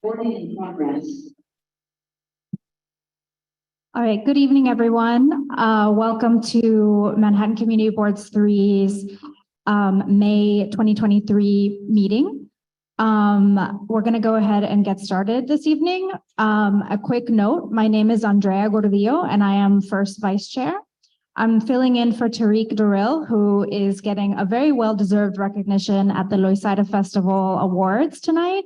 Recording in progress. All right, good evening, everyone. Welcome to Manhattan Community Boards 3's May 2023 meeting. We're going to go ahead and get started this evening. A quick note, my name is Andrea Gordillo, and I am first vice chair. I'm filling in for Tariq Durrell, who is getting a very well-deserved recognition at the Loisaida Festival Awards tonight.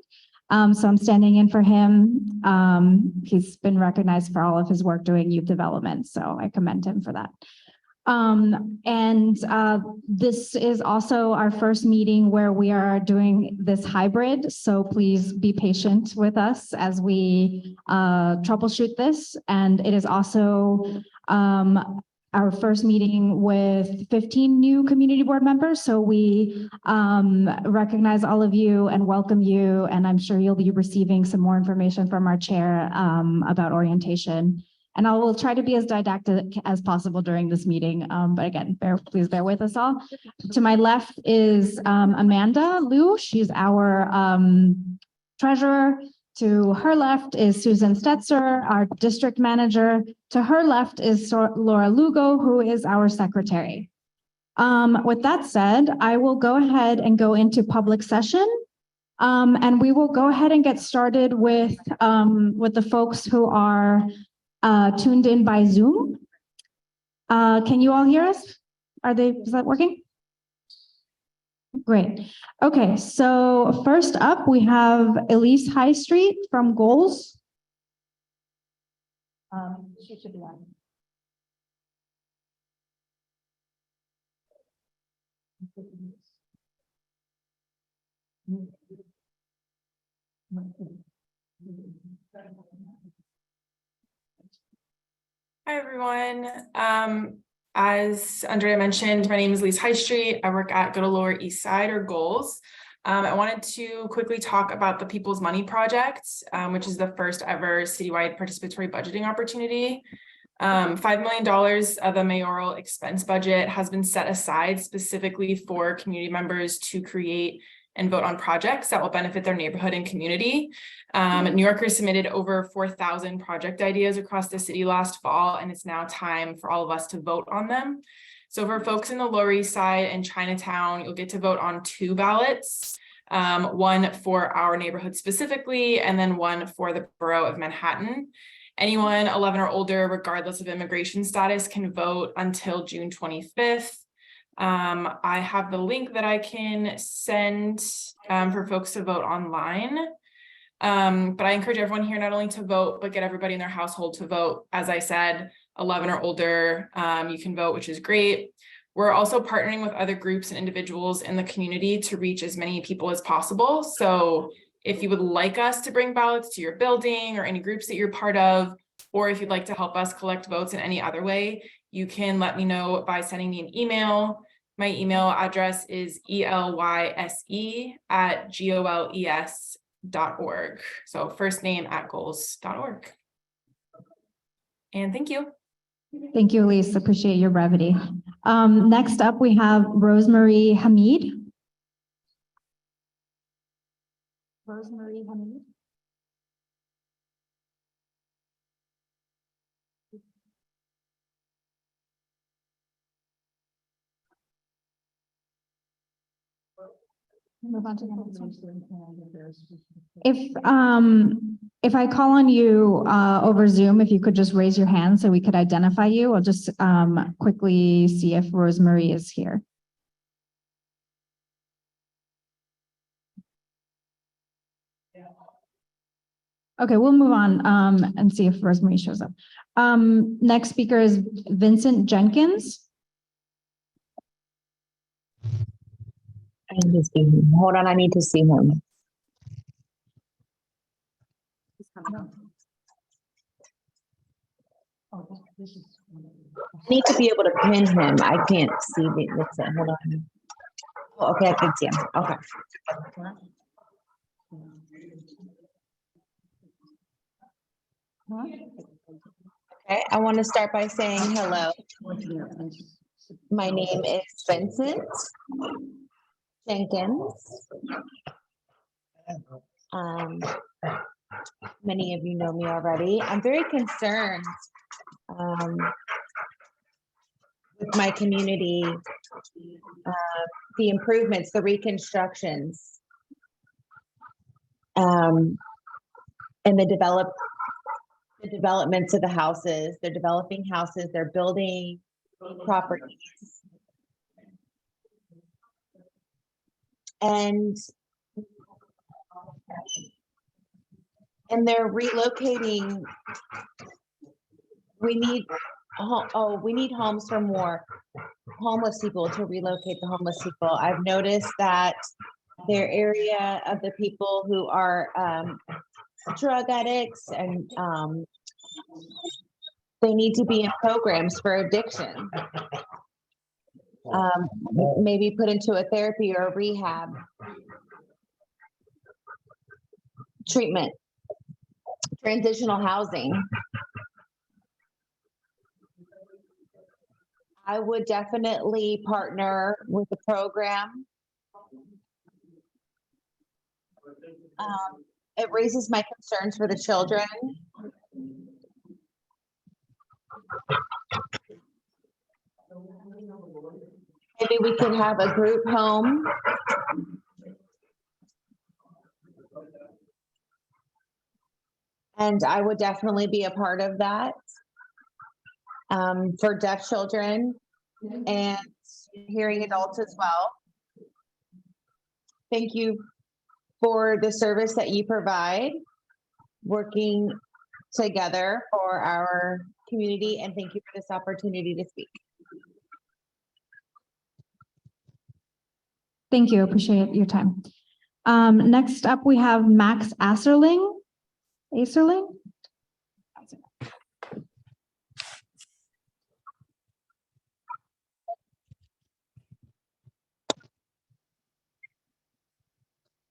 So I'm standing in for him. He's been recognized for all of his work doing youth development, so I commend him for that. This is also our first meeting where we are doing this hybrid, so please be patient with us as we troubleshoot this. And it is also our first meeting with 15 new community board members. So we recognize all of you and welcome you. And I'm sure you'll be receiving some more information from our chair about orientation. And I will try to be as didactic as possible during this meeting. But again, please bear with us all. To my left is Amanda Liu. She's our treasurer. To her left is Susan Stetzer, our district manager. To her left is Laura Lugo, who is our secretary. With that said, I will go ahead and go into public session. And we will go ahead and get started with the folks who are tuned in by Zoom. Can you all hear us? Is that working? Great. Okay, so first up, we have Elise High Street from Goals. She should be on. Hi, everyone. As Andrea mentioned, my name is Elise High Street. I work at Good Lower East Side, or Goals. I wanted to quickly talk about the People's Money Project, which is the first ever citywide participatory budgeting opportunity. $5 million of the mayoral expense budget has been set aside specifically for community members to create and vote on projects that will benefit their neighborhood and community. New Yorkers submitted over 4,000 project ideas across the city last fall, and it's now time for all of us to vote on them. So for folks in the Lower East Side and Chinatown, you'll get to vote on 2 ballots, one for our neighborhood specifically, and then one for the borough of Manhattan. Anyone 11 or older, regardless of immigration status, can vote until June 25th. I have the link that I can send for folks to vote online. But I encourage everyone here not only to vote, but get everybody in their household to vote. As I said, 11 or older, you can vote, which is great. We're also partnering with other groups and individuals in the community to reach as many people as possible. So if you would like us to bring ballots to your building or any groups that you're part of, or if you'd like to help us collect votes in any other way, you can let me know by sending me an email. My email address is elyse@goles.org. So first name @goals.org. And thank you. Thank you, Elise. Appreciate your brevity. Next up, we have Rosemary Hamid. Rosemary Hamid. Move on to the next one. If I call on you over Zoom, if you could just raise your hand so we could identify you, I'll just quickly see if Rosemary is here. Okay, we'll move on and see if Rosemary shows up. Next speaker is Vincent Jenkins. I need to see him. Hold on, I need to see him. I need to be able to pin him. I can't see the listen. Hold on. Oh, okay, I can see him. Okay. Okay, I want to start by saying hello. My name is Vincent Jenkins. Many of you know me already. I'm very concerned with my community, the improvements, the reconstructions, and the developments of the houses. They're developing houses, they're building properties. And they're relocating. We need homes for more homeless people, to relocate the homeless people. I've noticed that their area of the people who are drug addicts, and they need to be in programs for addiction. Maybe put into a therapy or a rehab treatment, transitional housing. I would definitely partner with the program. It raises my concerns for the children. Maybe we could have a group home. And I would definitely be a part of that, for deaf children and hearing adults as well. Thank you for the service that you provide, working together for our community, and thank you for this opportunity to speak. Thank you. Appreciate your time. Next up, we have Max Asserling.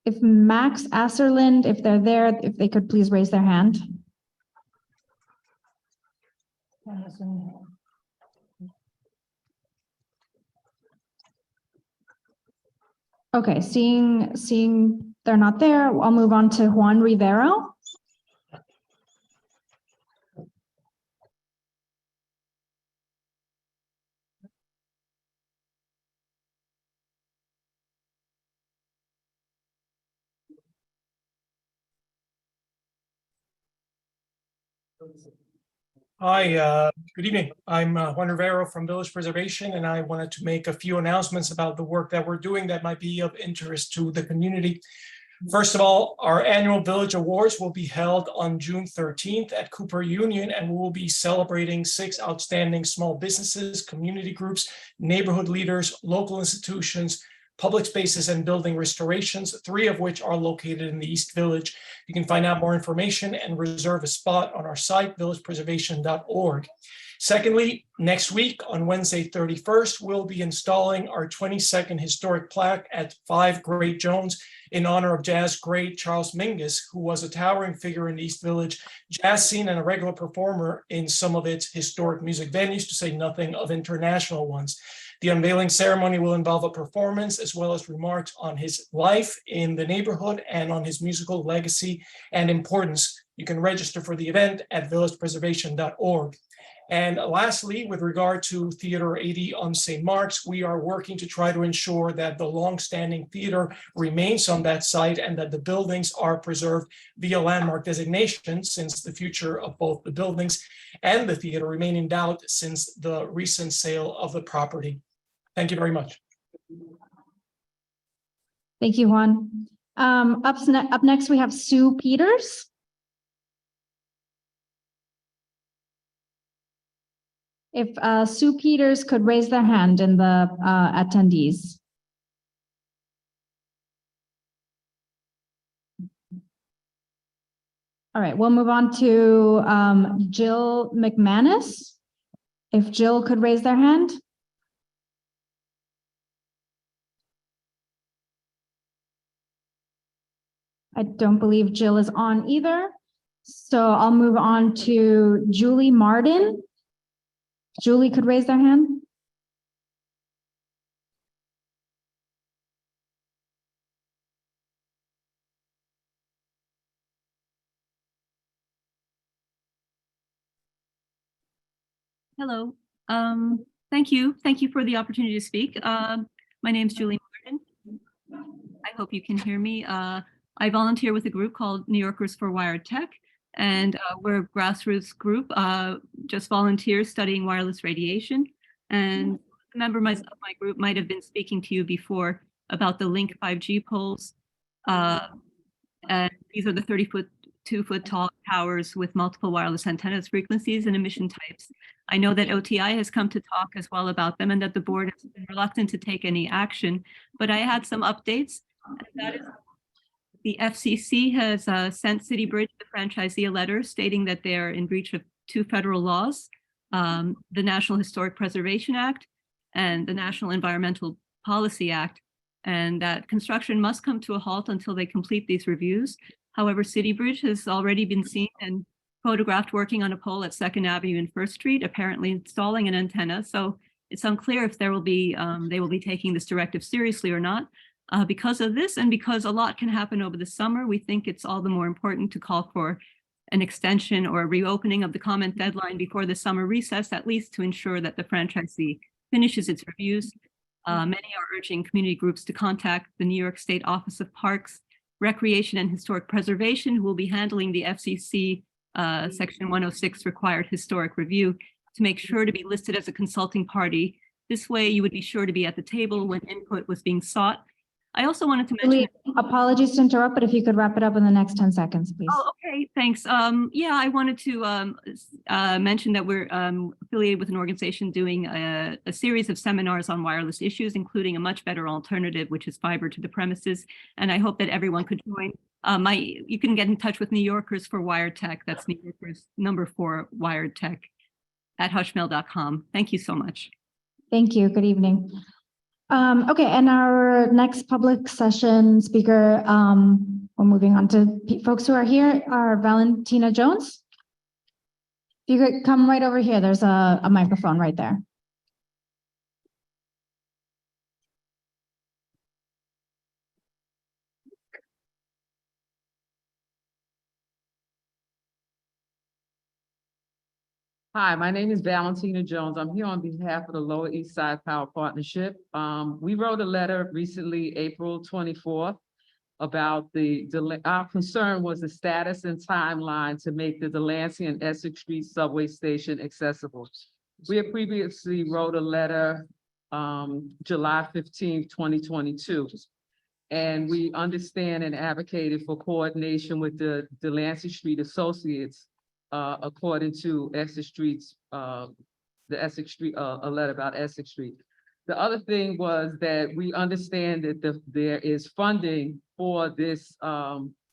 If Max Asserlind, if they're there, if they could please raise their hand. Okay, seeing they're not there, I'll move on to Juan Rivero. Hi, good evening. I'm Juan Rivero from Village Preservation, and I wanted to make a few announcements about the work that we're doing that might be of interest to the community. First of all, our annual Village Awards will be held on June 13th at Cooper Union, and we will be celebrating 6 outstanding small businesses, community groups, neighborhood leaders, local institutions, public spaces, and building restorations, 3 of which are located in the East Village. You can find out more information and reserve a spot on our site, villagepreservation.org. Secondly, next week on Wednesday, 31st, we'll be installing our 22nd historic plaque at 5 Great Jones in honor of jazz great Charles Mingus, who was a towering figure in the East Village jazz scene and a regular performer in some of its historic music venues, to say nothing of international ones. The unveiling ceremony will involve a performance as well as remarks on his life in the neighborhood and on his musical legacy and importance. You can register for the event at villagepreservation.org. And lastly, with regard to Theater 80 on St. Mark's, we are working to try to ensure that the longstanding theater remains on that site and that the buildings are preserved via landmark designation, since the future of both the buildings and the theater remain in doubt since the recent sale of the property. Thank you very much. Thank you, Juan. Up next, we have Sue Peters. If Sue Peters could raise their hand in the attendees. All right, we'll move on to Jill McManus. If Jill could raise their hand. I don't believe Jill is on either. So I'll move on to Julie Martin. Julie could raise their hand. Hello. Thank you. Thank you for the opportunity to speak. My name's Julie Martin. I hope you can hear me. I volunteer with a group called New Yorkers for Wired Tech, and we're a grassroots group, just volunteers studying wireless radiation. And a member of my group might have been speaking to you before about the Link 5G poles. And these are the 32-foot tall towers with multiple wireless antennas, frequencies, and emission types. I know that OTI has come to talk as well about them and that the board has been reluctant to take any action, but I had some updates. And that is the FCC has sent City Bridge, the franchisee, a letter stating that they are in breach of 2 federal laws, the National Historic Preservation Act and the National Environmental Policy Act, and that construction must come to a halt until they complete these reviews. However, City Bridge has already been seen and photographed working on a pole at 2nd Avenue and First Street, apparently installing an antenna. So it's unclear if there will be they will be taking this directive seriously or not. Because of this, and because a lot can happen over the summer, we think it's all the more important to call for an extension or a reopening of the comment deadline before the summer recess, at least to ensure that the franchisee finishes its reviews. Many are urging community groups to contact the New York State Office of Parks, Recreation and Historic Preservation, who will be handling the FCC Section 106 required historic review, to make sure to be listed as a consulting party. This way you would be sure to be at the table when input was being sought. I also wanted to mention— Apologies to interrupt, but if you could wrap it up in the next 10 seconds, please. Oh, okay, thanks. Yeah, I wanted to mention that we're affiliated with an organization doing a series of seminars on wireless issues, including a much better alternative, which is fiber to the premises. And I hope that everyone could join. You can get in touch with New Yorkers for Wired Tech. That's New Yorkers #4 Wired Tech at hushmail.com. Thank you so much. Thank you. Good evening. Okay, and our next public session speaker, we're moving on to folks who are here, are Valentina Jones. If you could come right over here, there's a microphone right there. Hi, my name is Valentina Jones. I'm here on behalf of the Lower East Side Power Partnership. We wrote a letter recently, April 24th, about our concern was the status and timeline to make the Delancey and Essex Street subway station accessible. We had previously wrote a letter, July 15th, 2022. And we understand and advocated for coordination with the Delancey Street Associates, according to Essex Street's, the Essex Street, a letter about Essex Street. The other thing was that we understand that there is funding for this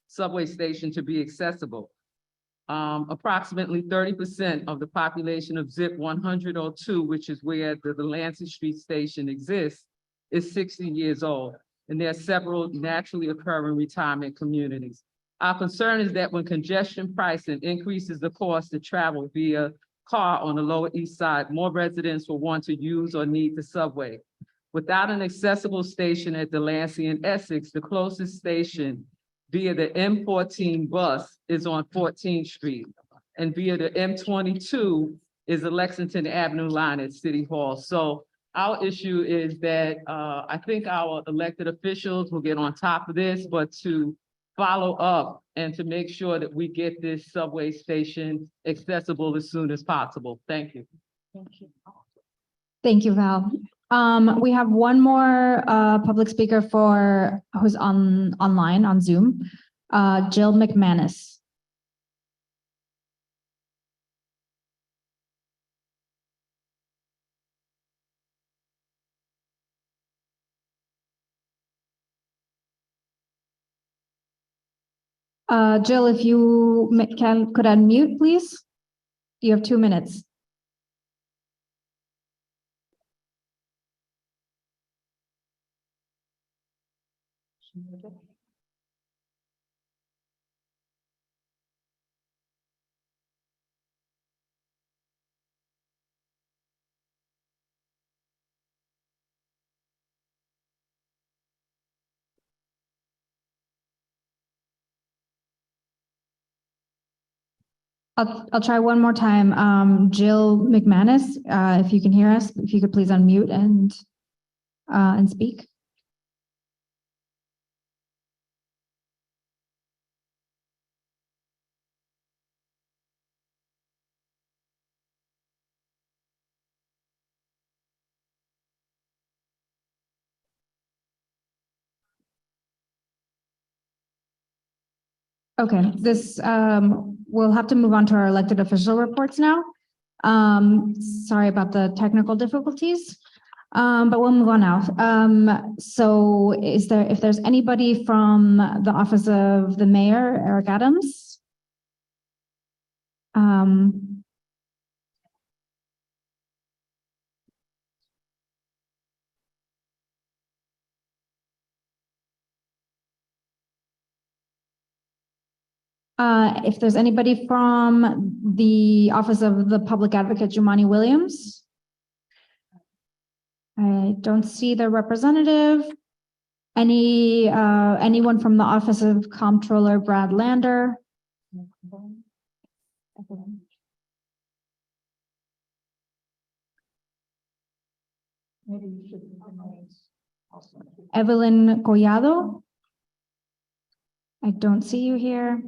subway station to be accessible. Approximately 30% of the population of ZIP 102, which is where the Delancey Street station exists, is 60 years old. And there are several naturally occurring retirement communities. Our concern is that when congestion pricing increases the cost to travel via car on the Lower East Side, more residents will want to use or need the subway. Without an accessible station at Delancey and Essex, the closest station via the M14 bus is on 14th Street, and via the M22 is the Lexington Avenue line at City Hall. So our issue is that I think our elected officials will get on top of this, but to follow up and to make sure that we get this subway station accessible as soon as possible. Thank you. Thank you. Thank you, Val. We have one more public speaker who's online on Zoom, Jill McManus. Jill, if you could unmute, please. You have 2 minutes. I'll try one more time. Jill McManus, if you can hear us, if you could please unmute and speak. Okay, we'll have to move on to our elected official reports now. Sorry about the technical difficulties, but we'll move on now. So if there's anybody from the office of the mayor, Eric Adams? If there's anybody from the office of the public advocate, Jumani Williams? I don't see the representative. Anyone from the office of comptroller, Brad Lander? Evelyn Collado? I don't see you here.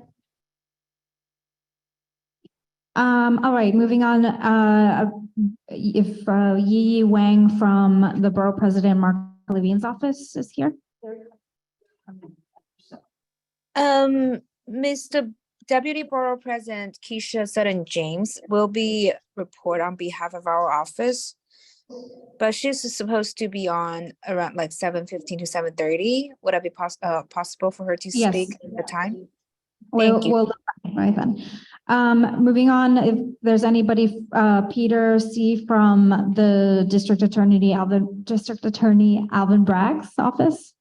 All right, moving on. If Yi Wang from the Borough President Mark Levine's office is here. Mr. Deputy Borough President Keisha Sutton James will be report on behalf of our office, but she's supposed to be on around like 7:15 to 7:30. Would it be possible for her to Yes. speak at the time? We'll Thank you. look back right then. Moving on, if there's anybody, Peter C. from the District Attorney Alvin Bragg's office.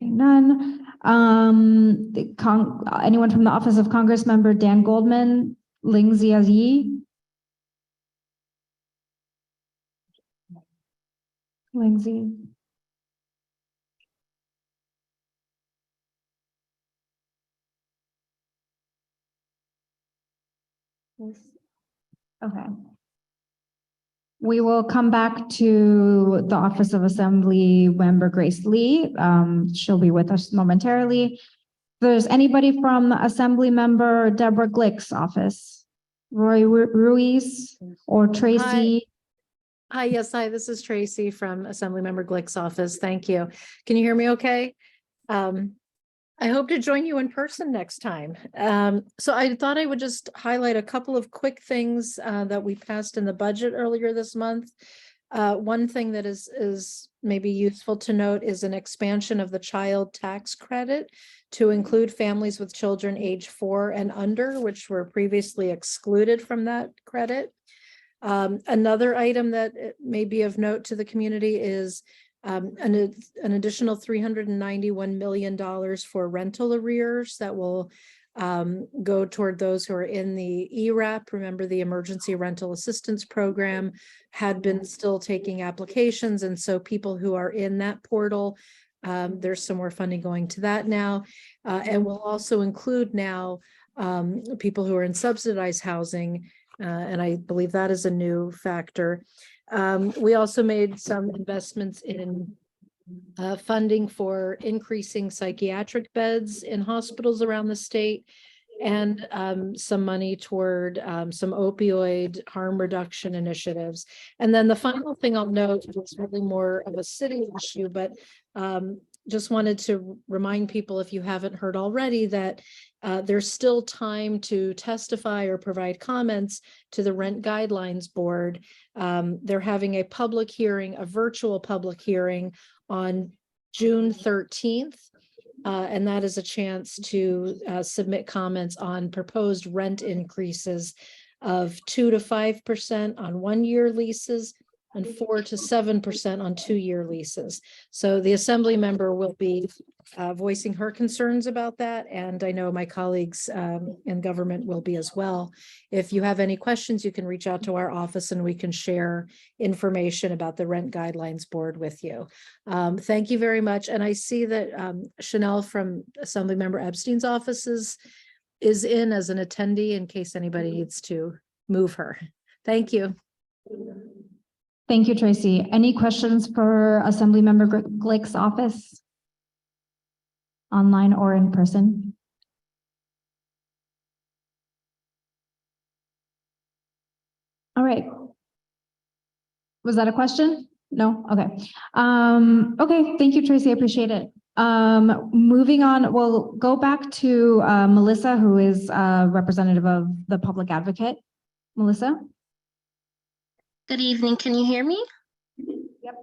None. Anyone from the office of Congress member Dan Goldman, Ling Ziazi? Ling Zi. Okay. We will come back to the office of Assembly Member Grace Lee. She'll be with us momentarily. If there's anybody from Assembly Member Deborah Glick's office, Roy Ruiz or Tracy. Hi, yes, hi, this is Tracy from Assemblymember Glick's office. Thank you. Can you hear me okay? I hope to join you in person next time. So I thought I would just highlight a couple of quick things that we passed in the budget earlier this month. One thing that is maybe useful to note is an expansion of the child tax credit to include families with children age 4 and under, which were previously excluded from that credit. Another item that may be of note to the community is an additional $391 million for rental arrears that will go toward those who are in the ERAP. Remember, the Emergency Rental Assistance Program had been still taking applications, and so people who are in that portal, there's some more funding going to that now, and we'll also include now people who are in subsidized housing, and I believe that is a new factor. We also made some investments in funding for increasing psychiatric beds in hospitals around the state, and some money toward some opioid harm reduction initiatives. And then the final thing I'll note is really more of a city issue, but just wanted to remind people, if you haven't heard already, that there's still time to testify or provide comments to the Rent Guidelines Board. They're having a public hearing, a virtual public hearing on June 13th. And that is a chance to submit comments on proposed rent increases of 2 to 5% on 1-year leases and 4 to 7% on 2-year leases. So the Assembly member will be voicing her concerns about that. And I know my colleagues in government will be as well. If you have any questions, you can reach out to our office and we can share information about the Rent Guidelines Board with you. Thank you very much. And I see that Chanel from Assembly Member Epstein's office is is in as an attendee in case anybody needs to move her. Thank you. Thank you, Tracy. Any questions for Assemblymember Glick's office? Online or in person? All right. Was that a question? No? Okay. Okay, thank you, Tracy. I appreciate it. Moving on, we'll go back to Melissa, who is representative of the public advocate. Melissa? Good evening. Can you hear me? Yep.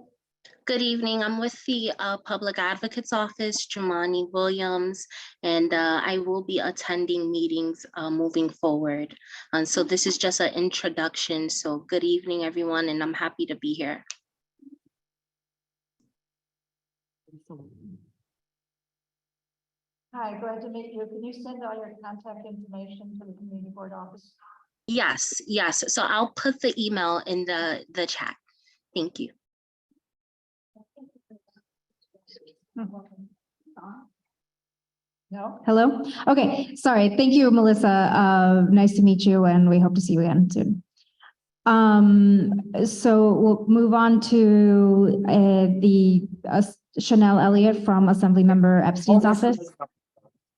Good evening. I'm with the Public Advocate's Office, Jumani Williams, and I will be attending meetings moving forward. And so this is just an introduction. So good evening, everyone, and I'm happy to be here. Hi, glad to meet you. Can you send all your contact information to the community board office? Yes, yes. So I'll put the email in the chat. Thank you. No? Hello? Okay, sorry. Thank you, Melissa. Nice to meet you, and we hope to see you again soon. So we'll move on to Chanel Elliott from Assemblymember Epstein's office.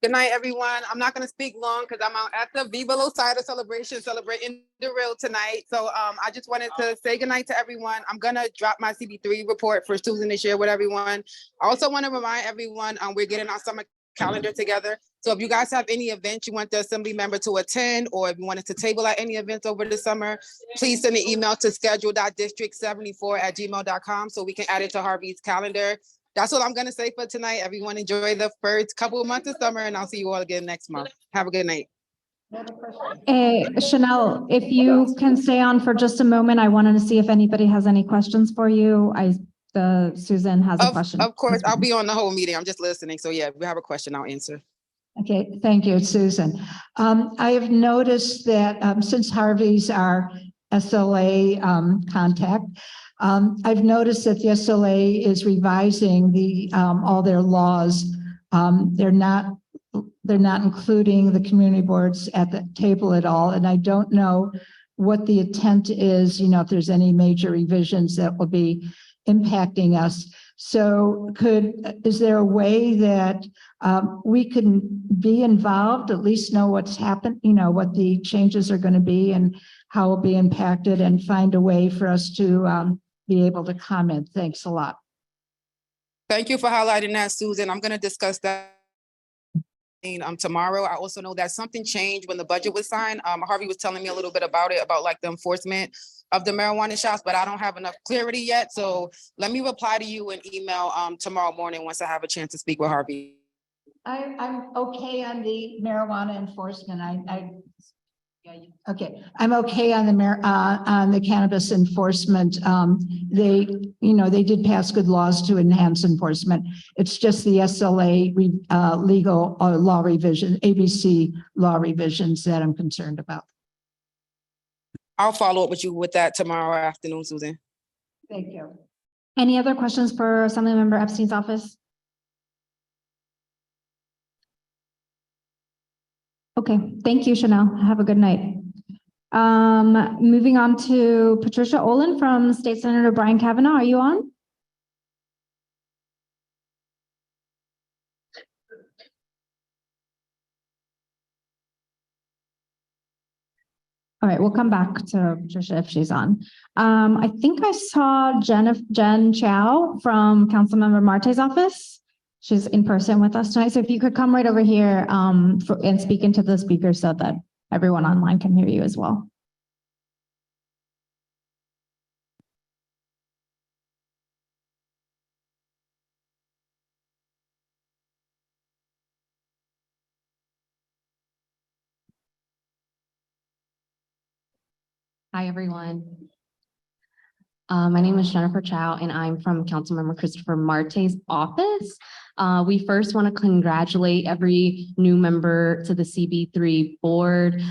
Good night, everyone. I'm not going to speak long because I'm out at the Viva Losada celebration, celebrating the real tonight. So I just wanted to say good night to everyone. I'm going to drop my CB3 report for Susan to share with everyone. I also want to remind everyone we're getting our summer calendar together. So if you guys have any events you want the assembly member to attend, or if you wanted to table at any events over the summer, please send an email to schedule.district74@gmail.com so we can add it to Harvey's calendar. That's what I'm going to say for tonight. Everyone enjoy the first couple of months of summer, and I'll see you all again next month. Have a good night. Chanel, if you can stay on for just a moment, I wanted to see if anybody has any questions for you. Susan has a question. Of course, I'll be on the whole meeting. I'm just listening. So yeah, if you have a question, I'll answer. Okay, thank you, Susan. I have noticed that since Harvey's our SLA contact, I've noticed that the SLA is revising all their laws. They're not including the community boards at the table at all, and I don't know what the intent is. If there's any major revisions that will be impacting us. So is there a way that we can be involved, at least know what's happened, what the changes are going to be and how it'll be impacted, and find a way for us to be able to comment? Thanks a lot. Thank you for highlighting that, Susan. I'm going to discuss that tomorrow. I also know that something changed when the budget was signed. Harvey was telling me a little bit about it, about like the enforcement of the marijuana shops, but I don't have enough clarity yet. So let me reply to you in email tomorrow morning once I have a chance to speak with Harvey. I'm okay on the marijuana enforcement. Okay, I'm okay on the cannabis enforcement. They did pass good laws to enhance enforcement. It's just the SLA legal law revision, ABC law revisions that I'm concerned about. I'll follow up with you with that tomorrow afternoon, Susan. Thank you. Any other questions for Assemblymember Epstein's office? Okay, thank you, Chanel. Have a good night. Moving on to Patricia Olin from State Senator Brian Kavanaugh. Are you on? All right, we'll come back to Patricia if she's on. I think I saw Jen Chow from Councilmember Marte's office. She's in person with us tonight. So if you could come right over here and speak into the speaker so that everyone online can hear you as well. Hi, everyone. My name is Jennifer Chow, and I'm from Councilmember Christopher Marte's office. We first want to congratulate every new member to the CB3 board.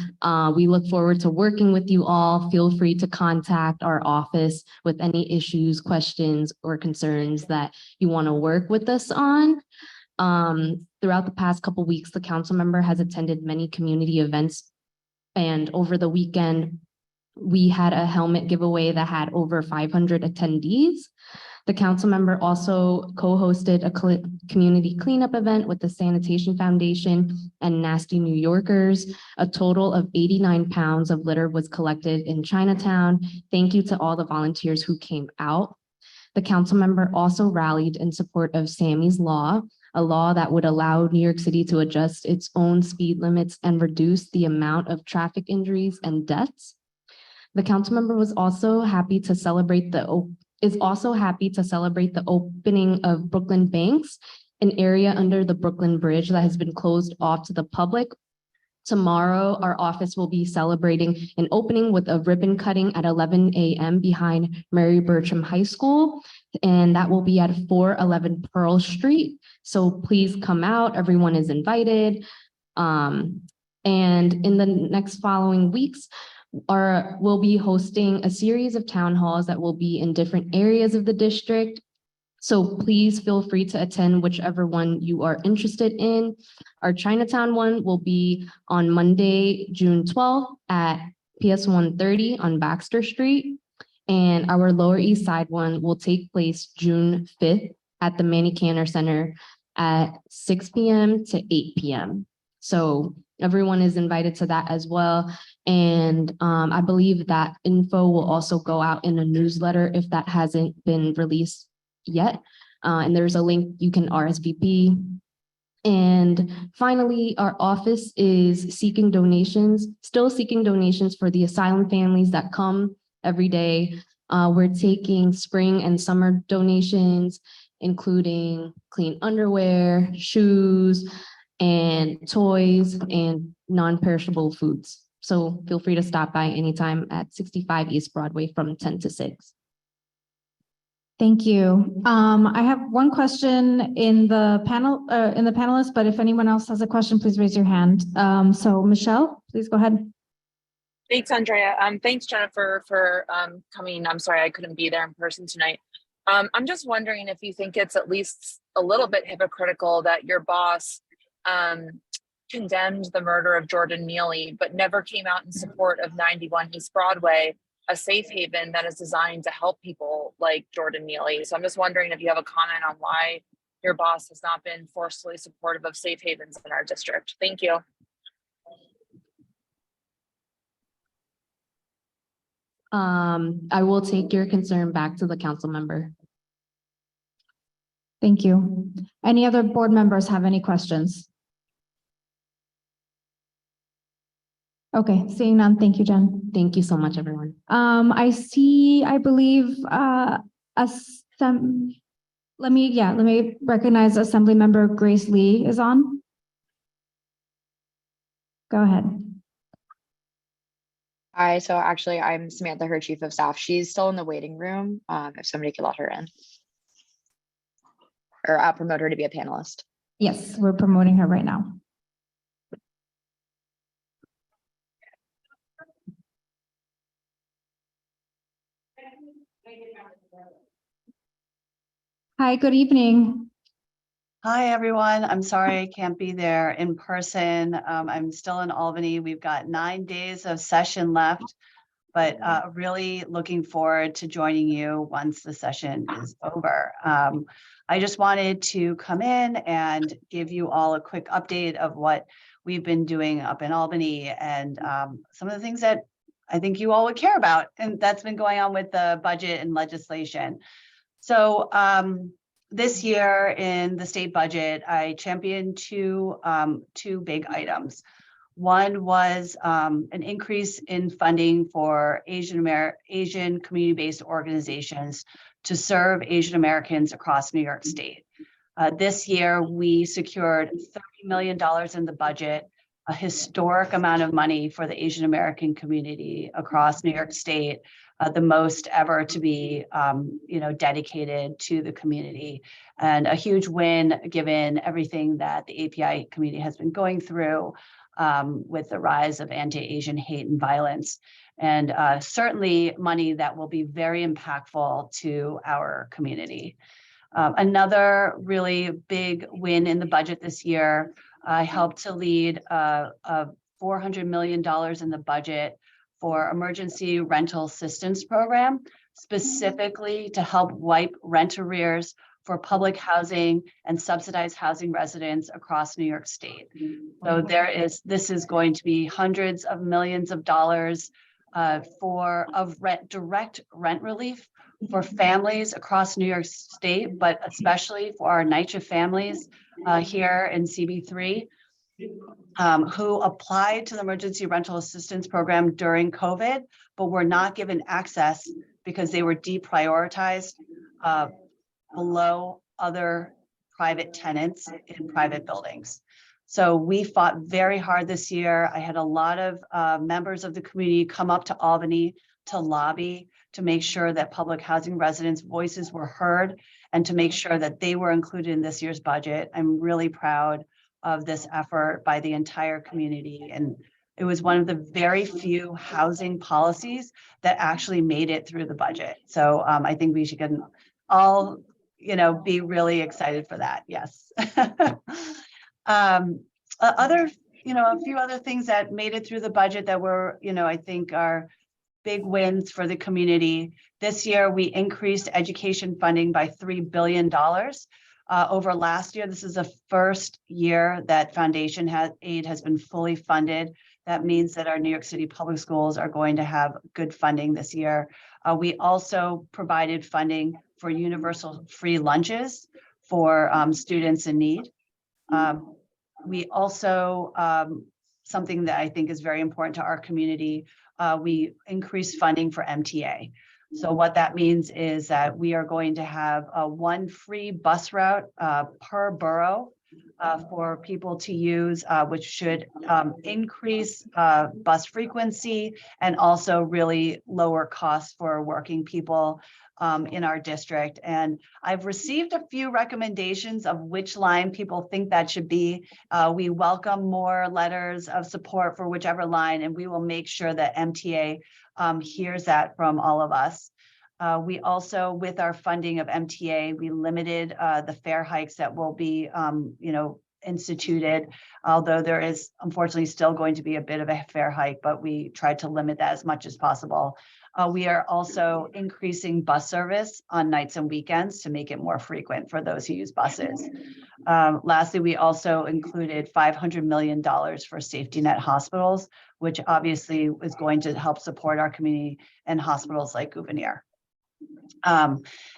We look forward to working with you all. Feel free to contact our office with any issues, questions, or concerns that you want to work with us on. Throughout the past couple weeks, the council member has attended many community events. And over the weekend, we had a helmet giveaway that had over 500 attendees. The council member also co-hosted a community cleanup event with the Sanitation Foundation and Nasty New Yorkers. A total of 89 pounds of litter was collected in Chinatown. Thank you to all the volunteers who came out. The council member also rallied in support of Sammy's Law, a law that would allow New York City to adjust its own speed limits and reduce the amount of traffic injuries and deaths. The council member was also happy to celebrate the opening of Brooklyn Banks, an area under the Brooklyn Bridge that has been closed off to the public. Tomorrow, our office will be celebrating an opening with a ribbon cutting at 11 a.m. behind Mary Bertram High School, and that will be at 411 Pearl Street. So please come out, everyone is invited. And in the next following weeks, we'll be hosting a series of town halls that will be in different areas of the district. So please feel free to attend whichever one you are interested in. Our Chinatown one will be on Monday, June 12th at PS 130 on Baxter Street. And our Lower East Side one will take place June 5th at the Manny Cantor Center at 6 p.m. to 8 p.m. So everyone is invited to that as well. And I believe that info will also go out in a newsletter if that hasn't been released yet. And there's a link you can RSVP. And finally, our office is still seeking donations for the asylum families that come every day. We're taking spring and summer donations, including clean underwear, shoes, and toys, and non-perishable foods. So feel free to stop by anytime at 65 East Broadway from 10 to 6. Thank you. I have one question in the panelists, but if anyone else has a question, please raise your hand. So Michelle, please go ahead. Thanks, Andrea. Thanks, Jennifer, for coming. I'm sorry I couldn't be there in person tonight. I'm just wondering if you think it's at least a little bit hypocritical that your boss condemned the murder of Jordan Neely, but never came out in support of 91 East Broadway, a safe haven that is designed to help people like Jordan Neely. So I'm just wondering if you have a comment on why your boss has not been forcefully supportive of safe havens in our district. Thank you. I will take your concern back to the council member. Thank you. Any other board members have any questions? Okay, seeing none. Thank you, Jen. Thank you so much, everyone. I believe, let me recognize Assembly Member Grace Lee is on. Go ahead. Hi, so actually I'm Samantha, her chief of staff. She's still in the waiting room. If somebody could let her in. Or I'll promote her to be a panelist. Yes, we're promoting her right now. Hi, good evening. Hi, everyone. I'm sorry I can't be there in person. I'm still in Albany. We've got 9 days of session left, but really looking forward to joining you once the session is over. I just wanted to come in and give you all a quick update of what we've been doing up in Albany and some of the things that I think you all would care about, and that's been going on with the budget and legislation. So this year in the state budget, I championed two big items. One was an increase in funding for Asian community-based organizations to serve Asian Americans across New York State. This year, we secured $30 million in the budget, a historic amount of money for the Asian American community across New York State, the most ever to be dedicated to the community, and a huge win given everything that the API community has been going through with the rise of anti-Asian hate and violence, and certainly money that will be very impactful to our community. Another really big win in the budget this year, I helped to lead a $400 million in the budget for emergency rental assistance program, specifically to help wipe rent arrears for public housing and subsidized housing residents across New York State. So this is going to be hundreds of millions of dollars direct rent relief for families across New York State, but especially for our NYCHA families here in CB3 who applied to the emergency rental assistance program during COVID, but were not given access because they were deprioritized below other private tenants in private buildings. So we fought very hard this year. I had a lot of members of the community come up to Albany to lobby to make sure that public housing residents' voices were heard and to make sure that they were included in this year's budget. I'm really proud of this effort by the entire community. And it was one of the very few housing policies that actually made it through the budget. So I think we should all, be really excited for that. Yes. A few other things that made it through the budget that were, I think are big wins for the community. This year, we increased education funding by $3 billion over last year. This is the first year that foundation aid has been fully funded. That means that our New York City public schools are going to have good funding this year. We also provided funding for universal free lunches for students in need. We also, something that I think is very important to our community, we increased funding for MTA. So what that means is that we are going to have one free bus route per borough for people to use, which should increase bus frequency and also really lower costs for working people in our district. And I've received a few recommendations of which line people think that should be. We welcome more letters of support for whichever line, and we will make sure that MTA hears that from all of us. We also, with our funding of MTA, we limited the fare hikes that will be, instituted, although there is unfortunately still going to be a bit of a fare hike, but we tried to limit that as much as possible. We are also increasing bus service on nights and weekends to make it more frequent for those who use buses. Lastly, we also included $500 million for safety net hospitals, which obviously is going to help support our community and hospitals like Gouverneur.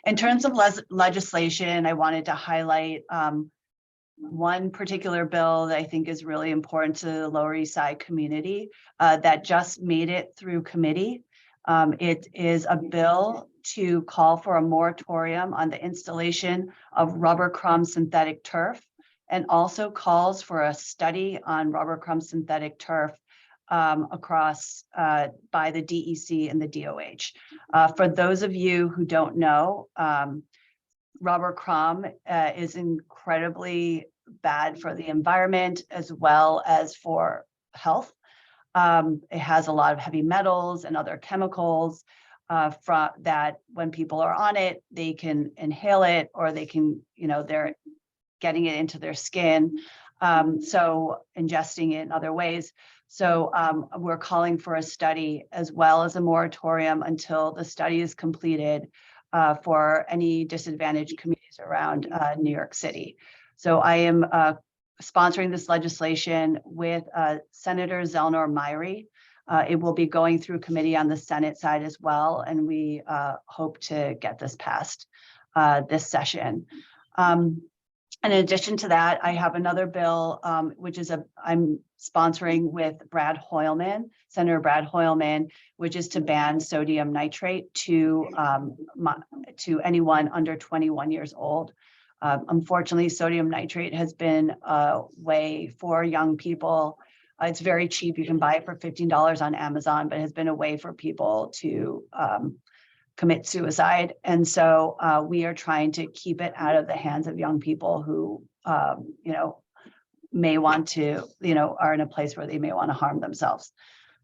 In terms of legislation, I wanted to highlight one particular bill that I think is really important to the Lower East Side community that just made it through committee. It is a bill to call for a moratorium on the installation of rubber crumb synthetic turf, and also calls for a study on rubber crumb synthetic turf across by the DEC and the DOH. For those of you who don't know, rubber crumb is incredibly bad for the environment as well as for health. It has a lot of heavy metals and other chemicals from that when people are on it, they can inhale it, or they can, they're getting it into their skin. So ingesting it in other ways. So we're calling for a study as well as a moratorium until the study is completed for any disadvantaged communities around New York City. So I am sponsoring this legislation with Senator Zelnor Myrie. It will be going through committee on the Senate side as well, and we hope to get this passed this session. In addition to that, I have another bill, which is I'm sponsoring with Brad Hoylman, Senator Brad Hoylman, which is to ban sodium nitrate to anyone under 21 years old. Unfortunately, sodium nitrate has been a way for young people. It's very cheap. You can buy it for $15 on Amazon, but it has been a way for people to commit suicide. And so we are trying to keep it out of the hands of young people who, may want to, are in a place where they may want to harm themselves.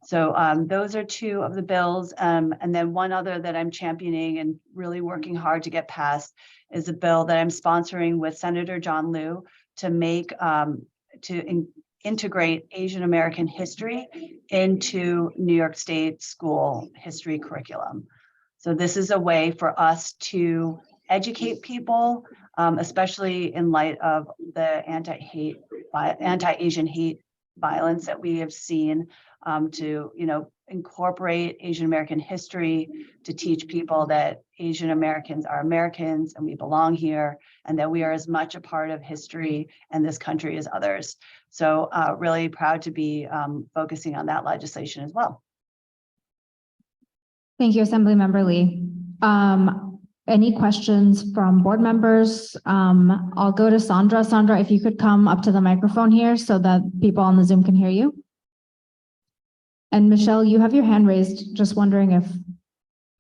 So those are two of the bills. And then one other that I'm championing and really working hard to get passed is a bill that I'm sponsoring with Senator John Liu to make integrate Asian American history into New York State school history curriculum. So this is a way for us to educate people, especially in light of the anti-Asian hate violence that we have seen, to incorporate Asian American history, to teach people that Asian Americans are Americans and we belong here, and that we are as much a part of history and this country as others. So really proud to be focusing on that legislation as well. Thank you, Assemblymember Lee. Any questions from board members? I'll go to Sandra. Sandra, if you could come up to the microphone here so that people on the Zoom can hear you. And Michelle, you have your hand raised. Just wondering if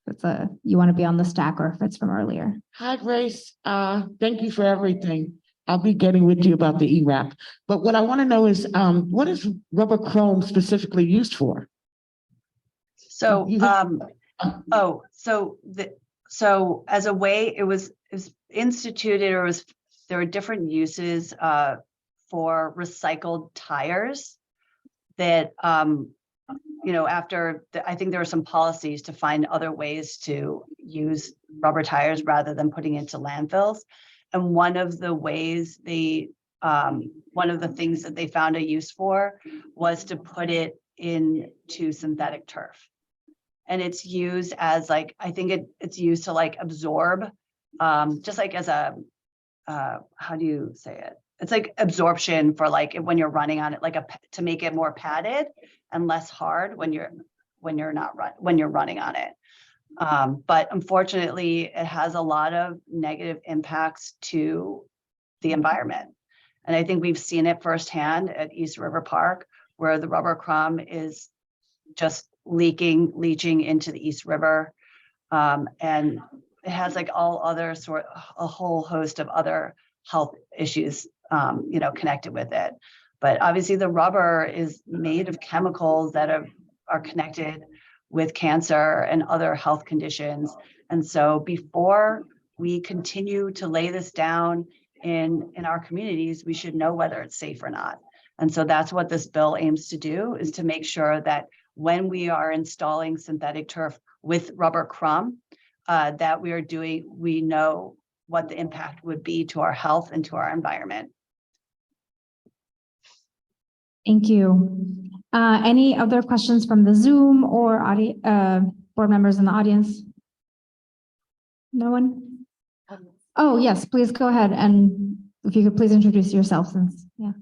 it's you want to be on the stack or if it's from earlier. Hi, Grace. Thank you for everything. I'll be getting with you about the ERAP. But what I want to know is, what is rubber chrome specifically used for? So, so as a way, it was instituted, or there were different uses for recycled tires that, after I think there were some policies to find other ways to use rubber tires rather than putting into landfills. And one of the ways one of the things that they found a use for was to put it into synthetic turf. And it's used as I think it's used to absorb, just like as a, how do you say it? It's like absorption for when you're running on it, to make it more padded and less hard when you're running on it. But unfortunately, it has a lot of negative impacts to the environment. And I think we've seen it firsthand at East River Park, where the rubber crumb is just leaching into the East River. And it has a whole host of other health issues, connected with it. But obviously the rubber is made of chemicals that are connected with cancer and other health conditions. And so before we continue to lay this down in our communities, we should know whether it's safe or not. And so that's what this bill aims to do, is to make sure that when we are installing synthetic turf with rubber crumb, that we know what the impact would be to our health and to our environment. Thank you. Any other questions from the Zoom or board members in the audience? No one? Oh, yes, please go ahead. And if you could please introduce yourself yeah.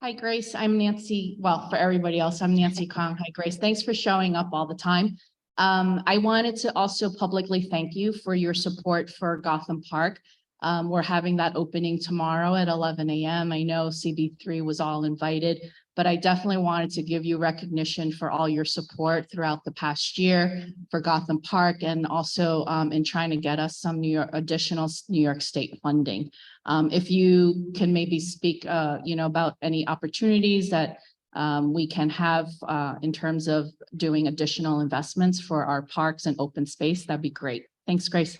Hi, Grace. I'm Nancy. Well, for everybody else, I'm Nancy Kong. Hi, Grace. Thanks for showing up all the time. I wanted to also publicly thank you for your support for Gotham Park. We're having that opening tomorrow at 11 a.m. I know CB3 was all invited, but I definitely wanted to give you recognition for all your support throughout the past year for Gotham Park, and also in trying to get us some additional New York State funding. If you can maybe speak, about any opportunities that we can have in terms of doing additional investments for our parks and open space, that'd be great. Thanks, Grace.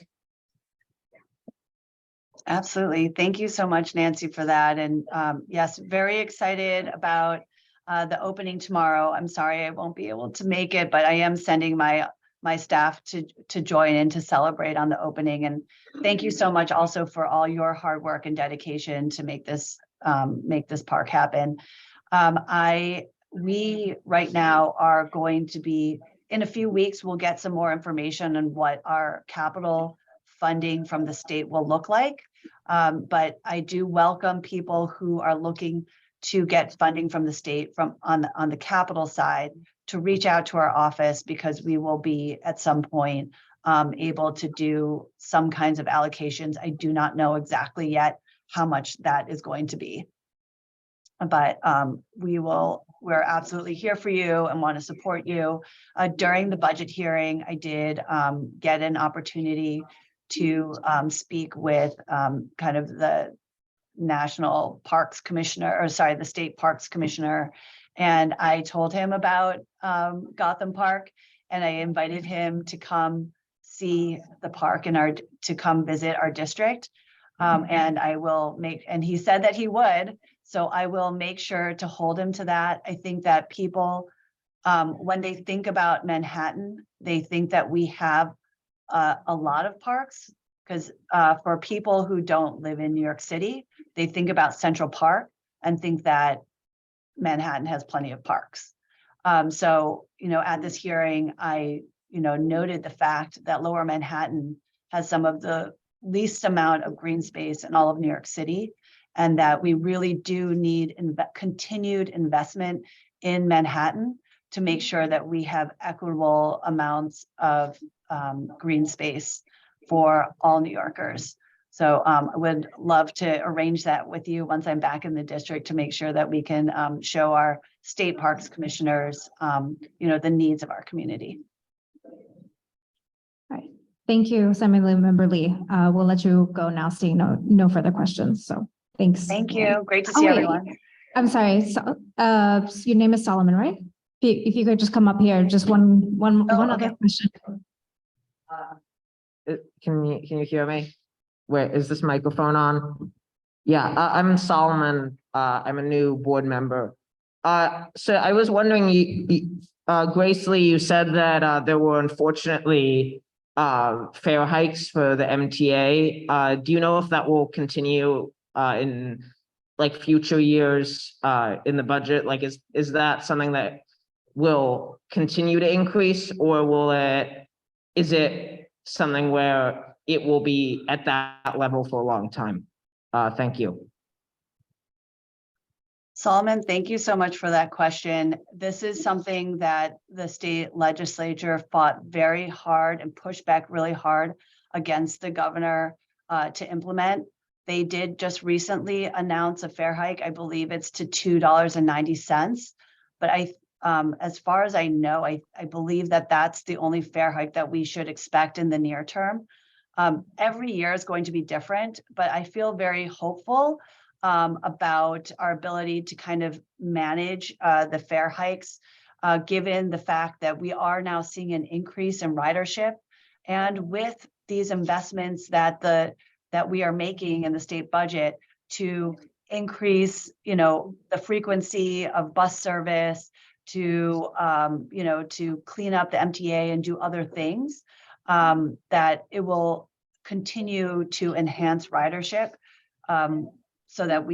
Absolutely. Thank you so much, Nancy, for that. And yes, very excited about the opening tomorrow. I'm sorry I won't be able to make it, but I am sending my staff to join in to celebrate on the opening. And thank you so much also for all your hard work and dedication to make this park happen. We right now are going to be, in a few weeks, we'll get some more information on what our capital funding from the state will look like. But I do welcome people who are looking to get funding from the state on the capital side to reach out to our office, because we will be at some point able to do some kinds of allocations. I do not know exactly yet how much that is going to be. But we're absolutely here for you and want to support you. During the budget hearing, I did get an opportunity to speak with kind of the National Parks Commissioner, or sorry, the State Parks Commissioner. And I told him about Gotham Park, and I invited him to come see the park and to come visit our district. And I will and he said that he would, so I will make sure to hold him to that. I think that people, when they think about Manhattan, they think that we have a lot of parks, because for people who don't live in New York City, they think about Central Park and think that Manhattan has plenty of parks. So, at this hearing, I, noted the fact that Lower Manhattan has some of the least amount of green space in all of New York City, and that we really do need continued investment in Manhattan to make sure that we have equitable amounts of green space for all New Yorkers. So I would love to arrange that with you once I'm back in the district to make sure that we can show our state parks commissioners, the needs of our community. All right. Thank you, Assemblymember Lee. We'll let you go now, seeing no further questions. So thanks. Thank you. Great to see everyone. I'm sorry. So, your name is Solomon, right? If you could just come up here, just one other question. Can you hear me? Wait, is this microphone on? Yeah, I'm Solomon. I'm a new board member. So I was wondering, Grace Lee, you said that there were unfortunately fare hikes for the MTA. Do you know if that will continue in like future years in the budget? Like, is that something that will continue to increase, or is it something where it will be at that level for a long time? Thank you. Solomon, thank you so much for that question. This is something that the state legislature fought very hard and pushed back really hard against the governor to implement. They did just recently announce a fare hike. I believe it's to $2.90. But as far as I know, I believe that that's the only fare hike that we should expect in the near term. Every year is going to be different, but I feel very hopeful about our ability to kind of manage the fare hikes, given the fact that we are now seeing an increase in ridership. And with these investments that we are making in the state budget to increase, the frequency of bus service, to clean up the MTA and do other things, that it will continue to enhance ridership, so that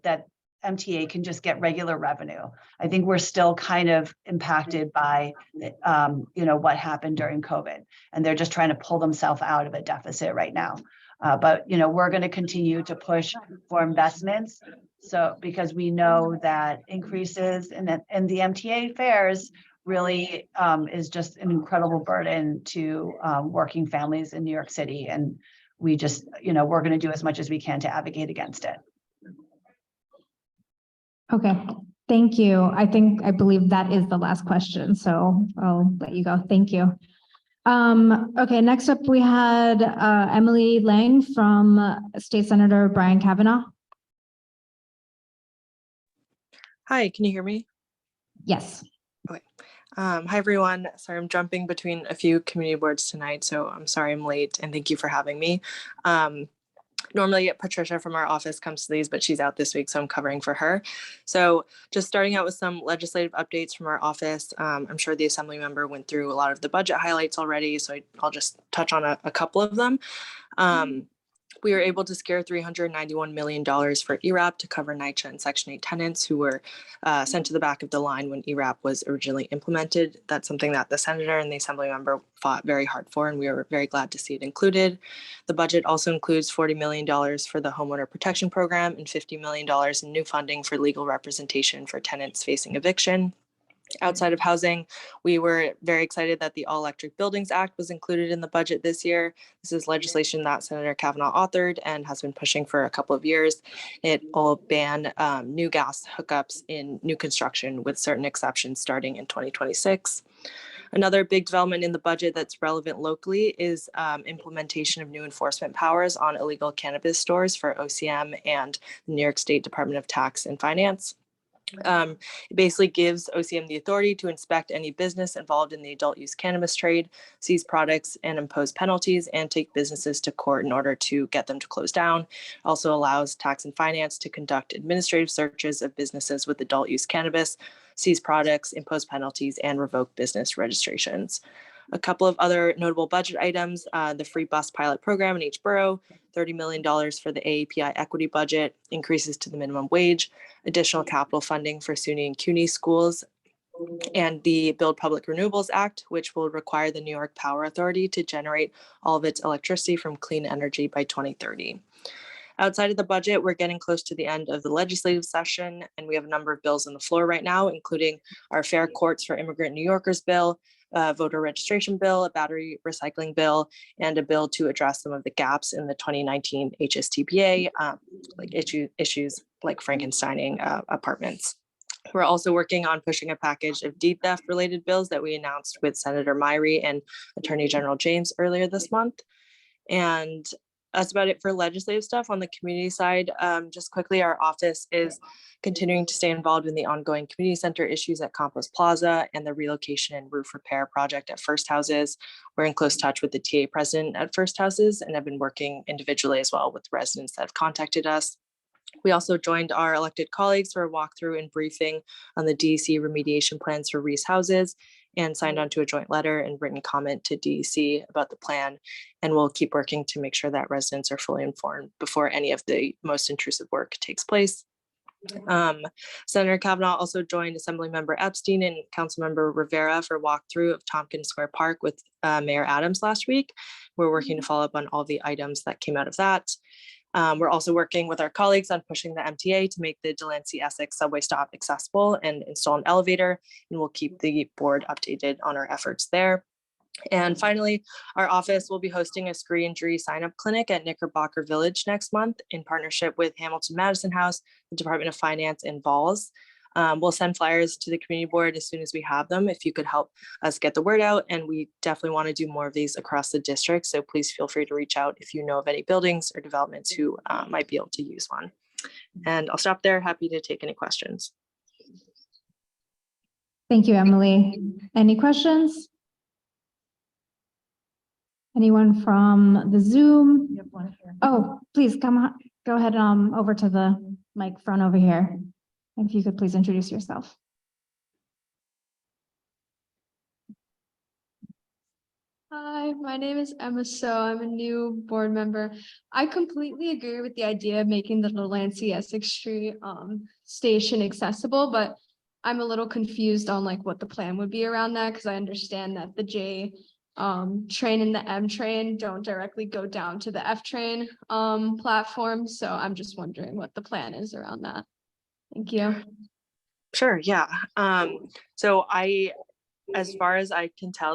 that MTA can just get regular revenue. I think we're still kind of impacted by, what happened during COVID, and they're just trying to pull themselves out of a deficit right now. But we're going to continue to push for investments. So because we know that increases in the MTA fares really is just an incredible burden to working families in New York City. And we just, we're going to do as much as we can to advocate against it. Okay, thank you. I believe that is the last question, so I'll let you go. Thank you. Okay, next up we had Emily Lang from State Senator Brian Kavanaugh. Hi, can you hear me? Yes. Okay. Hi, everyone. Sorry, I'm jumping between a few community boards tonight, so I'm sorry I'm late, and thank you for having me. Normally Patricia from our office comes to these, but she's out this week, so I'm covering for her. So just starting out with some legislative updates from our office. I'm sure the assembly member went through a lot of the budget highlights already, so I'll just touch on a couple of them. We were able to scare $391 million for ERAP to cover NYCHA and Section 8 tenants who were sent to the back of the line when ERAP was originally implemented. That's something that the senator and the assembly member fought very hard for, and we were very glad to see it included. The budget also includes $40 million for the homeowner protection program and $50 million in new funding for legal representation for tenants facing eviction. Outside of housing, we were very excited that the All Electric Buildings Act was included in the budget this year. This is legislation that Senator Kavanaugh authored and has been pushing for a couple of years. It will ban new gas hookups in new construction with certain exceptions starting in 2026. Another big development in the budget that's relevant locally is implementation of new enforcement powers on illegal cannabis stores for OCM and the New York State Department of Tax and Finance. It basically gives OCM the authority to inspect any business involved in the adult use cannabis trade, seize products and impose penalties, and take businesses to court in order to get them to close down. Also allows tax and finance to conduct administrative searches of businesses with adult use cannabis, seize products, impose penalties, and revoke business registrations. A couple of other notable budget items, the free bus pilot program in each borough, $30 million for the AAPI equity budget, increases to the minimum wage, additional capital funding for SUNY and CUNY schools, and the Build Public Renewables Act, which will require the New York Power Authority to generate all of its electricity from clean energy by 2030. Outside of the budget, we're getting close to the end of the legislative session, and we have a number of bills on the floor right now, including our Fair Courts for Immigrant New Yorkers bill, voter registration bill, a battery recycling bill, and a bill to address some of the gaps in the 2019 HSTPA, like issues like Frankensteining apartments. We're also working on pushing a package of deed theft related bills that we announced with Senator Myrie and Attorney General James earlier this month. And that's about it for legislative stuff. On the community side, just quickly, our office is continuing to stay involved in the ongoing community center issues at Compost Plaza and the relocation and roof repair project at First Houses. We're in close touch with the TA president at First Houses and have been working individually as well with residents that have contacted us. We also joined our elected colleagues for a walkthrough and briefing on the DEC remediation plans for Reese houses and signed on to a joint letter and written comment to DEC about the plan. And we'll keep working to make sure that residents are fully informed before any of the most intrusive work takes place. Senator Kavanaugh also joined Assemblymember Epstein and Councilmember Rivera for a walkthrough of Tompkins Square Park with Mayor Adams last week. We're working to follow up on all the items that came out of that. We're also working with our colleagues on pushing the MTA to make the Delancey Essex subway stop accessible and install an elevator, and we'll keep the board updated on our efforts there. And finally, our office will be hosting a screen injury sign-up clinic at Knickerbocker Village next month in partnership with Hamilton Madison House, the Department of Finance, and Vols. We'll send flyers to the community board as soon as we have them, if you could help us get the word out. And we definitely want to do more of these across the district. So please feel free to reach out if you know of any buildings or developments who might be able to use one. And I'll stop there. Happy to take any questions. Thank you, Emily. Any questions? Anyone from the Zoom? Oh, please come on, go ahead over to the mic front over here. If you could please introduce yourself. Hi, my name is Emma So. I'm a new board member. I completely agree with the idea of making the Delancey Essex Street station accessible, but I'm a little confused on like what the plan would be around that, because I understand that the J train and the M train don't directly go down to the F train platform. So I'm just wondering what the plan is around that. Thank you. Sure, yeah. So as far as I can tell,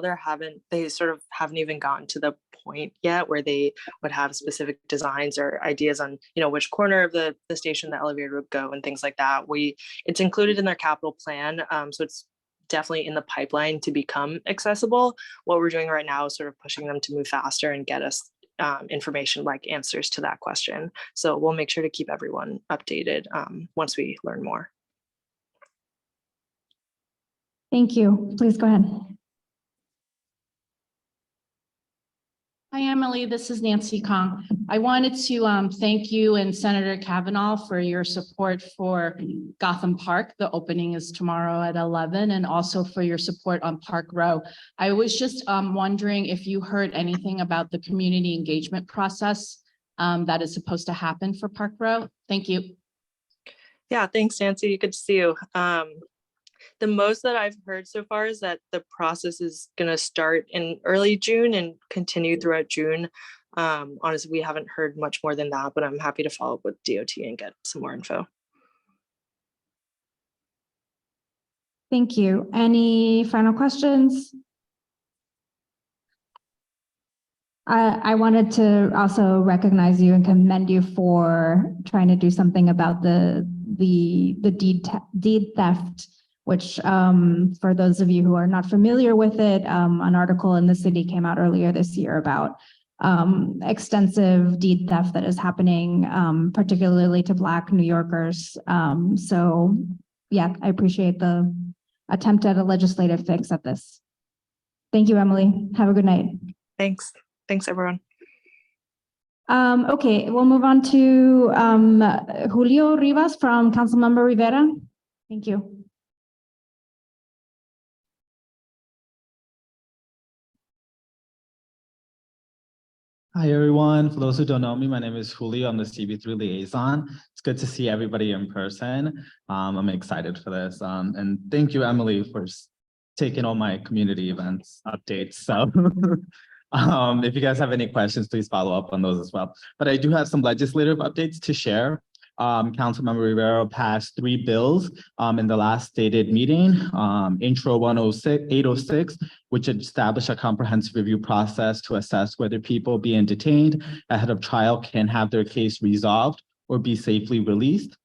they sort of haven't even gotten to the point yet where they would have specific designs or ideas on, which corner of the station the elevator would go and things like that. It's included in their capital plan. So it's definitely in the pipeline to become accessible. What we're doing right now is sort of pushing them to move faster and get us information like answers to that question. So we'll make sure to keep everyone updated once we learn more. Thank you. Please go ahead. Hi, Emily. This is Nancy Kong. I wanted to thank you and Senator Kavanaugh for your support for Gotham Park. The opening is tomorrow at 11, and also for your support on Park Row. I was just wondering if you heard anything about the community engagement process that is supposed to happen for Park Row. Thank you. Yeah, thanks, Nancy. Good to see you. The most that I've heard so far is that the process is going to start in early June and continue throughout June. Honestly, we haven't heard much more than that, but I'm happy to follow up with DOT and get some more info. Thank you. Any final questions? I wanted to also recognize you and commend you for trying to do something about the deed theft which for those of you who are not familiar with it, an article in the city came out earlier this year about extensive deed theft that is happening, particularly to Black New Yorkers. So yeah, I appreciate the attempt at a legislative fix at this. Thank you, Emily. Have a good night. Thanks. Thanks, everyone. Okay, we'll move on to Julio Rivas from Councilmember Rivera. Thank you. Hi, everyone. For those who don't know me, my name is Julio. I'm the CB3 liaison. It's good to see everybody in person. I'm excited for this. And thank you, Emily, for taking all my community events updates. So if you guys have any questions, please follow up on those as well. But I do have some legislative updates to share. Councilmember Rivera passed 3 bills in the last stated meeting. Intro 806, which established a comprehensive review process to assess whether people being detained ahead of trial can have their case resolved or be safely released.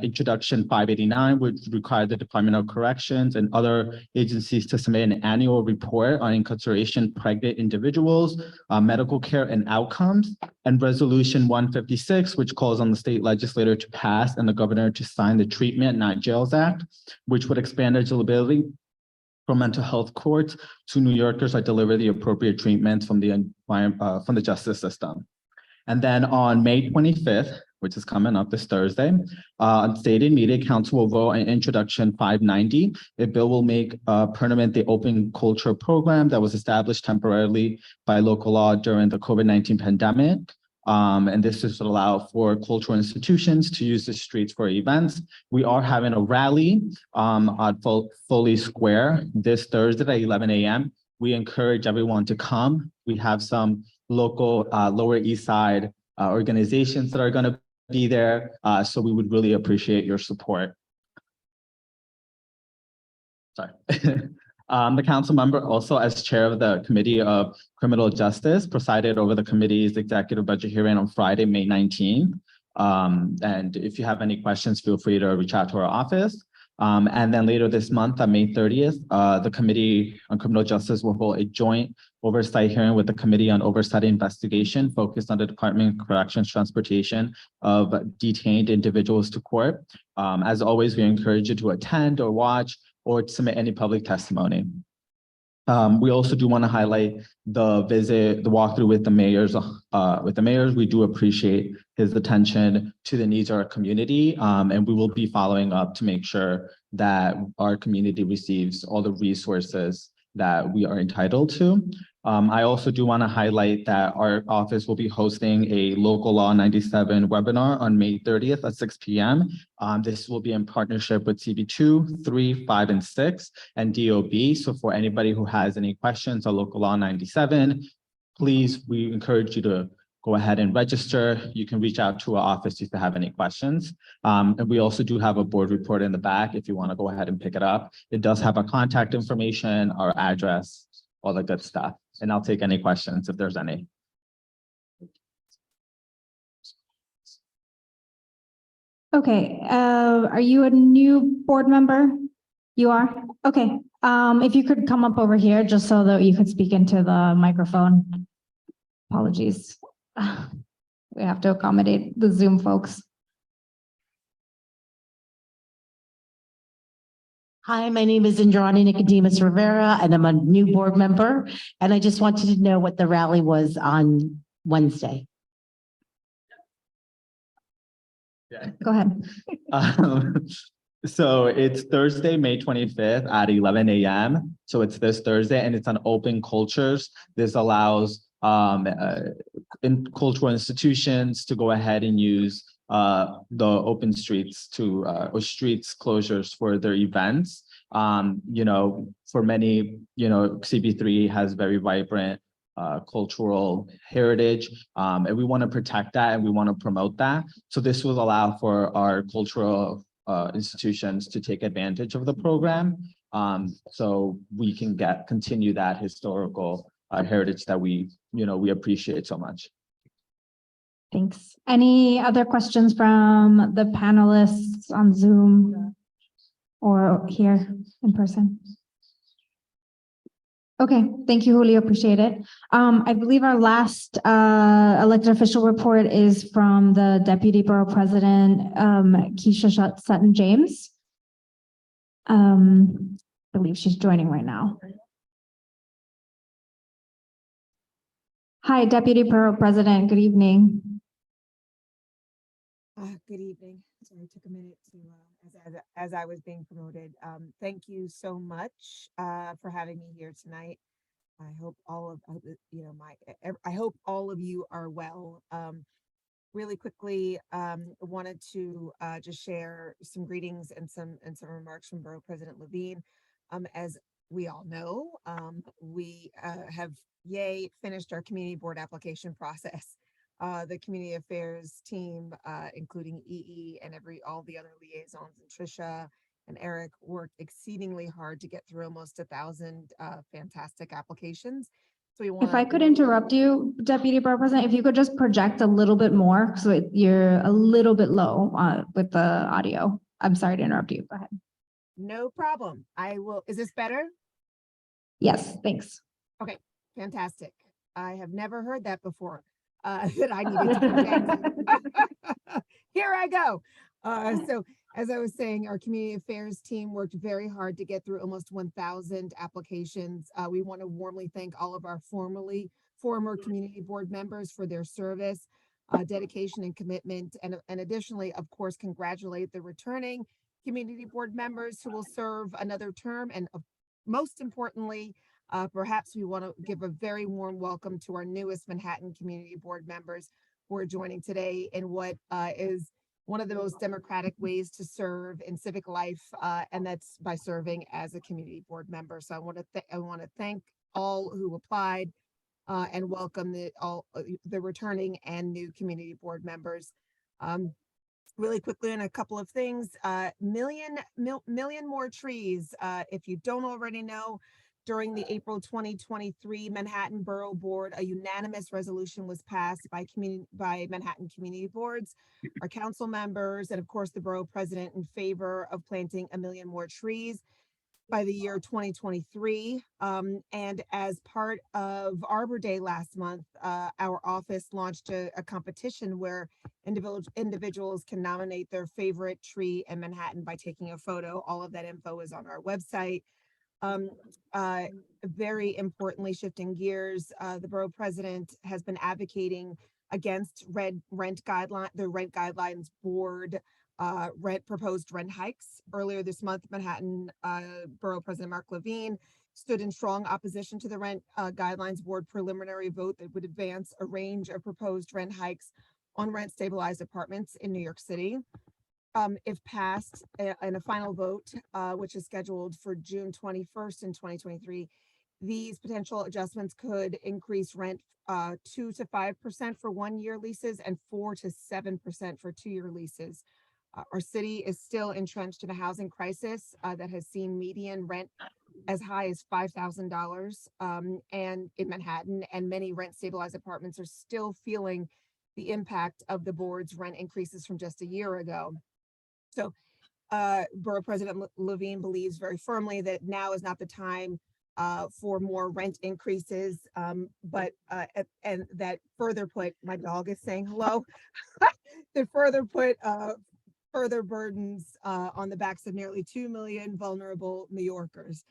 Introduction 589, which required the Department of Corrections and other agencies to submit an annual report on incarceration pregnant individuals, medical care and outcomes, and Resolution 156, which calls on the state legislature to pass and the governor to sign the Treatment Not Jails Act, which would expand eligibility for mental health courts to New Yorkers that deliver the appropriate treatments from the justice system. And then on May 25th, which is coming up this Thursday, on stated media, council will vote on Introduction 590. The bill will make permanent the open culture program that was established temporarily by local law during the COVID-19 pandemic. And this is to allow for cultural institutions to use the streets for events. We are having a rally at Foley Square this Thursday at 11 a.m. We encourage everyone to come. We have some local Lower East Side organizations that are going to be there. So we would really appreciate your support. Sorry. The council member also, as chair of the Committee of Criminal Justice, presided over the committee's executive budget hearing on Friday, May 19th. And if you have any questions, feel free to reach out to our office. And then later this month, on May 30th, the Committee on Criminal Justice will hold a joint oversight hearing with the Committee on Oversight Investigation focused on the Department of Corrections transportation of detained individuals to court. As always, we encourage you to attend or watch or submit any public testimony. We also do want to highlight the walkthrough with the mayors. We do appreciate his attention to the needs of our community, and we will be following up to make sure that our community receives all the resources that we are entitled to. I also do want to highlight that our office will be hosting a Local Law 97 webinar on May 30th at 6 p.m. This will be in partnership with CB2, 3, 5, and 6, and DOB. So for anybody who has any questions on Local Law 97, please, we encourage you to go ahead and register. You can reach out to our office if you have any questions. And we also do have a board report in the back if you want to go ahead and pick it up. It does have our contact information, our address, all the good stuff. And I'll take any questions if there's any. Okay, are you a new board member? You are? Okay, if you could come up over here just so that you could speak into the microphone. Apologies. We have to accommodate the Zoom folks. Hi, my name is Indrani Nicodemus Rivera, and I'm a new board member. And I just wanted to know what the rally was on Wednesday. Yeah. Go ahead. So it's Thursday, May 25th at 11 a.m. So it's this Thursday, and it's on open cultures. This allows in cultural institutions to go ahead and use the open streets to or streets closures for their events. You know, for many, you know, CB3 has very vibrant cultural heritage, and we want to protect that and we want to promote that. So this will allow for our cultural institutions to take advantage of the program, so we can continue that historical heritage that we appreciate so much. Thanks. Any other questions from the panelists on Zoom? or here in person? Okay, thank you, Julio, appreciate it. I believe our last elected official report is from the Deputy Borough President, Keisha Sutton James. I believe she's joining right now. Hi, Deputy Borough President, good evening. Good evening. Sorry, it took a minute to, as I was being promoted. Thank you so much for having me here tonight. I hope all of I hope all of you are well. Really quickly, wanted to just share some greetings and some remarks from Borough President Levine. As we all know, we have finished our community board application process. The community affairs team, including EE and all the other liaisons, and Trisha and Eric, worked exceedingly hard to get through almost 1,000 fantastic applications. So we want. If I could interrupt you, Deputy Borough President, if you could just project a little bit more, so you're a little bit low with the audio. I'm sorry to interrupt you. Go ahead. No problem. I will. Is this better? Yes, thanks. Okay, fantastic. I have never heard that before. That I needed to project. Here I go. So as I was saying, our community affairs team worked very hard to get through almost 1,000 applications. We want to warmly thank all of our former community board members for their service, dedication and commitment. And additionally, of course, congratulate the returning community board members who will serve another term. And most importantly, perhaps we want to give a very warm welcome to our newest Manhattan Community Board members who are joining today in what is one of the most democratic ways to serve in civic life, and that's by serving as a community board member. So I want to thank all who applied and welcome the returning and new community board members. Really quickly on a couple of things, million more trees. If you don't already know, during the April 2023 Manhattan Borough Board, a unanimous resolution was passed by Manhattan community boards, our council members, and of course the borough president in favor of planting 1 million more trees by the year 2023. And as part of Arbor Day last month, our office launched a competition where individuals can nominate their favorite tree in Manhattan by taking a photo. All of that info is on our website. Very importantly, shifting gears, the borough president has been advocating against the rent guidelines board proposed rent hikes. Earlier this month, Manhattan Borough President Mark Levine stood in strong opposition to the rent guidelines board preliminary vote that would advance a range of proposed rent hikes on rent stabilized apartments in New York City. If passed in a final vote, which is scheduled for June 21st in 2023, these potential adjustments could increase rent 2 to 5% for 1-year leases and 4 to 7% for 2-year leases. Our city is still entrenched in a housing crisis that has seen median rent as high as $5,000 and in Manhattan, and many rent stabilized apartments are still feeling the impact of the board's rent increases from just a year ago. So Borough President Levine believes very firmly that now is not the time for more rent increases, but and that further put, my dog is saying hello, that further put further burdens on the backs of nearly 2 million vulnerable New Yorkers.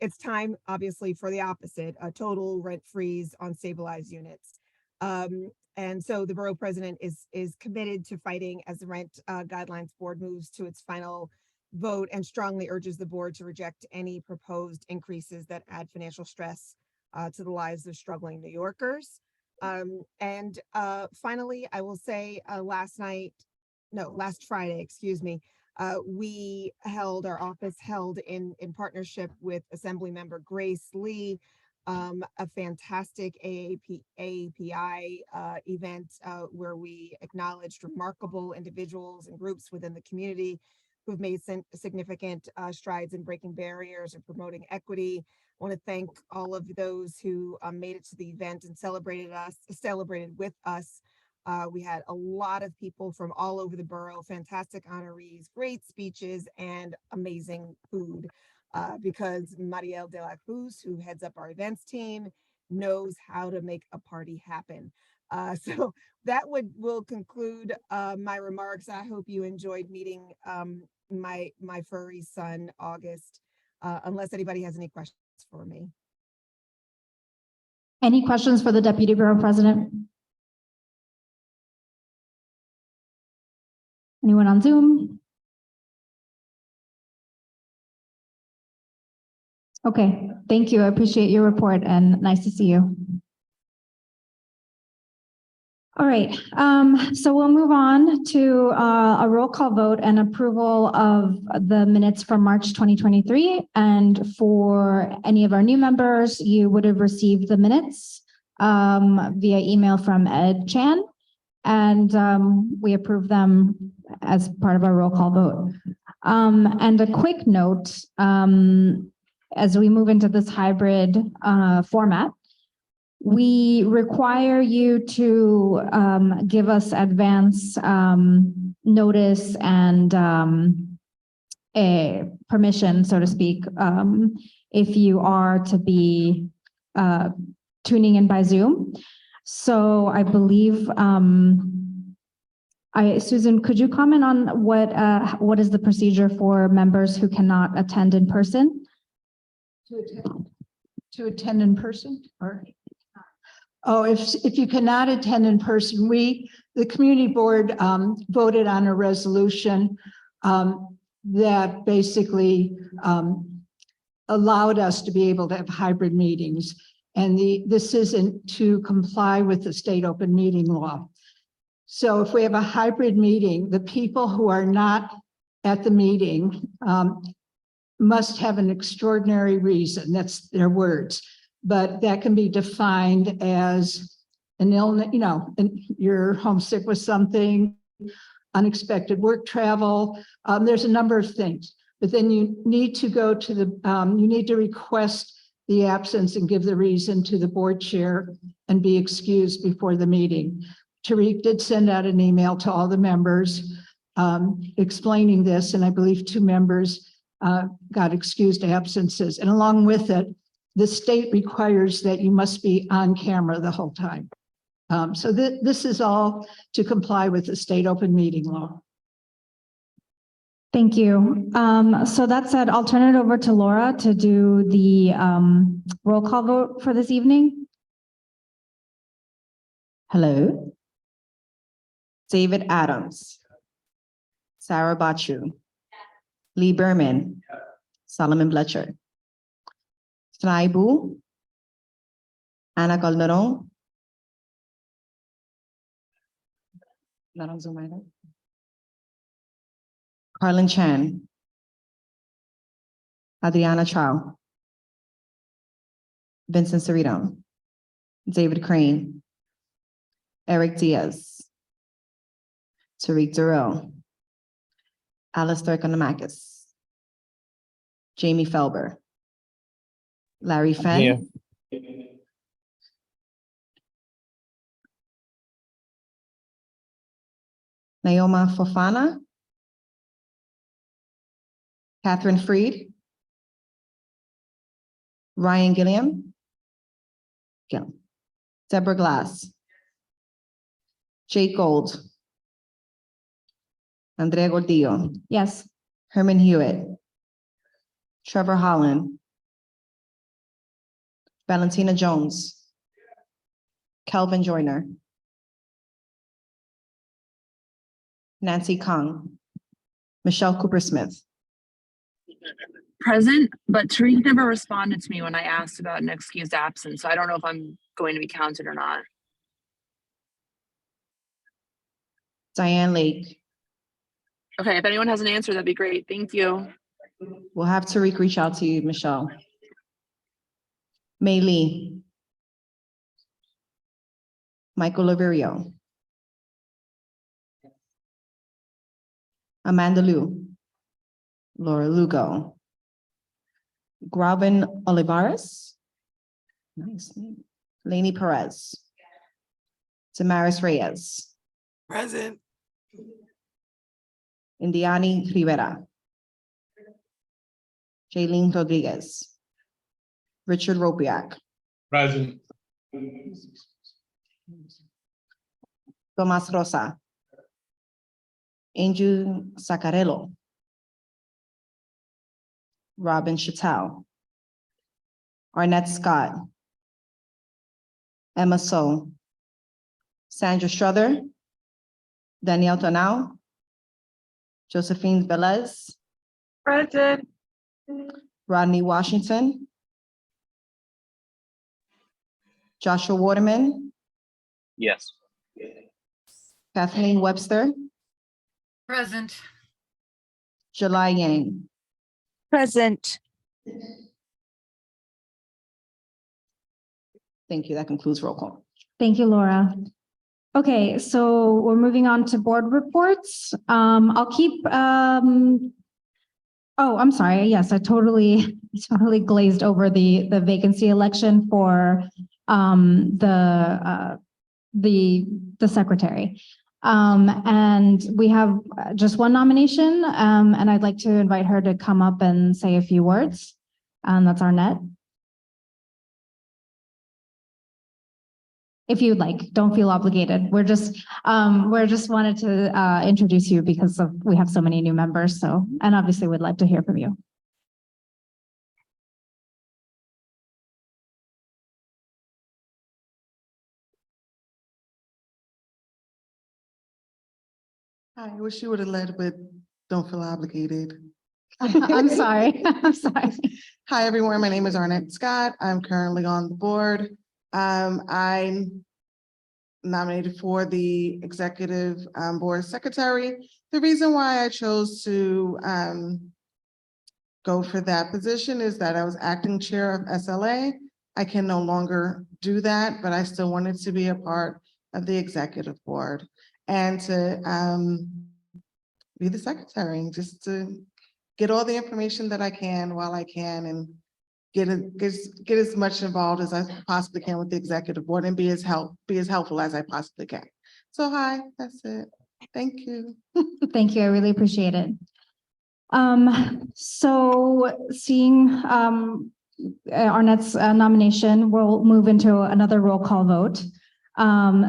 It's time, obviously, for the opposite, a total rent freeze on stabilized units. And so the borough president is committed to fighting as the rent guidelines board moves to its final vote and strongly urges the board to reject any proposed increases that add financial stress to the lives of struggling New Yorkers. And finally, I will say last Friday, excuse me, our office held in partnership with Assembly Member Grace Lee, a fantastic AAPI event where we acknowledged remarkable individuals and groups within the community who've made significant strides in breaking barriers and promoting equity. I want to thank all of those who made it to the event and celebrated with us. We had a lot of people from all over the borough, fantastic honorees, great speeches, and amazing food. Because Mariel de la Cruz, who heads up our events team, knows how to make a party happen. So that will conclude my remarks. I hope you enjoyed meeting my furry son, August, unless anybody has any questions for me. Any questions for the Deputy Borough President? Anyone on Zoom? Okay, thank you. I appreciate your report and nice to see you. All right, so we'll move on to a roll call vote and approval of the minutes from March 2023. And for any of our new members, you would have received the minutes via email from Ed Chan. And we approve them as part of our roll call vote. And a quick note, as we move into this hybrid format, we require you to give us advance notice and a permission, so to speak, if you are to be tuning in by Zoom. So I believe, Susan, could you comment on what is the procedure for members who cannot attend in person? To attend in person, or? Oh, if you cannot attend in person, the community board voted on a resolution that basically allowed us to be able to have hybrid meetings. And this isn't to comply with the state open meeting law. So if we have a hybrid meeting, the people who are not at the meeting must have an extraordinary reason. That's their words. But that can be defined as an illness, and you're homesick with something, unexpected work travel. There's a number of things, but then you need to go to you need to request the absence and give the reason to the board chair and be excused before the meeting. Tariq did send out an email to all the members explaining this, and I believe 2 members got excused absences. And along with it, the state requires that you must be on camera the whole time. So this is all to comply with the state open meeting law. Thank you. So that said, I'll turn it over to Laura to do the roll call vote for this evening. Hello. David Adams. Sarah Bachu. Lee Berman. Solomon Bletcher. Snaibu. Ana Calderon. Not on Zoom either. Carlin Chan. Adriana Chow. Vincent Cerrito. David Crane. Eric Diaz. Tariq Durrell. Alistair Economakis. Jamie Felber. Larry Fenn. Naoma Fofana. Catherine Freed. Ryan Gilliam. Deborah Glass. Jake Gold. Andrea Gordillo. Yes. Herman Hewitt. Trevor Holland. Valentina Jones. Kelvin Joyner. Nancy Kong. Michelle Cooper Smith. Present, but Tariq never responded to me when I asked about an excused absence. So I don't know if I'm going to be counted or not. Diane Lake. Okay, if anyone has an answer, that'd be great. Thank you. We'll have Tariq reach out to you, Michelle. Mei Lee. Michael Laverio. Amanda Liu. Laura Lugo. Graben Olivares. Nice name. Lainey Perez. Damaris Reyes. Present. Indiana Rivera. Jaylene Rodriguez. Richard Ropiak. Present. Tomas Rosa. Angel Sacarello. Robin Chattel. Arnett Scott. Emma So. Sandra Strother. Danielle Tonau. Josephine Velez. Present. Rodney Washington. Joshua Waterman. Yes. Kathleen Webster. Present. July Yang. Present. Thank you. That concludes roll call. Thank you, Laura. Okay, so we're moving on to board reports. I'll keep, oh, I'm sorry. Yes, I totally glazed over the vacancy election for the secretary. And we have just one nomination, and I'd like to invite her to come up and say a few words. That's Arnett. If you'd like, don't feel obligated. We're just wanted to introduce you because we have so many new members. So, and obviously we'd like to hear from you. I wish you would have led with don't feel obligated. I'm sorry. I'm sorry. Hi, everyone. My name is Arnett Scott. I'm currently on the board. I'm nominated for the executive board secretary. The reason why I chose to go for that position is that I was acting chair of SLA. I can no longer do that, but I still wanted to be a part of the executive board and to be the secretary, just to get all the information that I can while I can and get as much involved as I possibly can with the executive board and be as helpful as I possibly can. So hi, that's it. Thank you. Thank you. I really appreciate it. So seeing Arnett's nomination, we'll move into another roll call vote.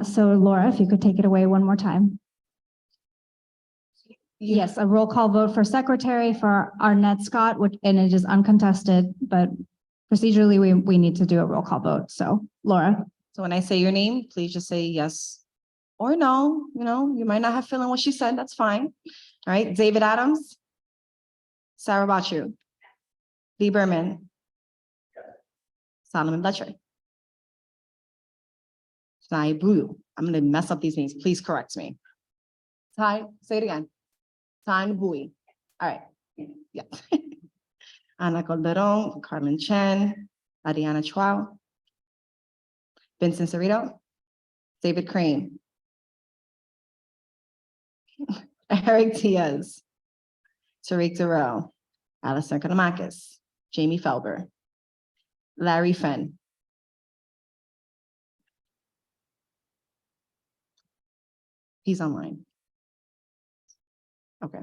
So Laura, if you could take it away one more time. Yes, a roll call vote for secretary for Arnett Scott, and it is uncontested, but procedurally we need to do a roll call vote. So Laura. So when I say your name, please just say yes or no. You know, you might not have feeling what she said. That's fine. All right. David Adams. Sarah Bachu. Lee Berman. Solomon Bletcher. Sai Bru. I'm going to mess up these names. Please correct me. Ty, say it again. Ty Bui. All right. Yeah. Ana Calderon, Carlin Chen, Ariana Chua, Vincent Cerrito, David Crane, Eric Diaz, Tariq Darrell, Alison Kanamakis, Jamie Felber, Larry Fenn. He's online. Okay.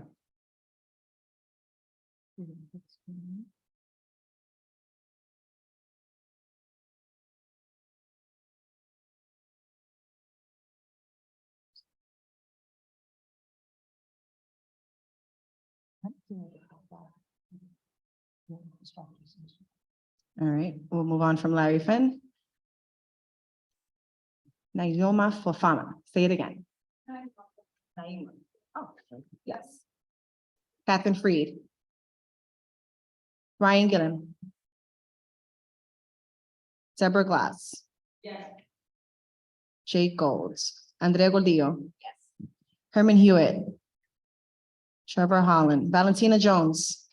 All right, we'll move on from Larry Finn. Naima Fofana, say it again. Naima. Oh, yes. Catherine Freed. Ryan Gillen. Deborah Glass. Yes. Jake Golds. Andrea Gordillo. Yes. Herman Hewitt. Trevor Holland. Valentina Jones.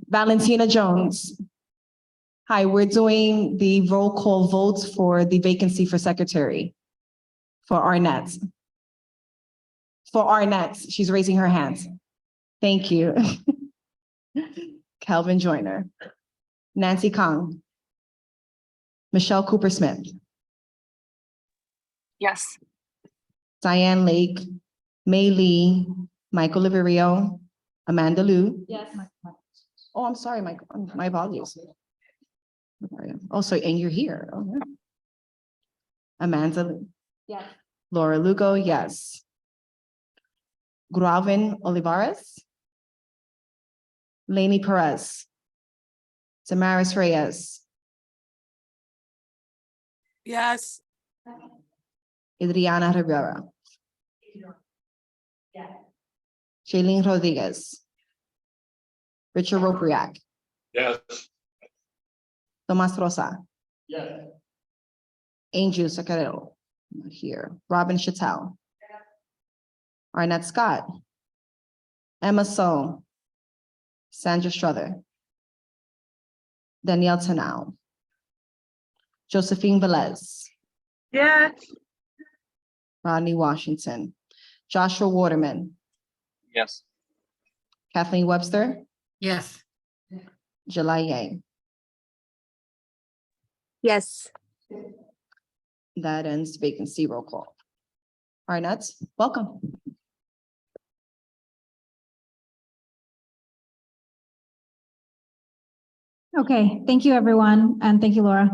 Valentina Jones. Hi, we're doing the roll call votes for the vacancy for secretary for Arnett. For Arnett, she's raising her hands. Thank you. Calvin Joyner. Nancy Kong. Michelle Cooper Smith. Yes. Diane Lake, Mei Lee, Michael Liverio, Amanda Lu. Yes. Oh, I'm sorry, my apologies. Also, and you're here. Oh, yeah. Amanda Lu. Yes. Laura Lugo, yes. Gruavin Olivares. Lainey Perez. Damaris Reyes. Yes. Adriana Rivera. Shailene Rodriguez. Richard Ropriak. Yes. Tomas Rosa. Yes. Angel Sacarero. Here. Robin Chattel. Arnett Scott. Emma So. Sandra Strother. Danielle Tanal. Josephine Velez. Yes. Rodney Washington. Joshua Waterman. Yes. Kathleen Webster. Yes. July Yang. Yes. That ends vacancy roll call. Arnett, welcome. Okay, thank you, everyone, and thank you, Laura.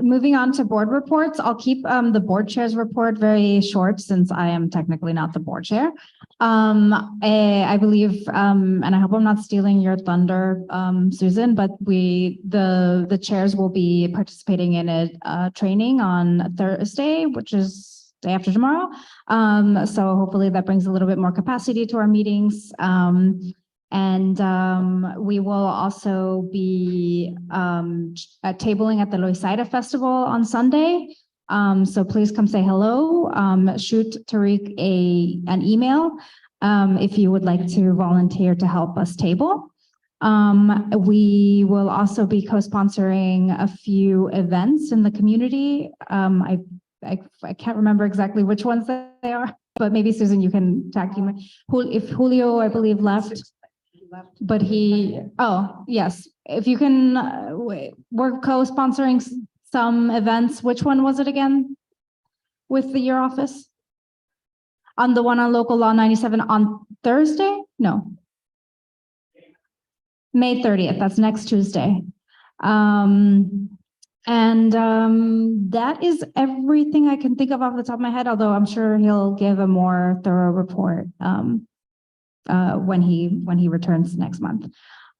Moving on to board reports, I'll keep the board chair's report very short since I am technically not the board chair. I believe, and I hope I'm not stealing your thunder, Susan, but the chairs will be participating in a training on Thursday, which is day after tomorrow. So hopefully that brings a little bit more capacity to our meetings. And we will also be tabling at the Loisaida Festival on Sunday. So please come say hello. Shoot Tariq an email if you would like to volunteer to help us table. We will also be co-sponsoring a few events in the community. I can't remember exactly which ones they are, but maybe Susan, you can tag team. If Julio, I believe, left. But yes, if you can, we're co-sponsoring some events. Which one was it again? With your office? On the one on Local Law 97 on Thursday? No. May 30th, that's next Tuesday. That is everything I can think of off the top of my head, although I'm sure he'll give a more thorough report when he returns next month.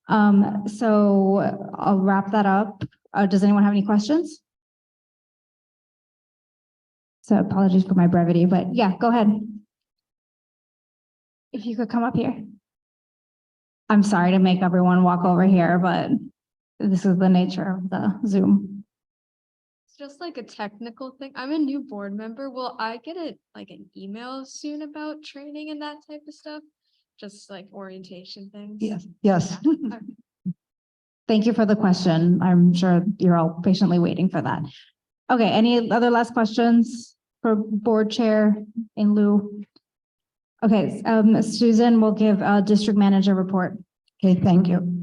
So I'll wrap that up. Does anyone have any questions? So apologies for my brevity, but yeah, go ahead. If you could come up here. I'm sorry to make everyone walk over here, but this is the nature of the Zoom. It's just like a technical thing. I'm a new board member. Will I get an email soon about training and that type of stuff? Just like orientation things? Yes. Thank you for the question. I'm sure you're all patiently waiting for that. Okay, any other last questions for board chair in lieu? Okay, Susan will give a district manager report. Okay, thank you.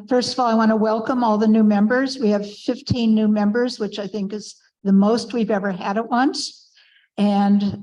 First of all, I want to welcome all the new members. We have 15 new members, which I think is the most we've ever had at once. And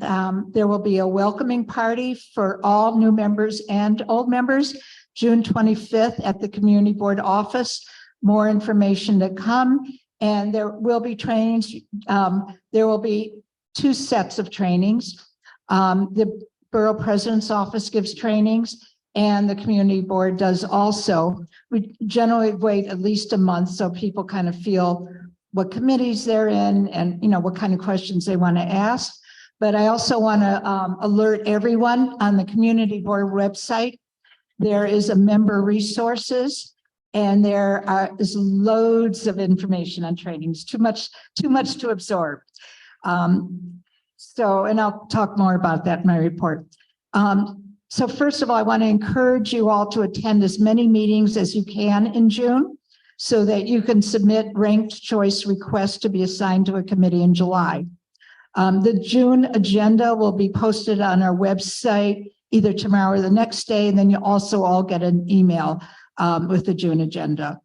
there will be a welcoming party for all new members and old members, June 25th at the Community Board office. More information to come. And there will be trainings. There will be 2 sets of trainings. The Borough President's Office gives trainings and the Community Board does also. We generally wait at least a month so people kind of feel what committees they're in and what kind of questions they want to ask. But I also want to alert everyone on the Community Board website. There is a member resources and there is loads of information on trainings, too much to absorb. And I'll talk more about that in my report. So first of all, I want to encourage you all to attend as many meetings as you can in June so that you can submit ranked choice requests to be assigned to a committee in July. The June agenda will be posted on our website either tomorrow or the next day, and then you'll also all get an email with the June agenda.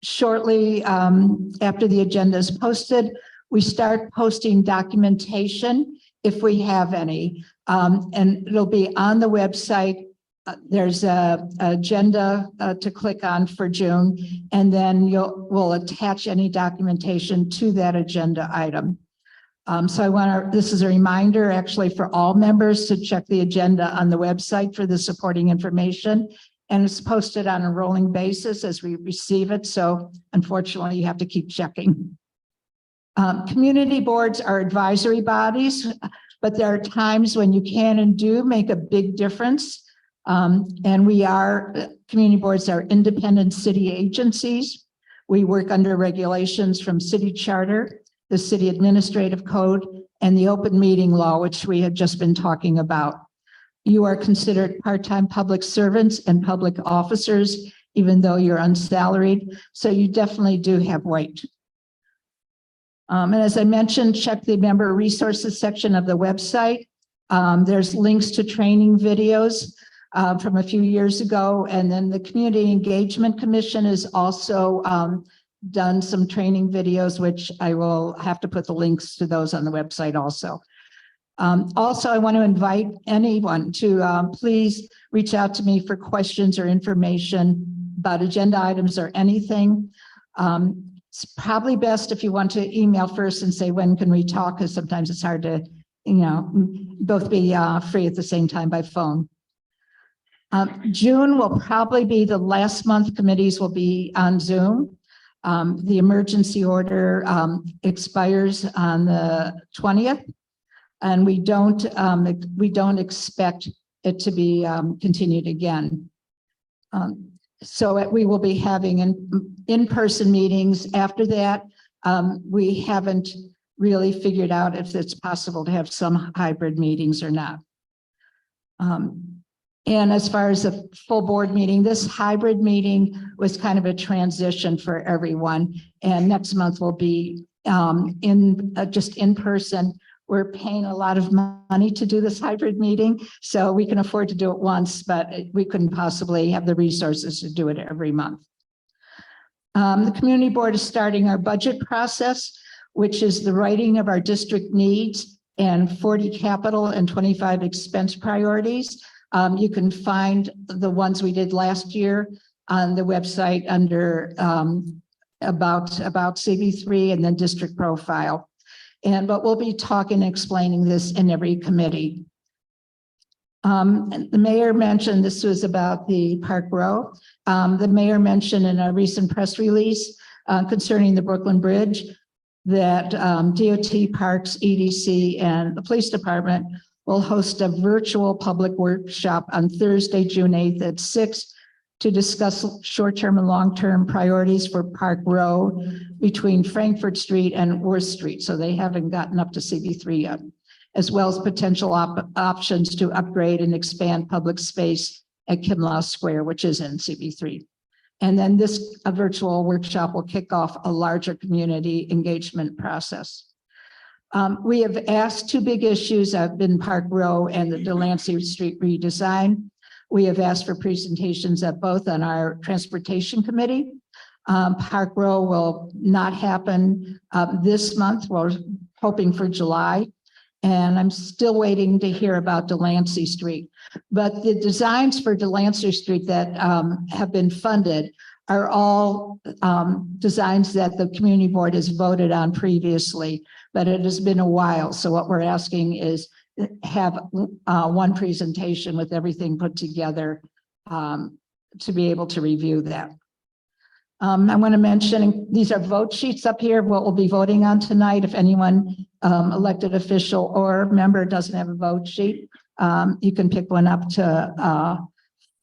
Shortly after the agenda is posted, we start posting documentation if we have any. And it'll be on the website. There's a agenda to click on for June, and then we'll attach any documentation to that agenda item. So this is a reminder actually for all members to check the agenda on the website for the supporting information. And it's posted on a rolling basis as we receive it. So unfortunately, you have to keep checking. Community boards are advisory bodies, but there are times when you can and do make a big difference. And community boards are independent city agencies. We work under regulations from city charter, the city administrative code, and the open meeting law, which we have just been talking about. You are considered part-time public servants and public officers, even though you're unsalaried. So you definitely do have weight. And as I mentioned, check the member resources section of the website. There's links to training videos from a few years ago. And then the Community Engagement Commission has also done some training videos, which I will have to put the links to those on the website also. Also, I want to invite anyone to please reach out to me for questions or information about agenda items or anything. It's probably best if you want to email first and say, when can we talk? Because sometimes it's hard to, both be free at the same time by phone. June will probably be the last month committees will be on Zoom. The emergency order expires on the 20th. And we don't expect it to be continued again. So we will be having in-person meetings after that. We haven't really figured out if it's possible to have some hybrid meetings or not. And as far as a full board meeting, this hybrid meeting was kind of a transition for everyone. And next month will be just in person. We're paying a lot of money to do this hybrid meeting, so we can afford to do it once, but we couldn't possibly have the resources to do it every month. The community board is starting our budget process, which is the writing of our district needs and 40 capital and 25 expense priorities. You can find the ones we did last year on the website under about CB3 and then district profile. But we'll be talking and explaining this in every committee. The mayor mentioned this was about the Park Row. The mayor mentioned in a recent press release concerning the Brooklyn Bridge that DOT, Parks, EDC, and the police department will host a virtual public workshop on Thursday, June 8th at 6 to discuss short-term and long-term priorities for Park Row between Frankfurt Street and Worth Street. So they haven't gotten up to CB3 yet, as well as potential options to upgrade and expand public space at Kinlaw Square, which is in CB3. And then this virtual workshop will kick off a larger community engagement process. We have asked two big issues have been Park Row and the Delancey Street redesign. We have asked for presentations at both on our transportation committee. Park Row will not happen this month. We're hoping for July. And I'm still waiting to hear about Delancey Street. But the designs for Delancey Street that have been funded are all designs that the community board has voted on previously, but it has been a while. So what we're asking is have one presentation with everything put together to be able to review that. I want to mention, these are vote sheets up here, what we'll be voting on tonight. If anyone elected official or member doesn't have a vote sheet, you can pick one up to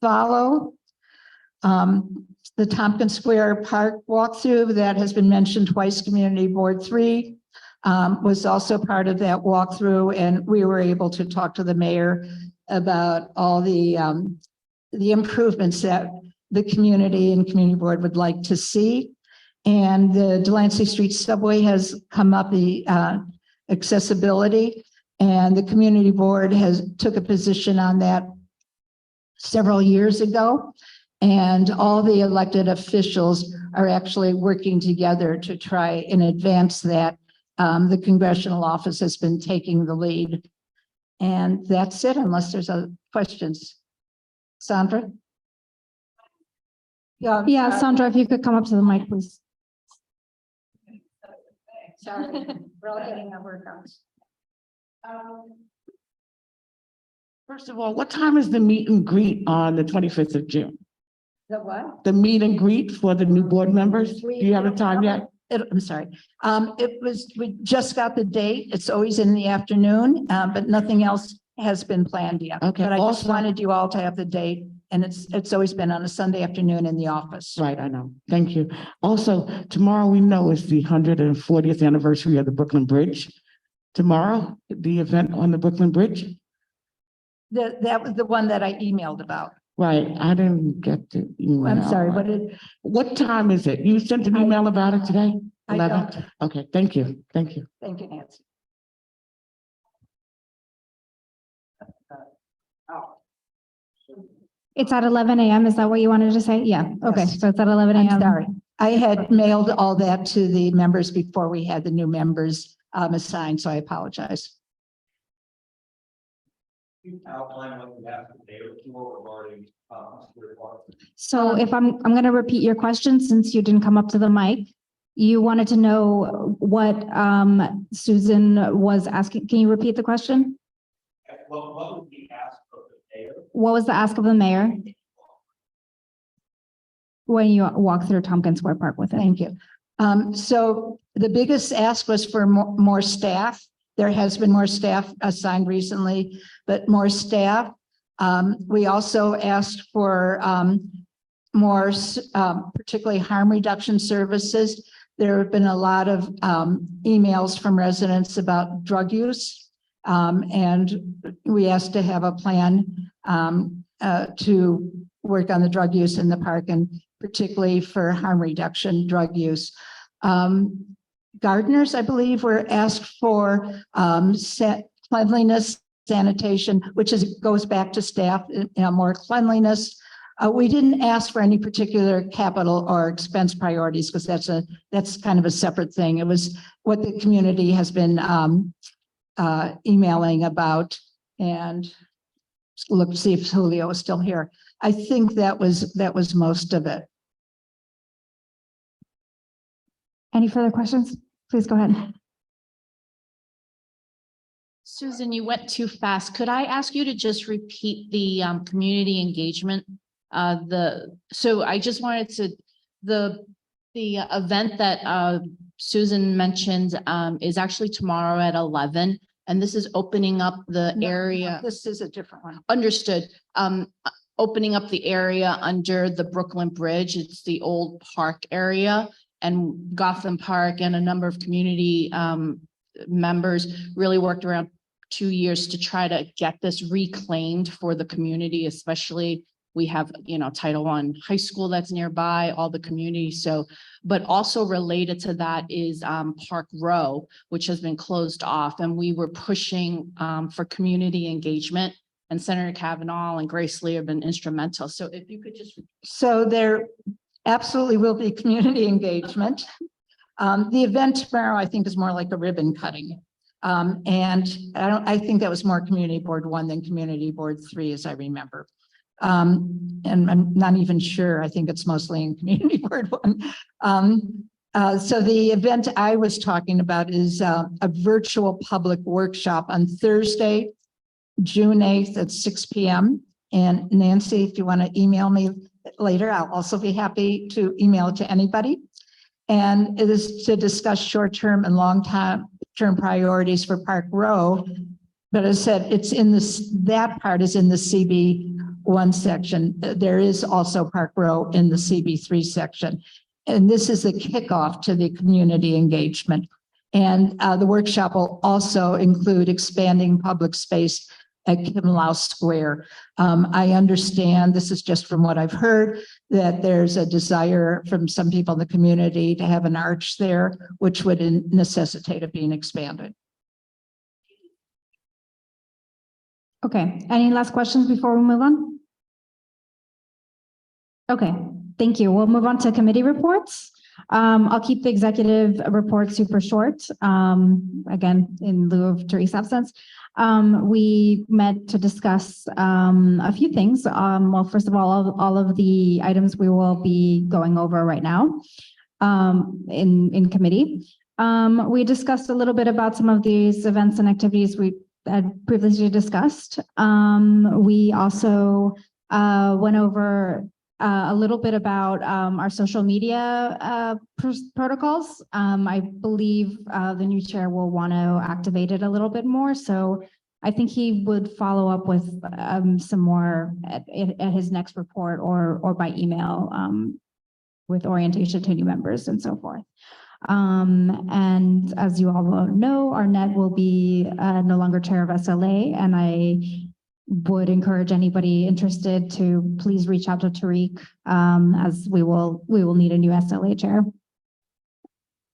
follow. The Tompkins Square Park walkthrough that has been mentioned twice, Community Board 3 was also part of that walkthrough, and we were able to talk to the mayor about all the improvements that the community and community board would like to see. And the Delancey Street subway has come up, the accessibility, and the community board took a position on that several years ago. And all the elected officials are actually working together to try and advance that the congressional office has been taking the lead. And that's it, unless there's other questions. Sandra? Yeah, Sandra, if you could come up to the mic, please. Sorry, we're all getting our workouts. First of all, what time is the meet and greet on the 25th of June? The what? The meet and greet for the new board members? Do you have a time yet? I'm sorry. We just got the date. It's always in the afternoon, but nothing else has been planned yet. Okay, But I just also- wanted you all to have the date, and it's always been on a Sunday afternoon in the office. Right, I know. Thank you. Also, tomorrow we know is the 140th anniversary of the Brooklyn Bridge. Tomorrow, the event on the Brooklyn Bridge? That was the one that I emailed about. Right, I didn't get the email. I'm sorry, What time is it? You sent an email about it today? I 11? don't. Okay, thank you. Thank you. Thank you, Nancy. It's at 11 a.m. Is that what you wanted to say? Yeah. Okay. Yes. So it's at 11 a.m. I'm sorry. I had mailed all that to the members before we had the new members assigned, so I apologize. Outline what you have today regarding, So if I'm going to repeat your question since you didn't come up to the mic. You wanted to know what Susan was asking. Can you repeat the question? what would be asked of the mayor? What was the ask of the mayor? When you walk through Tompkins Square Park with it? Thank you. So the biggest ask was for more staff. There has been more staff assigned recently, but more staff. We also asked for more, particularly harm reduction services. There have been a lot of emails from residents about drug use. And we asked to have a plan to work on the drug use in the park and particularly for harm reduction, drug use. Gardeners, I believe, were asked for cleanliness, sanitation, which goes back to staff, more cleanliness. We didn't ask for any particular capital or expense priorities because that's kind of a separate thing. It was what the community has been emailing about, and look, see if Julio is still here. I think that was most of it. Any further questions? Please go ahead. Susan, you went too fast. Could I ask you to just repeat the community engagement? So I just wanted to, the event that Susan mentioned is actually tomorrow at 11. And this is opening up the area. This is a different one. Understood. Opening up the area under the Brooklyn Bridge. It's the old park area, and Gotham Park and a number of community members really worked around 2 years to try to get this reclaimed for the community, especially we have, Title I high school that's nearby, all the community. So, but also related to that is Park Row, which has been closed off, and we were pushing for community engagement, and Senator Kavanaugh and Grace Lee have been instrumental. So if you could just. So there absolutely will be community engagement. The event tomorrow, I think, is more like a ribbon cutting. And I think that was more Community Board 1 than Community Board 3, as I remember. And I'm not even sure. I think it's mostly in Community Board 1. So the event I was talking about is a virtual public workshop on Thursday, June 8th at 6 p.m. And Nancy, if you want to email me later, I'll also be happy to email it to anybody. And it is to discuss short-term and long-term priorities for Park Row. But as I said, it's in that part is in the CB1 section. There is also Park Row in the CB3 section. And this is the kickoff to the community engagement. And the workshop will also include expanding public space at Kimlau Square. I understand, this is just from what I've heard, that there's a desire from some people in the community to have an arch there, which would necessitate it being expanded. Okay. Any last questions before we move on? Okay. Thank you. We'll move on to committee reports. I'll keep the executive report super short. Again, in lieu of Teresa's absence. We met to discuss a few things. Well, first of all of the items we will be going over right now in committee. We discussed a little bit about some of these events and activities we had previously discussed. We also went over a little bit about our social media protocols. I believe the new chair will want to activate it a little bit more. So I think he would follow up with some more at his next report or by email with orientation to new members and so forth. And as you all know, Arnett will be no longer chair of SLA, and I would encourage anybody interested to please reach out to Tariq, as we will need a new SLA chair.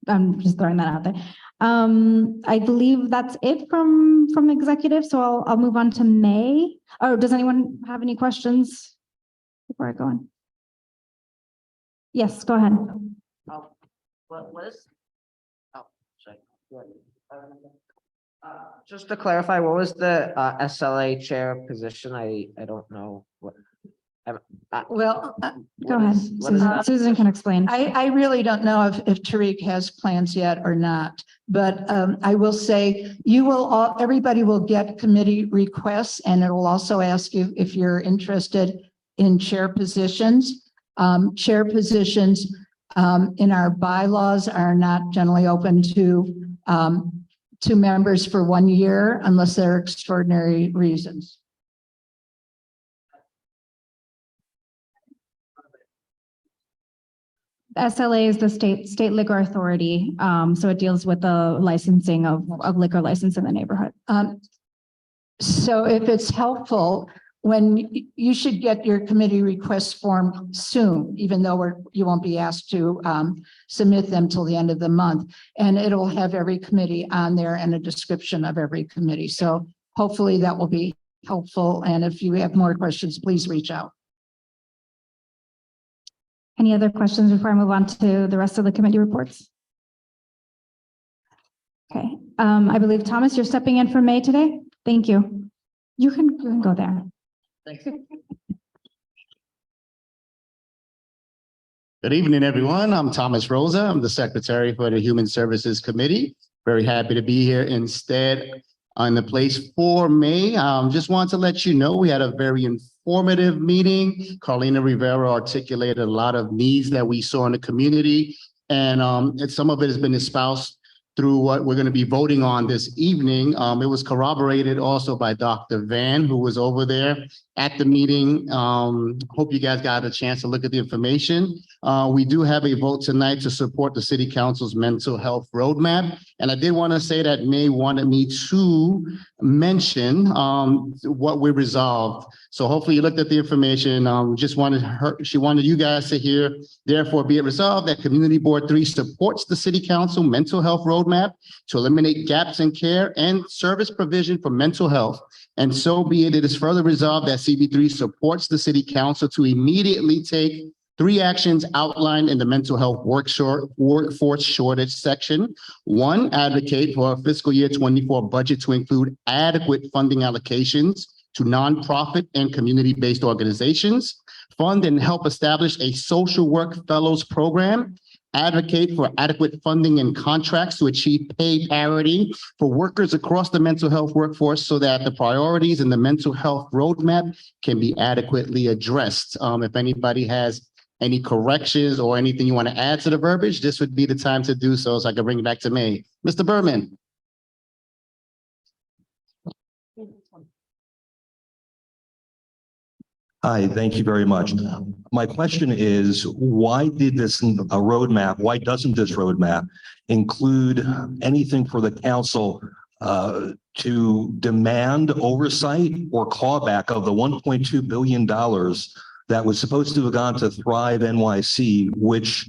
I'm just throwing that out there. I believe that's it from executive, so I'll move on to May. Oh, does anyone have any questions before I go on? Yes, go ahead. What is? Oh, sorry. Just to clarify, what was the SLA chair position? I don't know what. Well, Go ahead. Susan can explain. I really don't know if Tariq has plans yet or not, but I will say everybody will get committee requests, and it will also ask you if you're interested in chair positions. Chair positions in our bylaws are not generally open to members for 1 year unless there are extraordinary reasons. SLA is the state liquor authority, so it deals with the licensing of liquor license in the neighborhood. So if it's helpful, when you should get your committee request form soon, even though you won't be asked to submit them till the end of the month, and it'll have every committee on there and a description of every committee. So hopefully that will be helpful. And if you have more questions, please reach out. Any other questions before I move on to the rest of the committee reports? Okay, I believe Thomas, you're stepping in for May today. Thank you. You can go there. Thanks. Good evening, everyone. I'm Thomas Rosa. I'm the Secretary for the Human Services Committee. Very happy to be here instead on the place for May. Just want to let you know we had a very informative meeting. Carlina Rivera articulated a lot of needs that we saw in the community, and some of it has been espoused through what we're going to be voting on this evening. It was corroborated also by Dr. Van, who was over there at the meeting. Hope you guys got a chance to look at the information. We do have a vote tonight to support the City Council's mental health roadmap. And I did want to say that May wanted me to mention what we resolved. So hopefully you looked at the information. She wanted you guys to hear, therefore be it resolved that Community Board 3 supports the City Council mental health roadmap to eliminate gaps in care and service provision for mental health. And so be it. It is further resolved that CB3 supports the City Council to immediately take 3 actions outlined in the mental health workforce shortage section. 1, advocate for a fiscal year 24 budget to include adequate funding allocations to nonprofit and community-based organizations. Fund and help establish a social work fellows program. Advocate for adequate funding and contracts to achieve pay parity for workers across the mental health workforce so that the priorities in the mental health roadmap can be adequately addressed. If anybody has any corrections or anything you want to add to the verbiage, this would be the time to do so I can bring it back to May. Mr. Berman. Hi, thank you very much. My question is, why did this roadmap, why doesn't this roadmap include anything for the council to demand oversight or clawback of the $1.2 billion that was supposed to have gone to Thrive NYC, which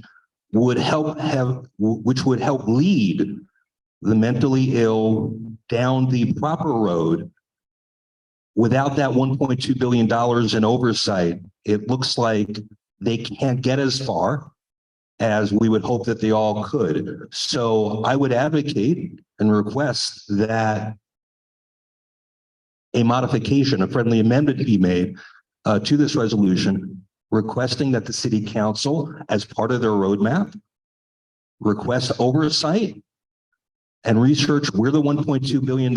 would help lead the mentally ill down the proper road? Without that $1.2 billion in oversight, it looks like they can't get as far. as we would hope that they all could. So I would advocate and request that a modification, a friendly amendment be made to this resolution, requesting that the city council, as part of their roadmap, request oversight and research where the $1.2 billion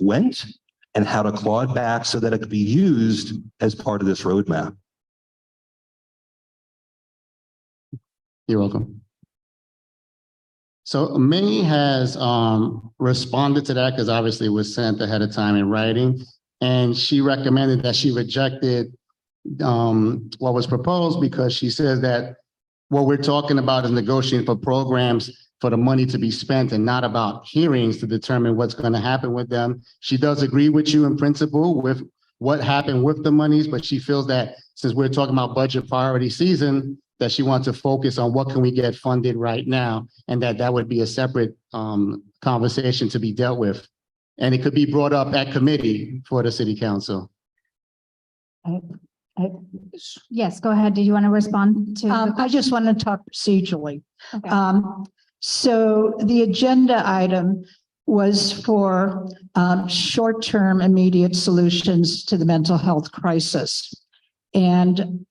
went and how to claw it back so that it could be used as part of this roadmap. You're welcome. So May has responded to that because obviously it was sent ahead of time in writing. And she recommended that she rejected what was proposed because she says that what we're talking about is negotiating for programs for the money to be spent and not about hearings to determine what's going to happen with them. She does agree with you in principle with what happened with the monies, but she feels that since we're talking about budget priority season, that she wants to focus on what can we get funded right now, and that would be a separate conversation to be dealt with. And it could be brought up at committee for the city council. Yes, go ahead. Did you want to respond to? I just want to talk procedurally. Okay. So the agenda item was for short-term immediate solutions to the mental health crisis. And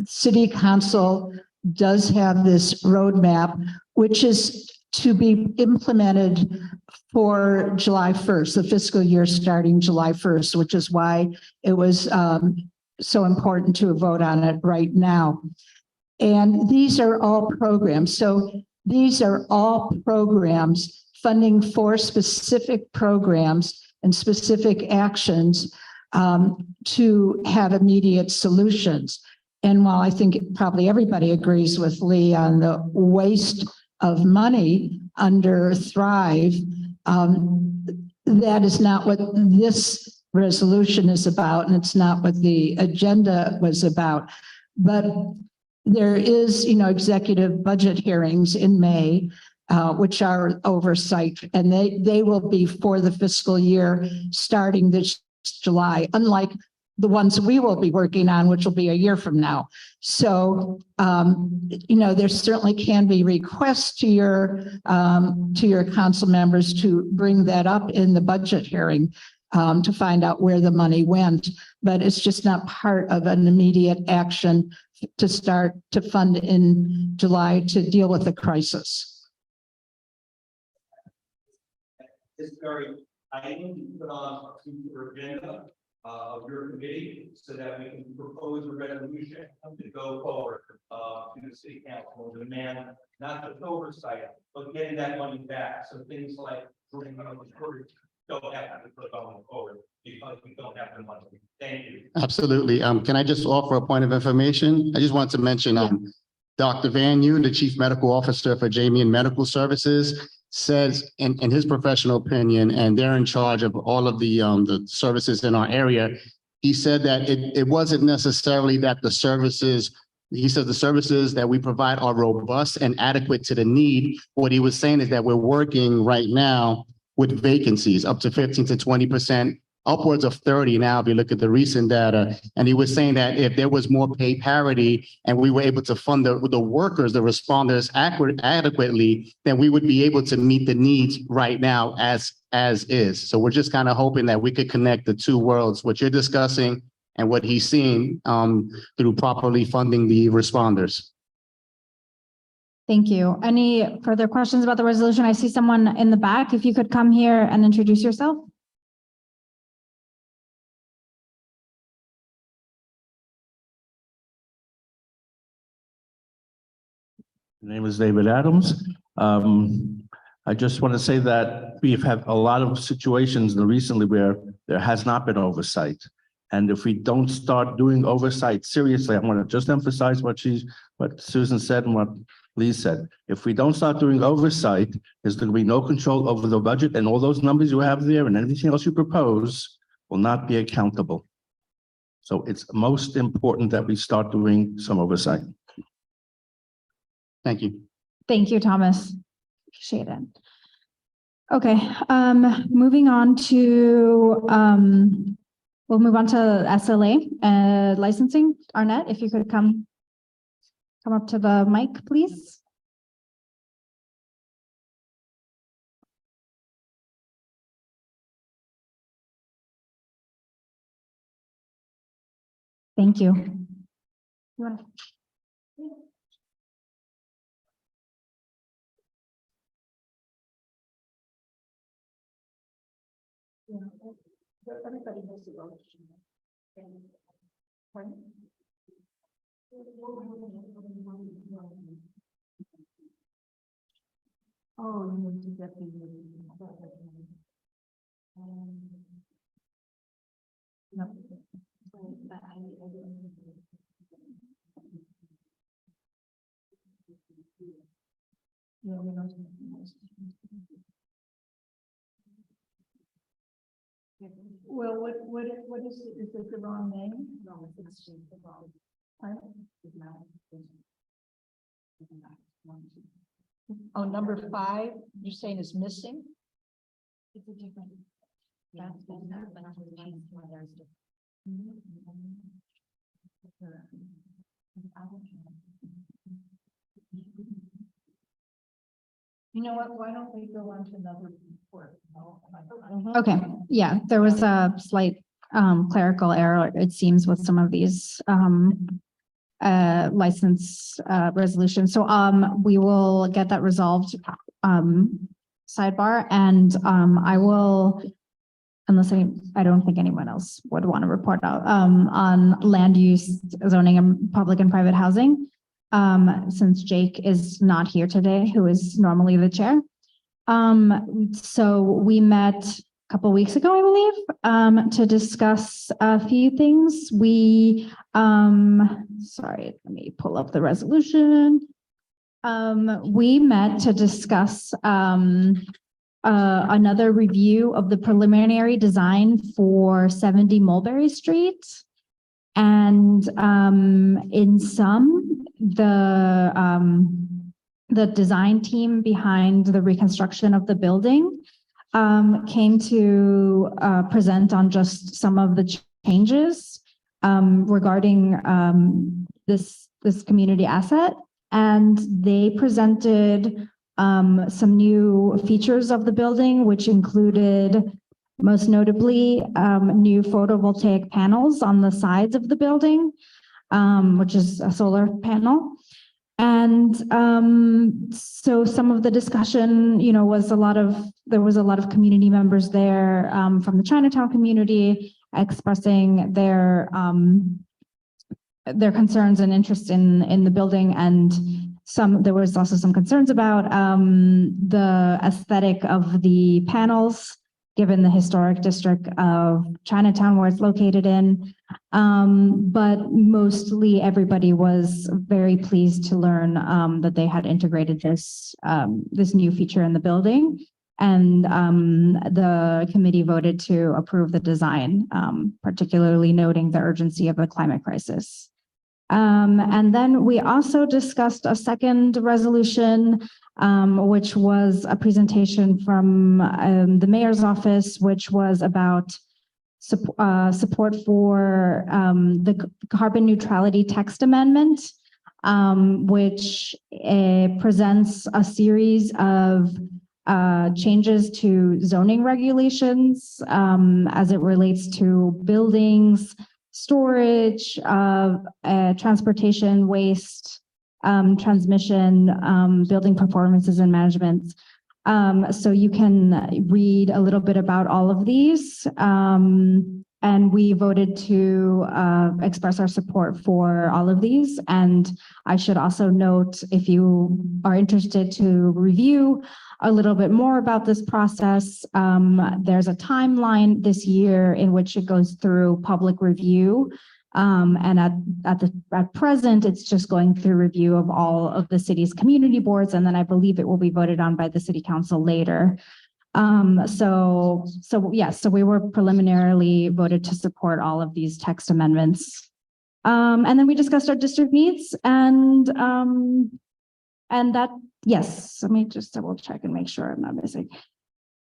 city council does have this roadmap, which is to be implemented for July 1st, the fiscal year starting July 1st, which is why it was so important to vote on it right now. And these are all programs. So these are all programs funding for specific programs and specific actions to have immediate solutions. And while I think probably everybody agrees with Lee on the waste of money under Thrive, that is not what this resolution is about, and it's not what the agenda was about. But there is, executive budget hearings in May, which are oversight, and they will be for the fiscal year starting this July, unlike the ones we will be working on, which will be a year from now. So, there certainly can be requests to your council members to bring that up in the budget hearing to find out where the money went, but it's just not part of an immediate action to start to fund in July to deal with the crisis. This very item you put on your agenda of your committee so that we can propose a resolution to go forward to the city council and demand not just oversight, but getting that money back. So things like don't have to put going forward because we don't have the money. Thank you. Absolutely. Can I just offer a point of information? I just want to mention Dr. Van Yu, the Chief Medical Officer for Jamien Medical Services, says in his professional opinion, and they're in charge of all of the services in our area. He said that it wasn't necessarily that the services, he said the services that we provide are robust and adequate to the need. What he was saying is that we're working right now with vacancies up to 15 to 20%, upwards of 30 now, if you look at the recent data. And he was saying that if there was more pay parity and we were able to fund the workers, the responders adequately, then we would be able to meet the needs right now as is. So we're just kind of hoping that we could connect the two worlds, what you're discussing and what he's seeing through properly funding the responders. Thank you. Any further questions about the resolution? I see someone in the back. If you could come here and introduce yourself. My name is David Adams. I just want to say that we've had a lot of situations recently where there has not been oversight. And if we don't start doing oversight seriously, I want to just emphasize what Susan said and what Lee said. If we don't start doing oversight, there's going to be no control over the budget, and all those numbers you have there and anything else you propose will not be accountable. So it's most important that we start doing some oversight. Thank you. Thank you, Thomas. Appreciate it. Okay, moving on to, we'll move on to SLA licensing. Arnett, if you could come come up to the mic, please. Thank you. You wanna- Well, what is it the wrong name? No, it's the wrong. Oh, number 5, you're saying is missing? It's a different. You know what, why don't we go on to another report? Okay, yeah, there was a slight clerical error, it seems, with some of these license resolutions. So we will get that resolved sidebar, and I will, unless I don't think anyone else would want to report out on land use, zoning, and public and private housing. Since Jake is not here today, who is normally the chair. So we met a couple weeks ago, I believe, to discuss a few things. We, sorry, let me pull up the resolution. We met to discuss another review of the preliminary design for 70 Mulberry Street. And in sum, the design team behind the reconstruction of the building came to present on just some of the changes regarding this community asset. And they presented some new features of the building, which included most notably new photovoltaic panels on the sides of the building, which is a solar panel. And so some of the discussion, you know, there was a lot of community members there from the Chinatown community expressing their concerns and interest in the building, and there was also some concerns about the aesthetic of the panels, given the historic district of Chinatown where it's located in. But mostly everybody was very pleased to learn that they had integrated this new feature in the building. And the committee voted to approve the design, particularly noting the urgency of the climate crisis. And then we also discussed a second resolution, which was a presentation from the mayor's office, which was about support for the carbon neutrality text amendment, which presents a series of changes to zoning regulations as it relates to buildings, storage, transportation, waste, transmission, building performances and management. So you can read a little bit about all of these. And we voted to express our support for all of these. And I should also note, if you are interested to review a little bit more about this process, there's a timeline this year in which it goes through public review. And at present, it's just going through review of all of the city's community boards. And then I believe it will be voted on by the city council later. So we were preliminarily voted to support all of these text amendments. And then we discussed our district needs and that, yes, let me just double check and make sure I'm not missing.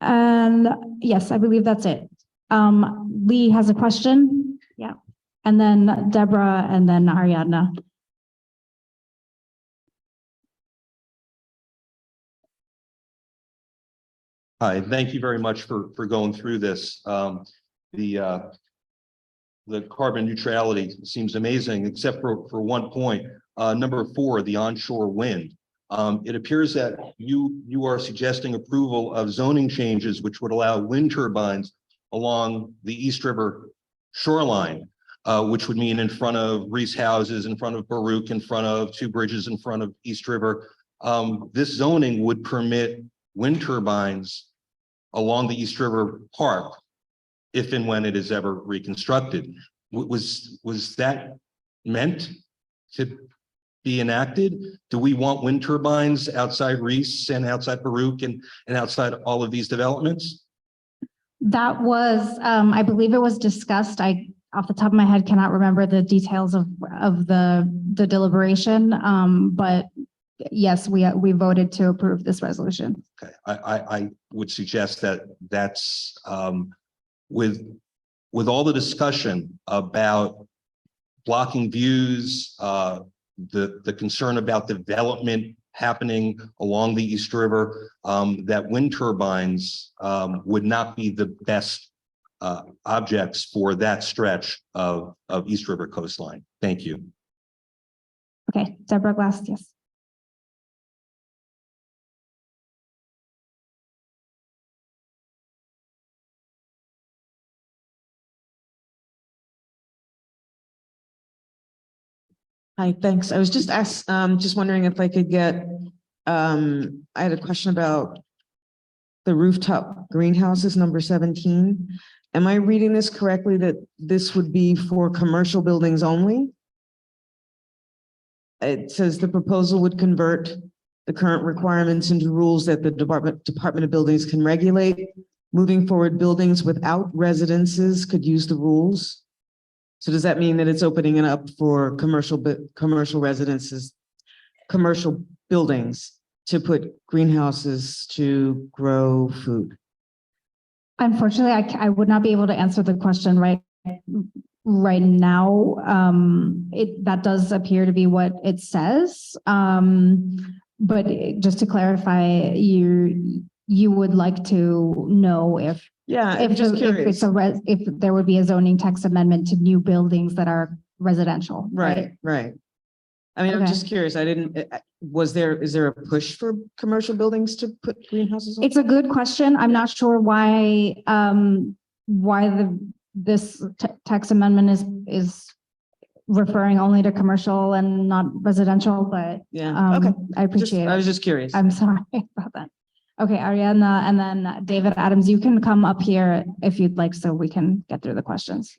And yes, I believe that's it. Lee has a question. Yeah. And then Deborah and then Ariadna. Hi, thank you very much for going through this. The carbon neutrality seems amazing, except for one point. Number 4, the onshore wind. It appears that you are suggesting approval of zoning changes which would allow wind turbines along the East River shoreline, which would mean in front of Reese houses, in front of Baruch, in front of 2 bridges, in front of East River. This zoning would permit wind turbines along the East River Park if and when it is ever reconstructed. Was that meant to be enacted? Do we want wind turbines outside Reese and outside Baruch and outside all of these developments? That was, I believe it was discussed. Off the top of my head, cannot remember the details of the deliberation. But yes, we voted to approve this resolution. Okay, I would suggest that that's with all the discussion about blocking views, the concern about development happening along the East River, that wind turbines would not be the best objects for that stretch of East River coastline. Thank you. Okay, Deborah Glass, yes. Hi, thanks. I was just just wondering if I could get, I had a question about the rooftop greenhouses, number 17. Am I reading this correctly that this would be for commercial buildings only? It says the proposal would convert the current requirements into rules that the Department of Buildings can regulate. Moving forward, buildings without residences could use the rules. So does that mean that it's opening it up for commercial residences, commercial buildings to put greenhouses to grow food? Unfortunately, I would not be able to answer the question right now. That does appear to be what it says. But just to clarify, you would like to know if I'm just curious. if there would be a zoning text amendment to new buildings that are residential, right? Right. I mean, I'm Okay. just curious. Is there a push for commercial buildings to put greenhouses on? It's a good question. I'm not sure why this text amendment is referring only to commercial and not residential, but Yeah, okay. I appreciate I it. was just curious. I'm sorry about that. Okay, Ariana, and then David Adams, you can come up here if you'd like, so we can get through the questions.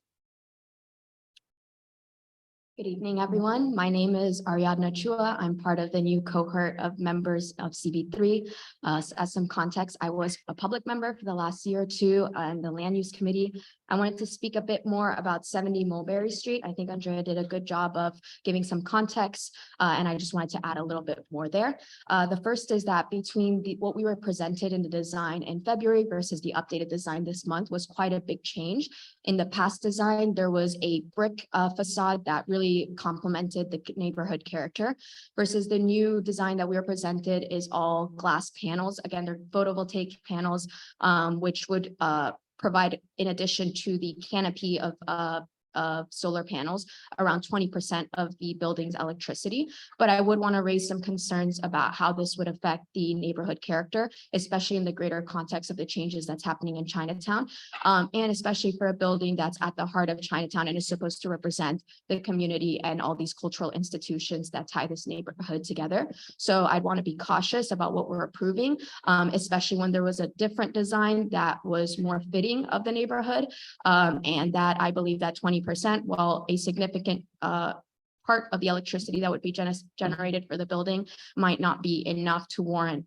Good evening, everyone. My name is Ariadna Chua. I'm part of the new cohort of members of CB3. As some context, I was a public member for the last year or two in the land use committee. I wanted to speak a bit more about 70 Mulberry Street. I think Andrea did a good job of giving some context, and I just wanted to add a little bit more there. The first is that between what we were presented in the design in February versus the updated design this month was quite a big change. In the past design, there was a brick facade that really complemented the neighborhood character versus the new design that we were presented is all glass panels. Again, they're photovoltaic panels, which would provide, in addition to the canopy of solar panels, around 20% of the building's electricity. But I would want to raise some concerns about how this would affect the neighborhood character, especially in the greater context of the changes that's happening in Chinatown, and especially for a building that's at the heart of Chinatown and is supposed to represent the community and all these cultural institutions that tie this neighborhood together. So I'd want to be cautious about what we're approving, especially when there was a different design that was more fitting of the neighborhood, and that I believe that 20%, while a significant part of the electricity that would be generated for the building might not be enough to warrant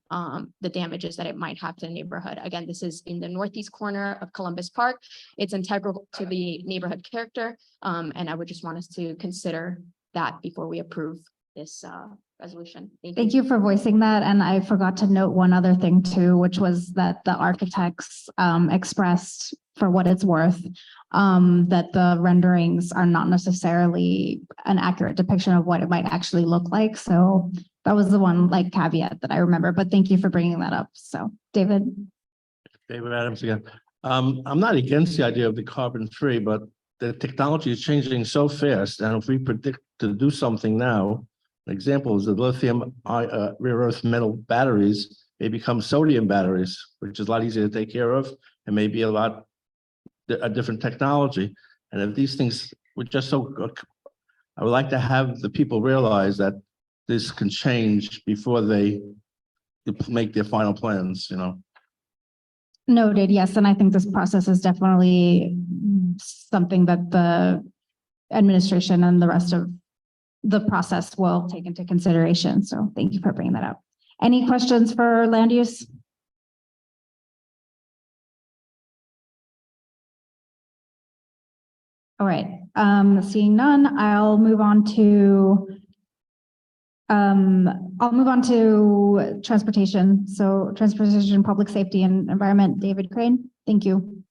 the damages that it might have to the neighborhood. Again, this is in the northeast corner of Columbus Park. It's integral to the neighborhood character, and I would just want us to consider that before we approve this resolution. Thank you for voicing that. And I forgot to note one other thing too, which was that the architects expressed, for what it's worth, that the renderings are not necessarily an accurate depiction of what it might actually look like. So that was the one caveat that I remember, but thank you for bringing that up. So David. David Adams again. I'm not against the idea of the carbon free, but the technology is changing so fast. And if we predict to do something now, an example is the lithium rare earth metal batteries may become sodium batteries, which is a lot easier to take care of and maybe a different technology. And if these things were just I would like to have the people realize that this can change before they make their final plans, you know. Noted, yes, and I think this process is definitely something that the administration and the rest of the process will take into consideration. So thank you for bringing that up. Any questions for land use? All right, seeing none, I'll move on to transportation. So transportation, public safety and environment, David Crane. Thank you.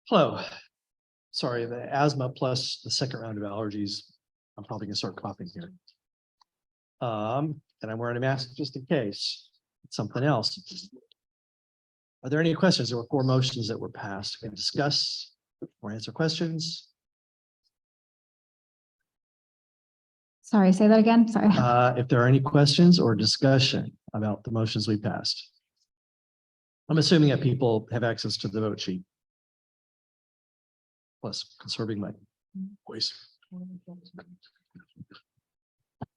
Hello. Sorry, the asthma plus the second round of allergies. I'm probably gonna start coughing here. And I'm wearing a mask just in case. It's something else. Are there any questions? There were 4 motions that were passed. We can discuss or answer questions. Sorry, say that again. Sorry. If there are any questions or discussion about the motions we passed. I'm assuming that people have access to the vote sheet. Plus conserving my voice.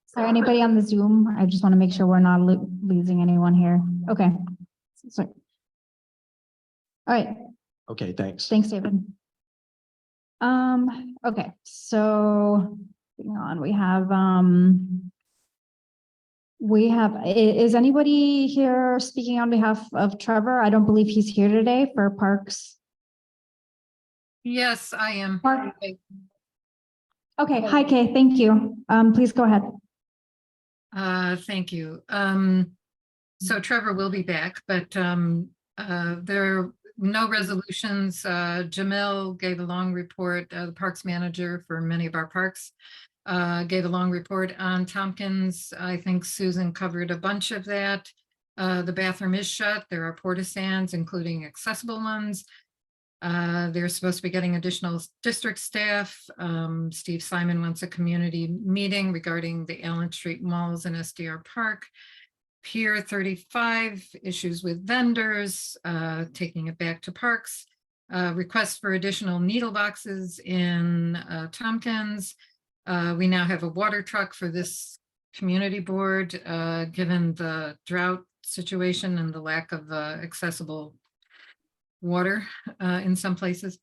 Sorry, anybody on the Zoom? I just want to make sure we're not losing anyone here. Okay. Sorry. All right. Okay, thanks. Thanks, David. Okay, so moving on, is anybody here speaking on behalf of Trevor? I don't believe he's here today for Parks. Yes, I am. Okay, hi Kay, thank you. Please go ahead. Thank you. So Trevor will be back, but there are no resolutions. Jamil gave a long report, the parks manager for many of our parks, gave a long report on Tompkins. I think Susan covered a bunch of that. The bathroom is shut. There are porta-sands, including accessible ones. They're supposed to be getting additional district staff. Steve Simon wants a community meeting regarding the Allen Street malls and SDR Park. Pier 35, issues with vendors, taking it back to parks. Request for additional needle boxes in Tompkins. We now have a water truck for this community board, given the drought situation and the lack of accessible water in some places.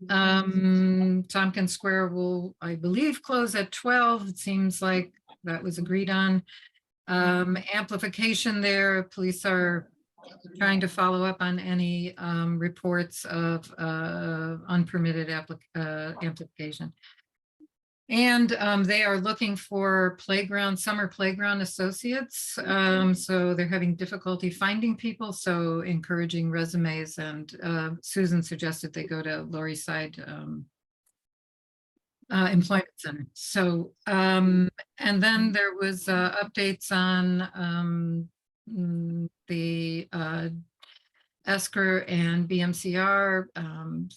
Tompkins Square will, I believe, close at 12. It seems like that was agreed on. Amplification there, police are trying to follow up on any reports of unpermitted amplification. And they are looking for summer playground associates. So they're having difficulty finding people, so encouraging resumes. And Susan suggested they go to Lower East Side Employment Center. So, and then there was updates on the Esker and BMCR,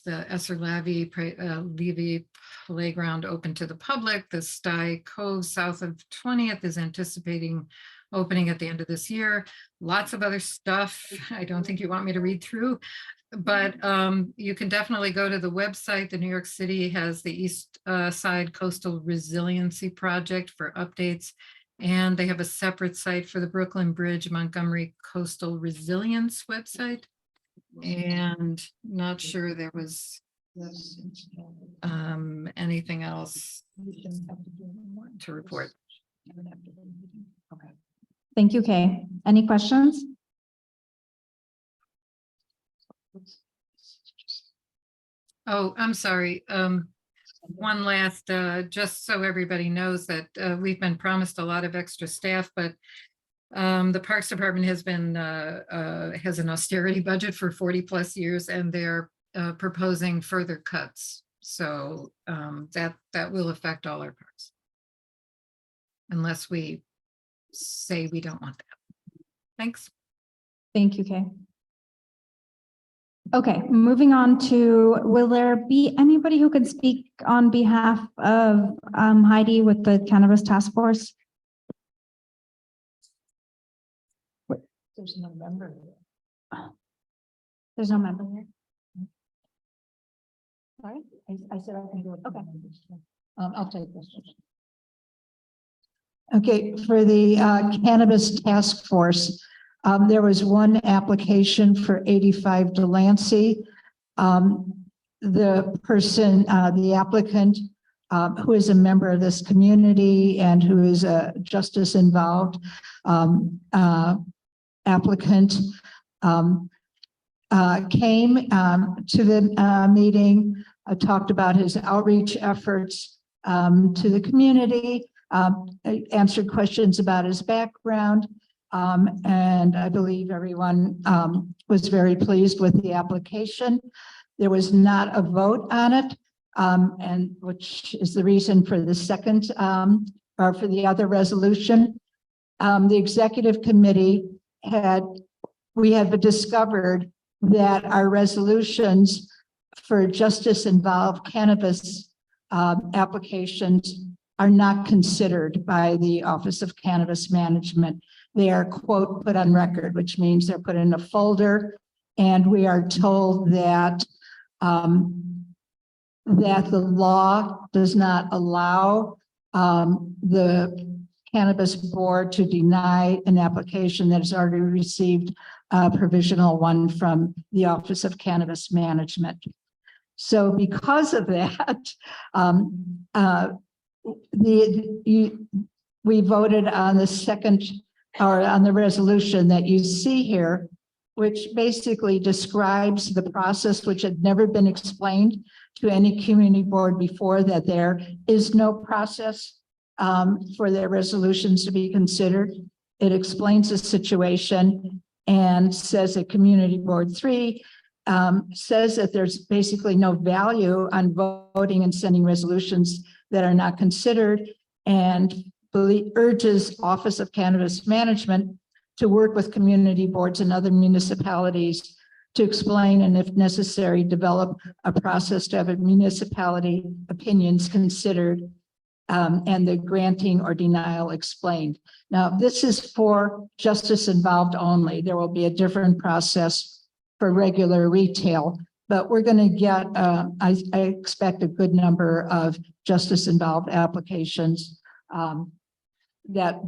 the Esser Levy playground open to the public. The Sty Cove south of 20th is anticipating opening at the end of this year. Lots of other stuff I don't think you want me to read through, but you can definitely go to the website. The New York City has the East Side Coastal Resiliency Project for updates. And they have a separate site for the Brooklyn Bridge Montgomery Coastal Resilience website. And not sure there was anything else to report. Thank you, Kay. Any questions? Oh, I'm sorry. One last, just so everybody knows that we've been promised a lot of extra staff, but the Parks Department has an austerity budget for 40+ years, and they're proposing further cuts. So that will affect all our parks, unless we say we don't want that. Thanks. Thank you, Kay. Okay, moving on to, will there be anybody who can speak on behalf of Heidi with the Cannabis Task Force? There's no member. There's no member here. Sorry, I said I can do it. Okay. I'll take this. Okay, for the Cannabis Task Force, there was one application for 85 Delancey. The person, the applicant, who is a member of this community and who is a justice involved applicant, came to the meeting, talked about his outreach efforts to the community, answered questions about his background. And I believe everyone was very pleased with the application. There was not a vote on it, and which is the reason for the second or for the other resolution. The executive committee we had discovered that our resolutions for justice-involved cannabis applications are not considered by the Office of Cannabis Management. They are, quote, put on record, which means they're put in a folder. And we are told that that the law does not allow the Cannabis Board to deny an application that has already received a provisional one from the Office of Cannabis Management. So because of that, we voted on the second, or on the resolution that you see here, which basically describes the process which had never been explained to any community board before, that there is no process for their resolutions to be considered. It explains the situation and says that Community Board 3 says that there's basically no value on voting and sending resolutions that are not considered, and urges Office of Cannabis Management to work with community boards and other municipalities to explain, and if necessary, develop a process to have a municipality opinions considered and the granting or denial explained. Now, this is for justice involved only. There will be a different process for regular retail, but we're going to get, I expect a good number of justice involved applications that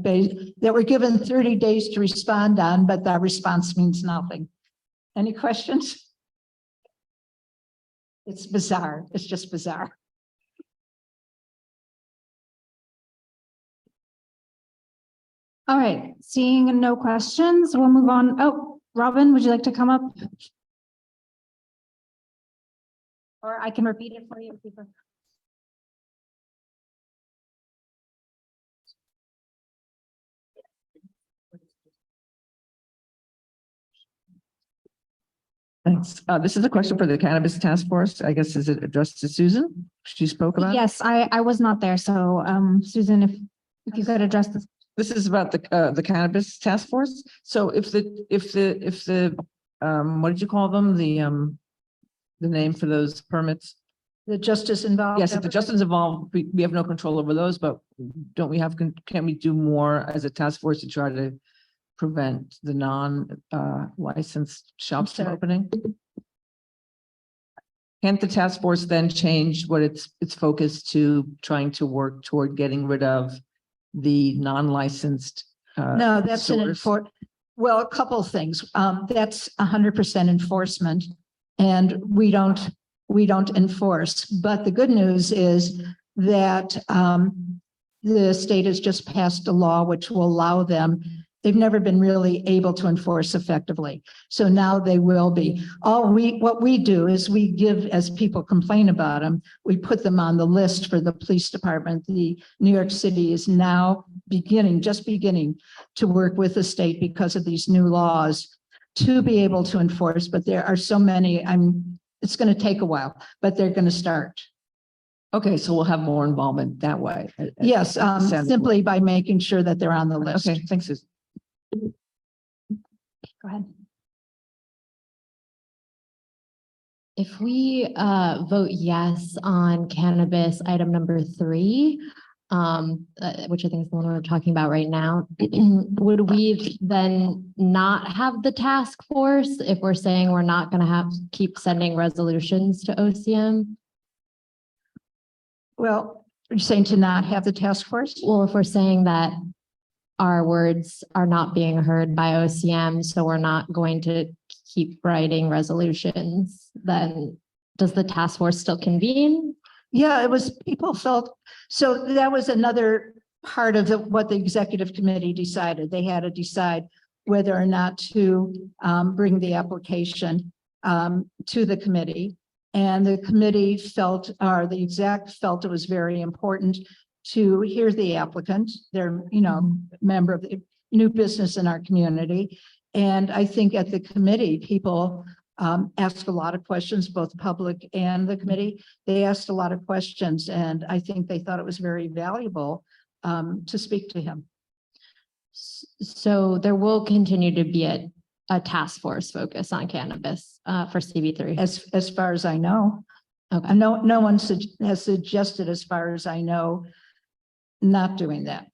were given 30 days to respond on, but that response means nothing. Any questions? It's bizarre. It's just bizarre. All right, seeing no questions, we'll move on. Oh, Robin, would you like to come up? Or I can repeat it for you if you prefer. Thanks. This is a question for the Cannabis Task Force. I guess, is it addressed to Susan? She spoke about it? Yes, I was not there, so Susan, if you could address this. This is about the Cannabis Task Force. So if the what did you call them? The name for those permits? The justice involved. Yes, if the justice involved, we have no control over those, but don't we have, can we do more as a task force to try to prevent the licensed shops from opening? Can't the task force then change what its focus to trying to work toward getting rid of the non-licensed? No, that's an source? well, a couple of things. That's 100% enforcement, and we don't enforce. But the good news is that the state has just passed a law which will allow them. They've never been really able to enforce effectively. So now they will be. What we do is we give, as people complain about them, we put them on the list for the police department. The New York City is now just beginning to work with the state because of these new laws to be able to enforce. But there are so many, it's going to take a while, but they're going to start. Okay, so we'll have more involvement that way. Yes, simply by making sure that they're on the list. Okay, thanks, Susan. Go ahead. If we vote yes on cannabis item number 3, which I think is the one we're talking about right now, would we then not have the task force if we're saying we're not going to have keep sending resolutions to OCM? Well, you're saying to not have the task force? Well, if we're saying that our words are not being heard by OCM, so we're not going to keep writing resolutions, then does the task force still convene? Yeah, it was, people felt, so that was another part of what the executive committee decided. They had to decide whether or not to bring the application to the committee. And the committee felt, or the exec felt it was very important to hear the applicant. They're, member of the new business in our community. And I think at the committee, people asked a lot of questions, both public and the committee. They asked a lot of questions, and I think they thought it was very valuable to speak to him. So there will continue to be a task force focus on cannabis for CB3. As far as I know. Okay. No one has suggested, as far as I know, not doing that.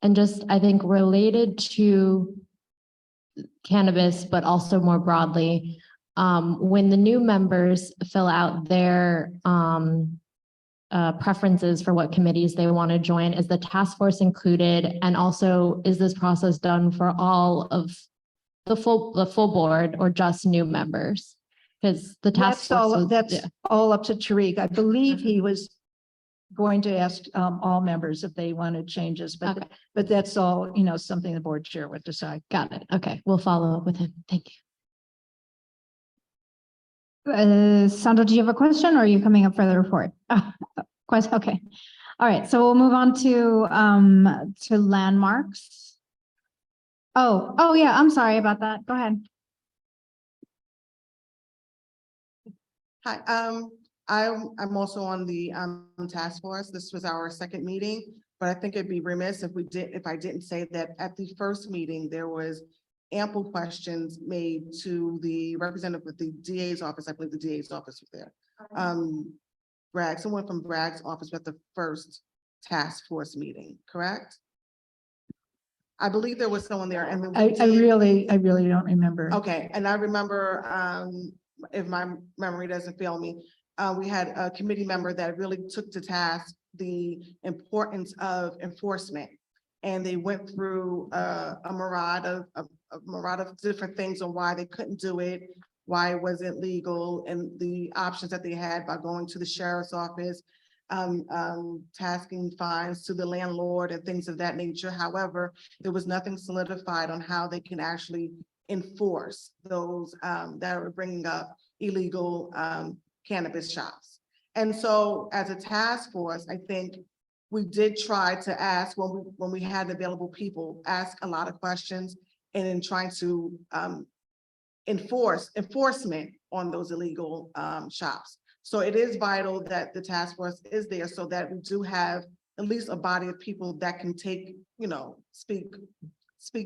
And just, I think, related to cannabis, but also more broadly, when the new members fill out their preferences for what committees they want to join, is the task force included? And also, is this process done for all of the full board or just new members? Because the task force. That's all up to Tariq. I believe he was going to ask all members if they wanted changes, but that's all, something the board chair would decide. Got it. Okay, we'll follow up with him. Thank you. Sandra, do you have a question, or are you coming up for the report? Question. Okay. All right. So we'll move on to landmarks. Oh yeah. I'm sorry about that. Go ahead. Hi, I'm also on the task force. This was our second meeting, but I think it'd be remiss if I didn't say that at the first meeting, there was ample questions made to the representative with the DA's office. I believe the DA's office was there. Bragg, someone from Bragg's office was at the first task force meeting, correct? I believe there was someone there, and then I really don't remember. Okay, and I remember, if my memory doesn't fail me, we had a committee member that really took to task the importance of enforcement. And they went through a myriad of different things on why they couldn't do it, why it wasn't legal, and the options that they had by going to the sheriff's office, tasking fines to the landlord and things of that nature. However, there was nothing solidified on how they can actually enforce those that are bringing up illegal cannabis shops. And so as a task force, I think we did try to ask, when we had available people, ask a lot of questions, and in trying to enforcement on those illegal shops. So it is vital that the task force is there so that we do have at least a body of people that can take, speak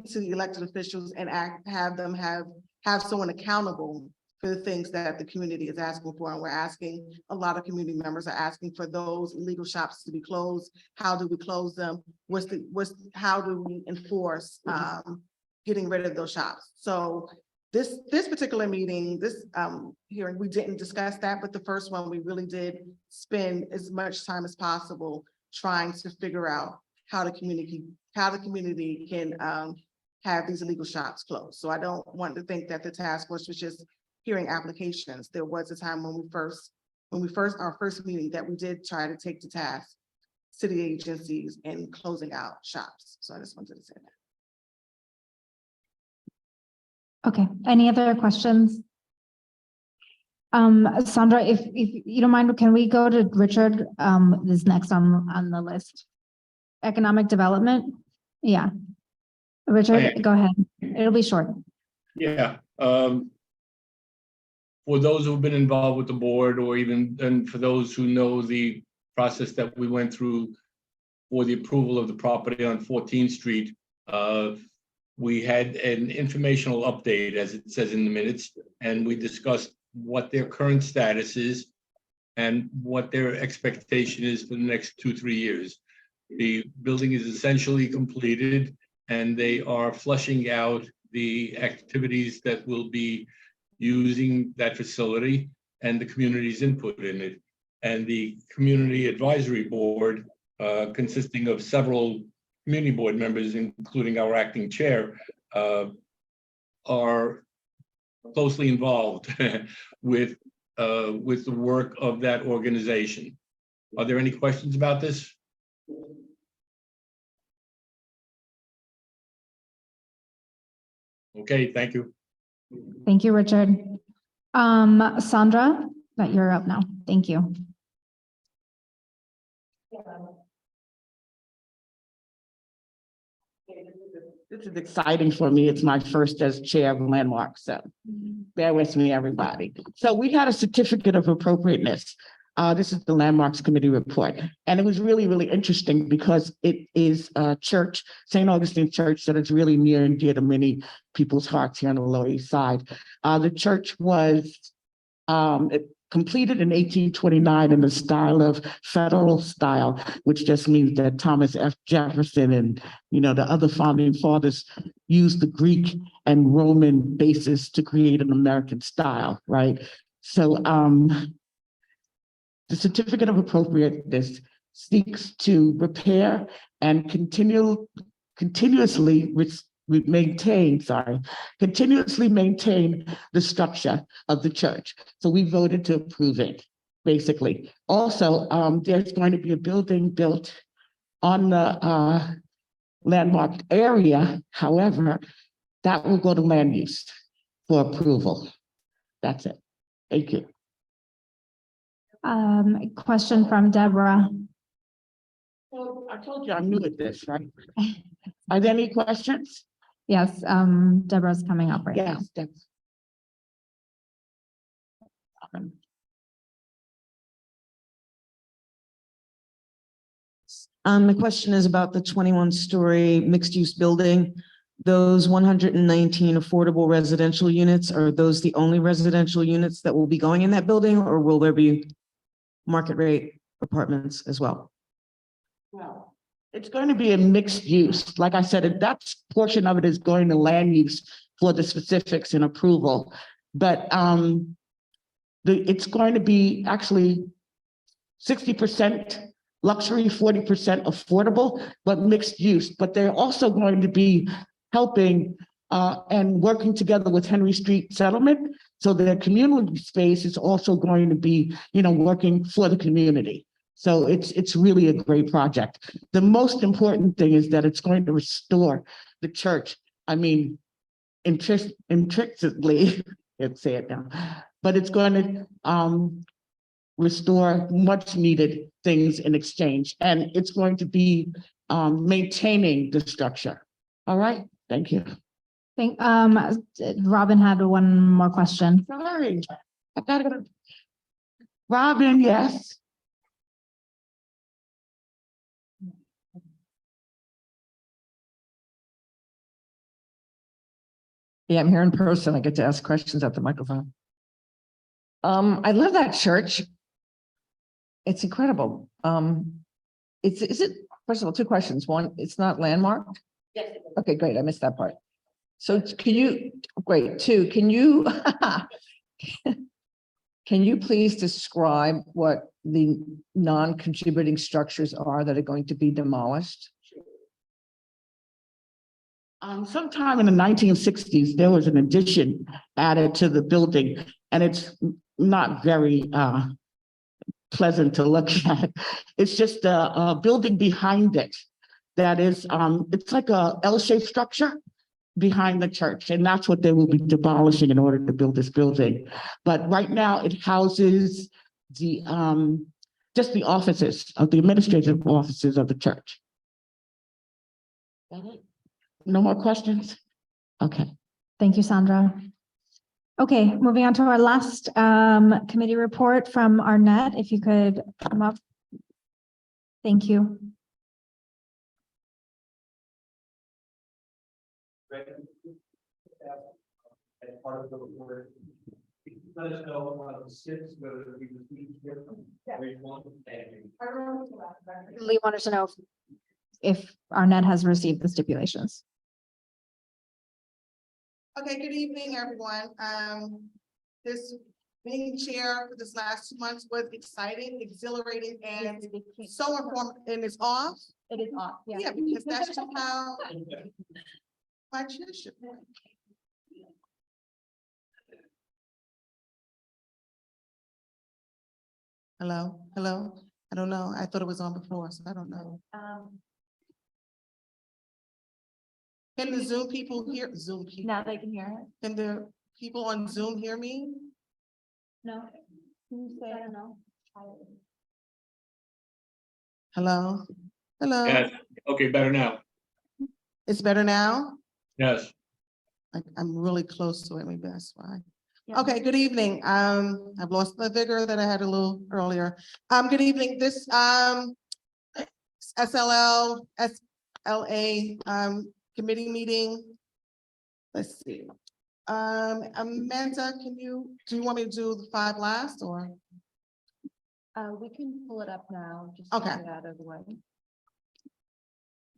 to the elected officials and have someone accountable for the things that the community is asking for. And we're asking, a lot of community members are asking for those illegal shops to be closed. How do we close them? How do we enforce getting rid of those shops? So this particular meeting, this hearing, we didn't discuss that, but the first one, we really did spend as much time as possible trying to figure out how the community can have these illegal shops closed. So I don't want to think that the task force was just hearing applications. There was a time when our first meeting, that we did try to take to task city agencies and closing out shops. So I just wanted to say that. Okay, any other questions? Sandra, if you don't mind, can we go to Richard, this next on the list? Economic development? Yeah. Richard, go ahead. It'll be short. Yeah. For those who've been involved with the board, and for those who know the process that we went through for the approval of the property on 14th Street, we had an informational update, as it says in the minutes, and we discussed what their current status is and what their expectation is for the next 2-3 years. The building is essentially completed, and they are flushing out the activities that will be using that facility and the community's input in it. And the Community Advisory Board, consisting of several community board members, including our acting chair, are closely involved with the work of that organization. Are there any questions about this? Okay, thank you. Thank you, Richard. Sandra, but you're up now. Thank you. This is exciting for me. It's my first as chair of Landmark, so bear with me, everybody. So we had a certificate of appropriateness. This is the Landmarks Committee report, and it was really, really interesting because it is a church, St. Augustine Church, that is really near and dear to many people's hearts here on the Lower East Side. The church was completed in 1829 in the style of federal style, which just means that Thomas F. Jefferson and, you know, the other founding fathers used the Greek and Roman basis to create an American style, right? So the certificate of appropriateness seeks to repair and continuously maintain the structure of the church. So we voted to approve it, basically. Also, there's going to be a building built on the landmark area. However, that will go to land use for approval. That's it. Thank you. Question from Deborah. So I told you I'm new at this, right? Are there any questions? Yes, Deborah's coming up right now. Yes, Deb. The question is about the 21-story mixed-use building. Those 119 affordable residential units, are those the only residential units that will be going in that building, or will there be market rate apartments as well? Well, it's going to be a mixed use. Like I said, that portion of it is going to land use for the specifics and approval. But it's going to be actually 60% luxury, 40% affordable, but mixed use. But they're also going to be helping and working together with Henry Street Settlement. So their community space is also going to be, you know, working for the community. So it's really a great project. The most important thing is that it's going to restore the church. I mean, intrinsically, let's say it now, but it's going to restore much needed things in exchange, and it's going to be maintaining the structure. All right, thank you. Robin had one more question. Sorry, I gotta go. Robin, yes. Yeah, I'm here in person. I get to ask questions at the microphone. I love that church. It's incredible. Is it, first of all, two questions. One, it's not landmarked? Yes. Okay, great. I missed that part. So can you, great. Two, can you, can you please describe what the non-contributing structures are that are going to be demolished? Sometime in the 1960s, there was an addition added to the building, and it's not very pleasant to look at. It's just a building behind it that is, it's like a L-shaped structure behind the church, and that's what they will be demolishing in order to build this building. But right now it houses the just the offices of the administrative offices of the church. No more questions? Okay. Thank you, Sandra. Okay, moving on to our last committee report from Arnett, if you could come up. Thank you. As part of the report, let us know about the SIPs, whether we just need to get them. Great one, thank you. Lee wanted to know if Arnett has received the stipulations. Okay, good evening, everyone. This being chair for this last 2 months was exciting, exhilarating, and so informative, and it's off. It is off, Yeah, because that's just how my chair should work. Hello, hello. I don't know. I thought it was on before, so I don't know. Can the Zoom people hear, Zoom people? Now they can hear it? Can the people on Zoom hear me? No. Can you say, I don't know? Hello? Hello? Yes, okay, better now. It's better now? Yes. I'm really close to it, maybe that's why. Yeah. Okay, good evening. I've lost the vigor that I had a little earlier. Good evening. This SLA committee meeting. Let's see. Amanda, do you want me to do the 5 last or? We can pull it up now, just Okay. get it out of the way.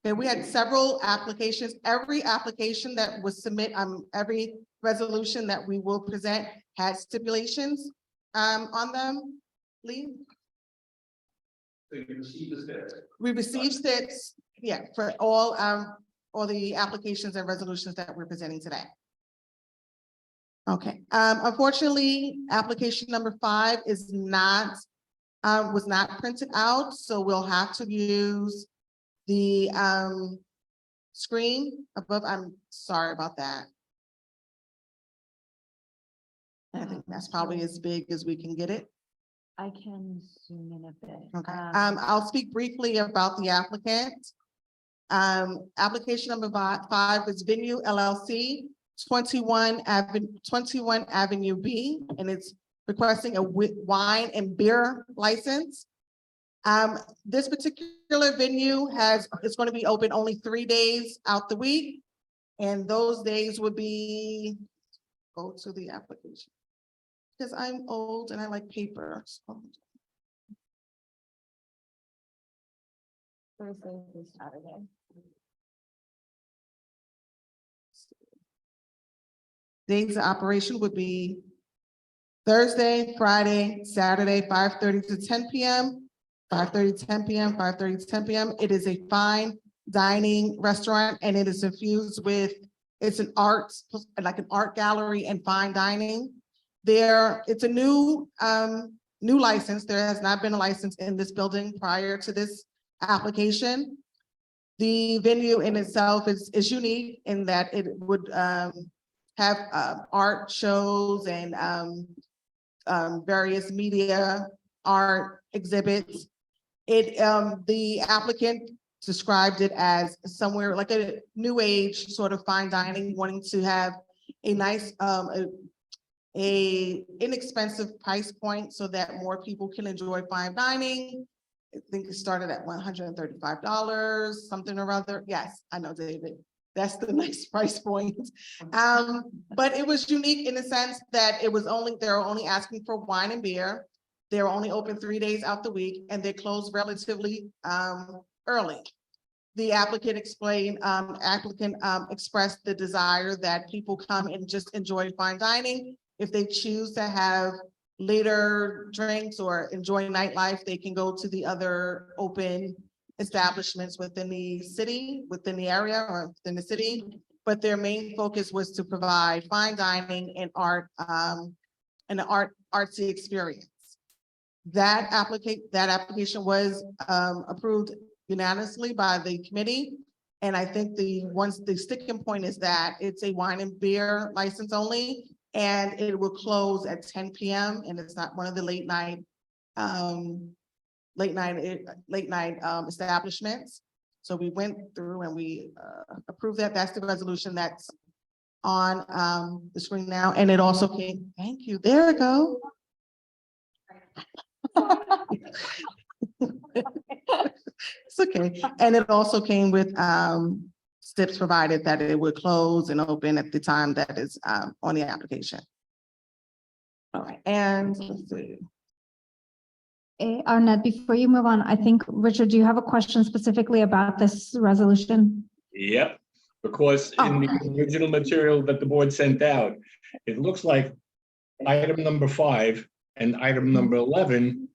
Okay, we had several applications. Every application that was every resolution that we will present had stipulations on them. Lee? So you receive the SIPs. We received six, yeah, for all the applications and resolutions that we're presenting today. Okay, unfortunately, application number 5 is not, was not printed out, so we'll have to use the screen above. I'm sorry about that. I think that's probably as big as we can get it. I can zoom in a bit. Okay, I'll speak briefly about the applicant. Application number 5 is Venue LLC, 21 Avenue B, and it's requesting a wine and beer license. This particular venue is going to be open only 3 days out the week. And those days would be, go to the application. Because I'm old and I like paper. So. Thursday through Saturday. Days of operation would be Thursday, Friday, Saturday, 5:30 to 10 p.m., 5:30 to 10 p.m., 5:30 to 10 p.m. It is a fine dining restaurant and it is infused with, it's an art, like an art gallery and fine dining. It's a new license. There has not been a license in this building prior to this application. The venue in itself is unique in that it would have art shows and various media art exhibits. The applicant described it as somewhere like a new age sort of fine dining, wanting to have a nice, a inexpensive price point so that more people can enjoy fine dining. I think it started at $135, something or other. Yes, I know, David. That's the nice price point. But it was unique in the sense that they're only asking for wine and beer. They're only open 3 days out the week and they close relatively early. The applicant expressed the desire that people come and just enjoy fine dining. If they choose to have later drinks or enjoy nightlife, they can go to the other open establishments within the city, within the area or within the city. But their main focus was to provide fine dining and art and an artsy experience. That application was approved unanimously by the committee. And I think the sticking point is that it's a wine and beer license only, and it will close at 10 p.m. and it's not one of the late night establishments. So we went through and we approved that. That's the resolution that's on the screen now. And it also came, thank you, there we go. It's okay. And it also came with steps provided that it would close and open at the time that is on the application. All right, and let's see. Arnett, before you move on, I think, Richard, do you have a question specifically about this resolution? Yep, because in the original material that the board sent out, it looks like item number 5 and item number 11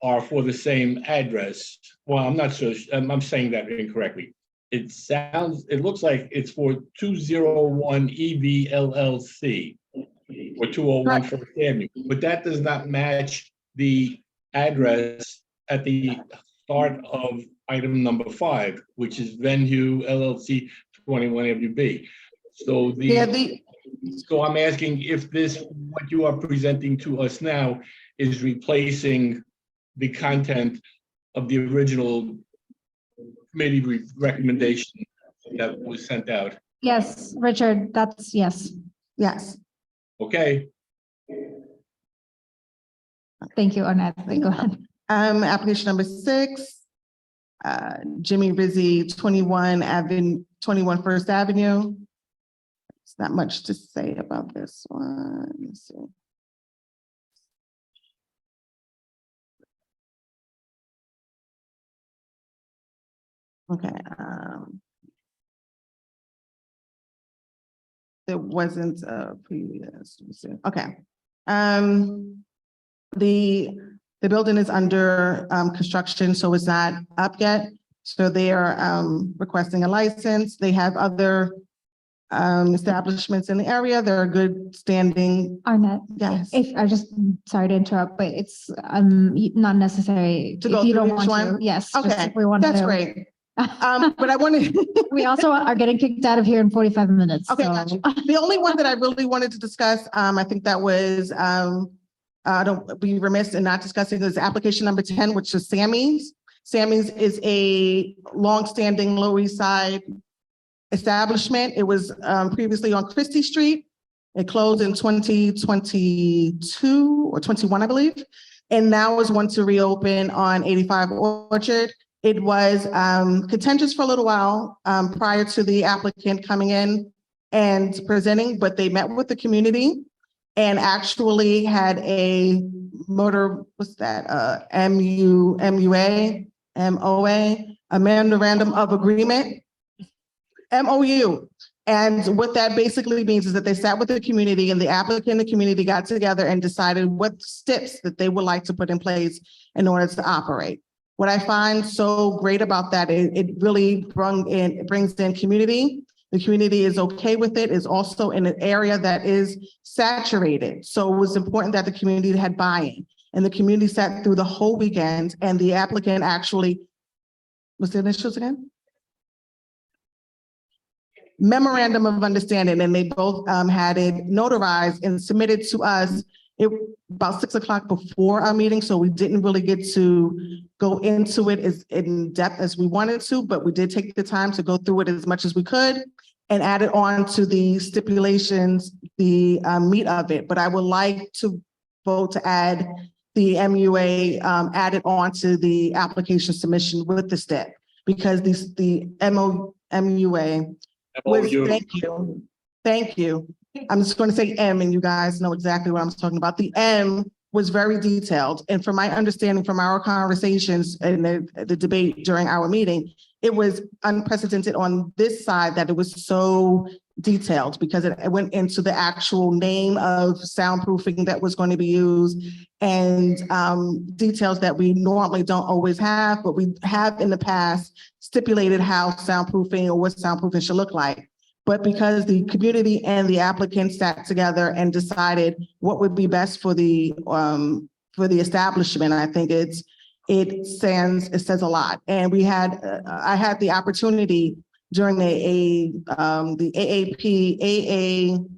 are for the same address. Well, I'm not sure, I'm saying that incorrectly. It looks like it's for 201 EV LLC or 201 First Avenue, but that does not match the address at the start of item number 5, which is Venue LLC 21 Avenue B. So so I'm asking if what you are presenting to us now is replacing the content of the original committee recommendation that was sent out. Yes, Richard, that's, yes. Yes. Okay. Thank you, Arnett. Go ahead. Application number 6, Jimmy Rizzi, 21 First Avenue. It's not much to say about this one. Let's see. Okay. There wasn't a previous. let's see. Okay. The building is under construction, so it's not up yet. So they are requesting a license. They have other establishments in the area. They're a good standing. Arnett, Yes. if I just, sorry to interrupt, but it's not necessary. To go If you through don't each want one? to, yes. just Okay, if we want that's to. great. But I wanted. We also are getting kicked out of here in 45 minutes. Okay, so- gotcha. The only one that I really wanted to discuss, I think that was, I don't be remiss in not discussing is application number 10, which is Sammy's. Sammy's is a longstanding Lower East Side establishment. It was previously on Christie Street. It closed in 2022 or 21, I believe. And now is one to reopen on 85 Orchard. It was contentious for a little while prior to the applicant coming in and presenting, but they met with the community and actually had a MOA, a memorandum of agreement, MOU. And what that basically means is that they sat with the community and the applicant and the community got together and decided what steps that they would like to put in place in order to operate. What I find so great about that is it really brings in community. The community is okay with it, is also in an area that is saturated. So it was important that the community had buy-in. And the community sat through the whole weekend and the applicant actually, what's the initials again? Memorandum of understanding, and they both had it notarized and submitted to us about 6 o'clock before our meeting. So we didn't really get to go into it as in depth as we wanted to, but we did take the time to go through it as much as we could and add it on to the stipulations, the meat of it. But I would like to vote to add the MUA added on to the application submission with the step, because the MUA was, thank you. I'm just going to say M, and you guys know exactly what I'm talking about. The M was very detailed. And from my understanding from our conversations and the debate during our meeting, it was unprecedented on this side that it was so detailed because it went into the actual name of soundproofing that was going to be used and details that we normally don't always have, but we have in the past stipulated how soundproofing or what soundproofing should look like. But because the community and the applicant sat together and decided what would be best for the establishment, I think it says a lot. And we had I had the opportunity during the AAPI,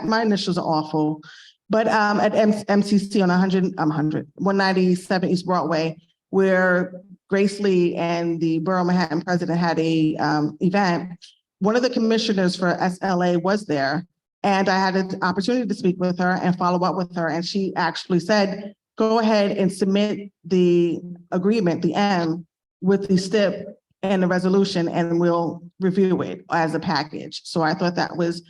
my initials are awful, but at MCC on 197 East Broadway, where Grace Lee and the Borough Manhattan president had a event. One of the commissioners for SLA was there, and I had an opportunity to speak with her and follow up with her. And she actually said, go ahead and submit the agreement, the M, with the STIP and the resolution, and we'll review it as a package. So I thought that was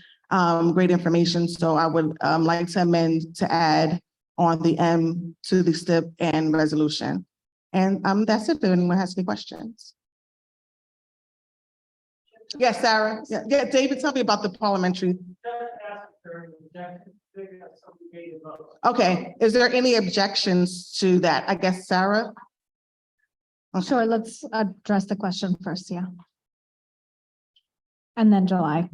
great information. So I would like to amend to add on the M to the STIP and resolution. And that's it. If anyone has any questions. Yes, Sarah. Yeah, David, tell me about the parliamentary. Okay, is there any objections to that? I guess, Sarah? Sure, let's address the question first, yeah. And then July.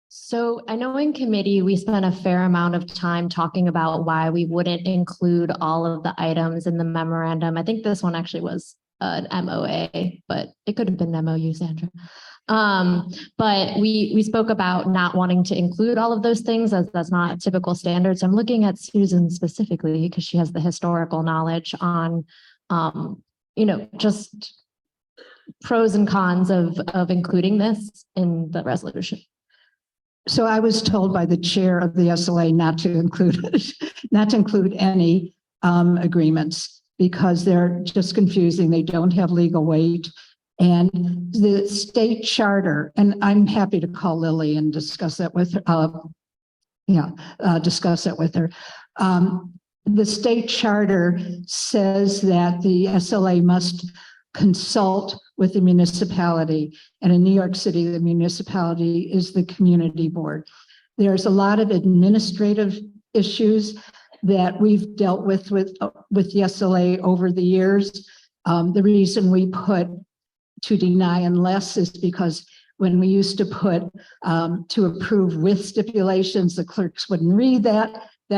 So I know in committee, we spent a fair amount of time talking about why we wouldn't include all of the items in the memorandum. I think this one actually was an MOA, but it could have been an MOU, Sandra. But we spoke about not wanting to include all of those things as that's not typical standards. I'm looking at Susan specifically because she has the historical knowledge on, just pros and cons of including this in the resolution. So I was told by the chair of the SLA not to include any agreements because they're just confusing. They don't have legal weight. And the state charter, and I'm happy to call Lily and discuss that with her. Discuss it with her. The state charter says that the SLA must consult with the municipality. And in New York City, the municipality is the community board. There's a lot of administrative issues that we've dealt with the SLA over the years. The reason we put to deny unless is because when we used to put to approve with stipulations, the clerks wouldn't read that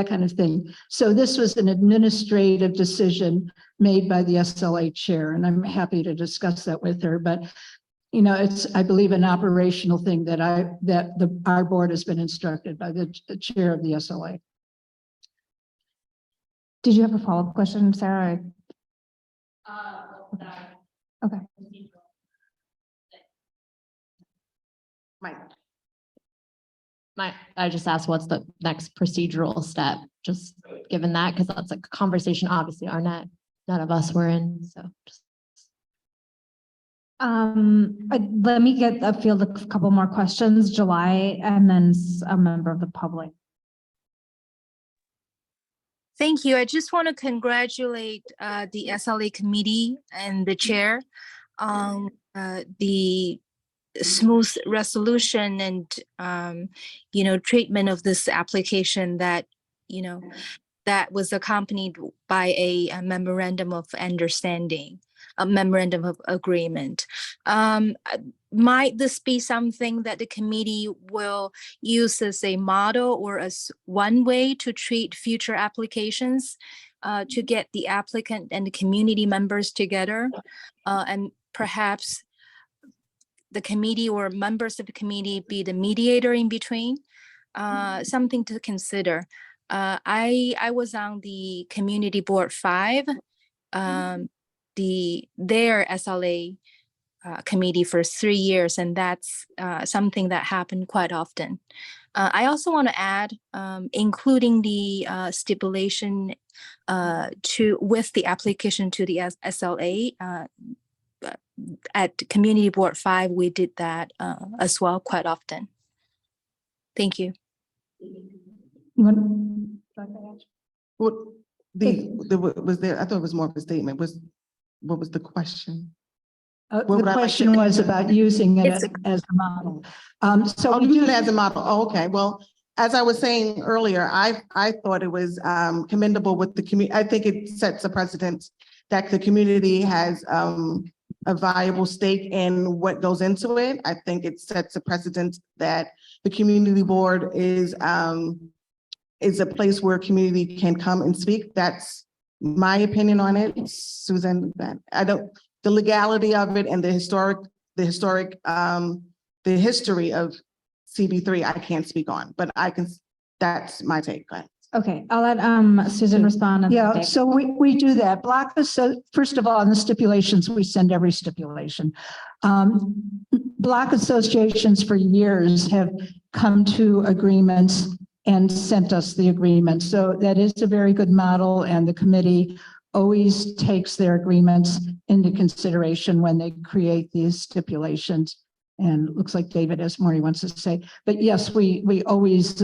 kind of thing. So this was an administrative decision made by the SLA chair, and I'm happy to discuss that with her. But it's, I believe, an operational thing that our board has been instructed by the chair of the SLA. Did you have a follow-up question, Sarah? Okay. I just asked what's the next procedural step, just given that, because that's a conversation, obviously, none of us were in, so. Let me field a couple more questions, July, and then a member of the public. Thank you. I just want to congratulate the SLA committee and the chair on the smooth resolution and treatment of this application that that was accompanied by a memorandum of understanding, a memorandum of agreement. Might this be something that the committee will use as a model or as one way to treat future applications to get the applicant and the community members together, and perhaps the committee or members of the committee be the mediator in between? Something to consider. I was on the Community Board 5, their SLA committee for 3 years, and that's something that happened quite often. I also want to add, including the stipulation with the application to the SLA. At Community Board 5, we did that as well quite often. Thank you. What was there? I thought it was more of a statement. What was the question? The question was about using it as a model. So using it as a model. Oh, okay. Well, as I was saying earlier, I thought it was commendable with the community. I think it sets a precedent that the community has a viable stake in what goes into it. I think it sets a precedent that the community board is a place where community can come and speak. That's my opinion on it. Susan, the legality of it and the history of CB3, I can't speak on, but that's my take. Go ahead. Okay, I'll let Susan respond. Yeah, so we do that. First of all, on the stipulations, we send every stipulation. Block associations for years have come to agreements and sent us the agreement. So that is a very good model, and the committee always takes their agreements into consideration when they create these stipulations. And it looks like David has more he wants to say, but yes, we always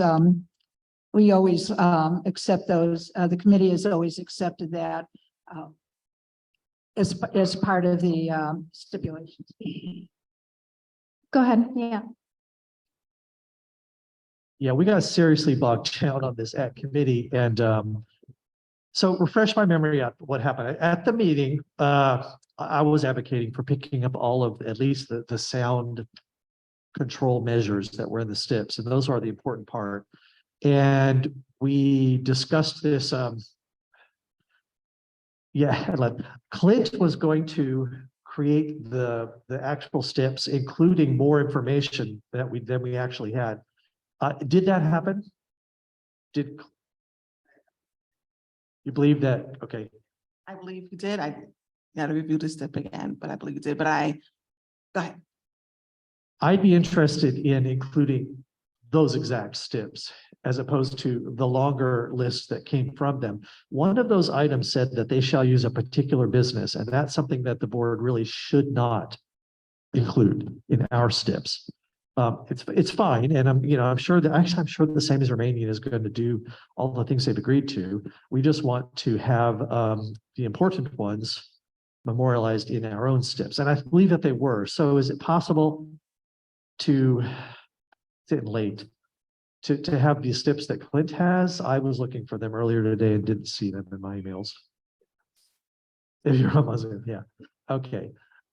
accept those, the committee has always accepted that as part of the stipulations. Go ahead. Yeah. Yeah, we got seriously bogged down on this at committee and so refresh my memory on what happened. At the meeting, I was advocating for picking up all of at least the sound control measures that were in the STIPs, and those are the important part. And we discussed this. Clint was going to create the actual STIPs, including more information than we actually had. Did that happen? Did you believe that? Okay. I believe you did. I gotta review the step again, but I believe you did, but go ahead. I'd be interested in including those exact STIPs as opposed to the longer list that came from them. One of those items said that they shall use a particular business, and that's something that the board really should not include in our STIPs. It's fine, and I'm sure I'm sure the same as Romanian is going to do all the things they've agreed to. We just want to have the important ones memorialized in our own STIPs, and I believe that they were. So, is it possible to have these STIPs that Clint has? I was looking for them earlier today and didn't see them in my emails. If you're on Zoom, yeah, okay.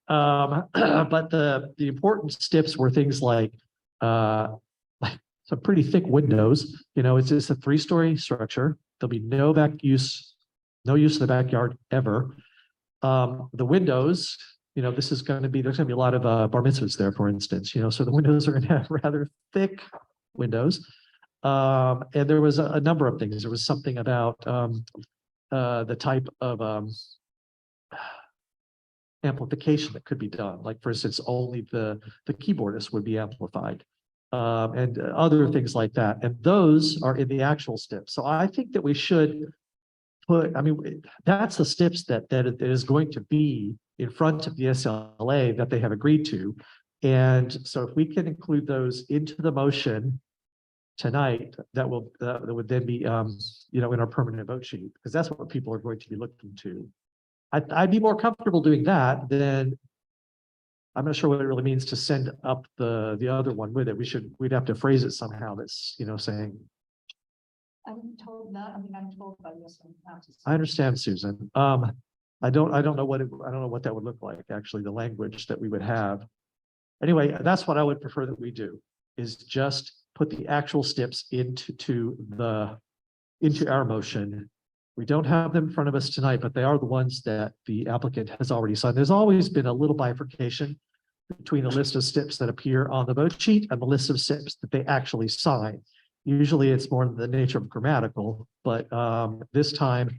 But the important STIPs were things like some pretty thick windows. It's just a 3-story structure. There'll be no use of the backyard ever. The windows, this is going to be, there's going to be a lot of bar mitzvahs there, for instance. So the windows are going to have rather thick windows. And there was a number of things. There was something about the type of amplification that could be done. Like, for instance, only the keyboardist would be amplified, and other things like that. And those are in the actual STIP. So I think that we should put, that's the STIPs that it is going to be in front of the SLA that they have agreed to. And so if we can include those into the motion tonight, that would then be, in our permanent vote sheet, because that's what people are going to be looking to. I'd be more comfortable doing that than, I'm not sure what it really means to send up the other one with it. We'd have to phrase it somehow that's, saying. I'm told that, I'm told by this. I understand, Susan. I don't know what that would look like, actually, the language that we would have. Anyway, that's what I would prefer that we do, is just put the actual STIPs into our motion. We don't have them in front of us tonight, but they are the ones that the applicant has already signed. There's always been a little bifurcation between the list of STIPs that appear on the vote sheet and the list of STIPs that they actually sign. Usually it's more in the nature of grammatical, but this time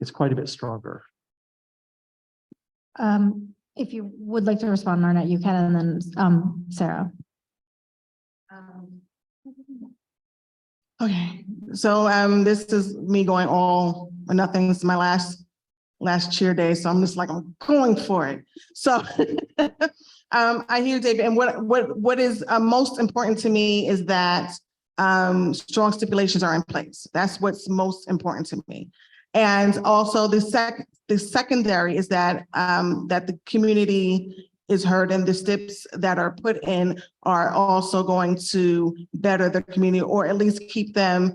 it's quite a bit stronger. If you would like to respond, Arnett, you can, and then Sarah. Okay, so this is me going all or nothing. This is my last chair day, so I'm just like, I'm going for it. So I hear David, and what is most important to me is that strong stipulations are in place. That's what's most important to me. And also the secondary is that that the community is heard, and the STIPs that are put in are also going to better the community, or at least keep them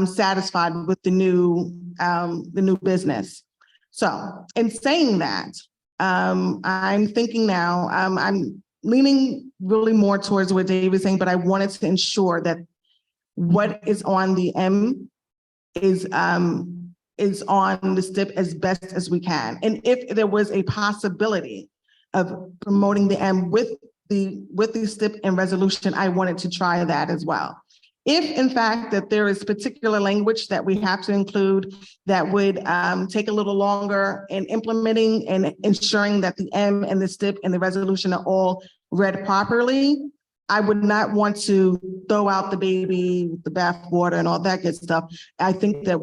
satisfied with the new business. So in saying that, I'm thinking now, I'm leaning really more towards what Dave is saying, but I wanted to ensure that what is on the M is on the STIP as best as we can. And if there was a possibility of promoting the M with the STIP and resolution, I wanted to try that as well. If in fact that there is particular language that we have to include that would take a little longer in implementing and ensuring that the M and the STIP and the resolution are all read properly, I would not want to throw out the baby with the bathwater and all that good stuff. I think that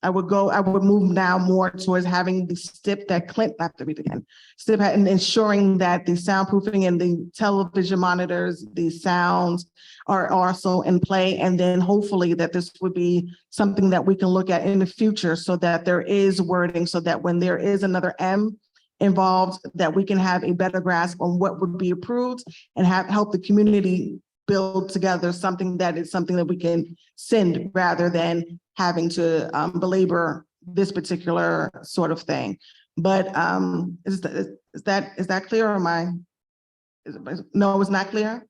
I would move now more towards having the STIP that Clint, I have to read again. STIP and ensuring that the soundproofing and the television monitors, the sounds are also in play. And then hopefully that this would be something that we can look at in the future so that there is wording so that when there is another M involved, that we can have a better grasp on what would be approved and help the community build together something that we can send rather than having to belabor this particular sort of thing. But is that clear or am I? No, it's not clear?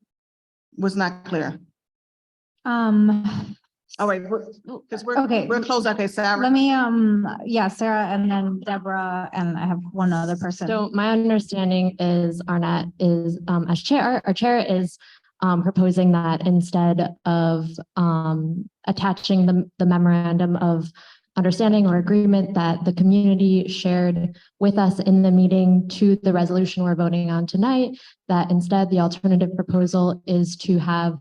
Was not clear. All right, because Okay. we're close. Okay, Sarah. Let me, yeah, Sarah and then Deborah, and I have one other person. So my understanding is Arnett is, as chair, our chair is proposing that instead of attaching the memorandum of understanding or agreement that the community shared with us in the meeting to the resolution we're voting on tonight, that instead the alternative proposal is to have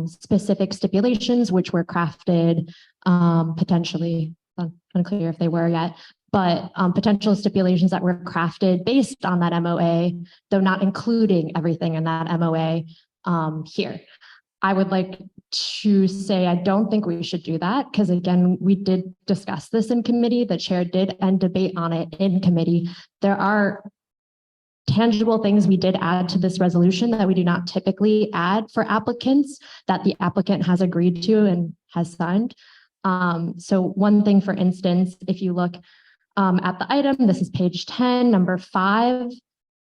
specific stipulations which were crafted potentially, unclear if they were yet, but potential stipulations that were crafted based on that MOA, though not including everything in that MOA here. I would like to say I don't think we should do that because again, we did discuss this in committee. The chair did end debate on it in committee. There are tangible things we did add to this resolution that we do not typically add for applicants that the applicant has agreed to and has signed. So one thing, for instance, if you look at the item, this is page 10, number 5,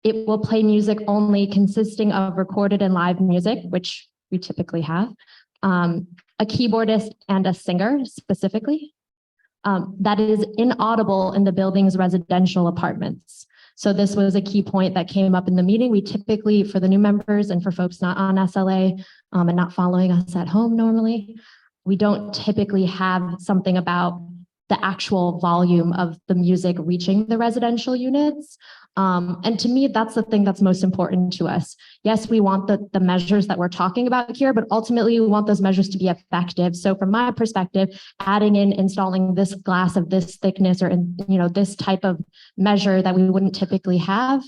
it will play music only consisting of recorded and live music, which we typically have, a keyboardist and a singer specifically, that is inaudible in the building's residential apartments. So this was a key point that came up in the meeting. We typically, for the new members and for folks not on SLA and not following us at home normally, we don't typically have something about the actual volume of the music reaching the residential units. And to me, that's the thing that's most important to us. Yes, we want the measures that we're talking about here, but ultimately we want those measures to be effective. So from my perspective, adding in installing this glass of this thickness or, this type of measure that we wouldn't typically have,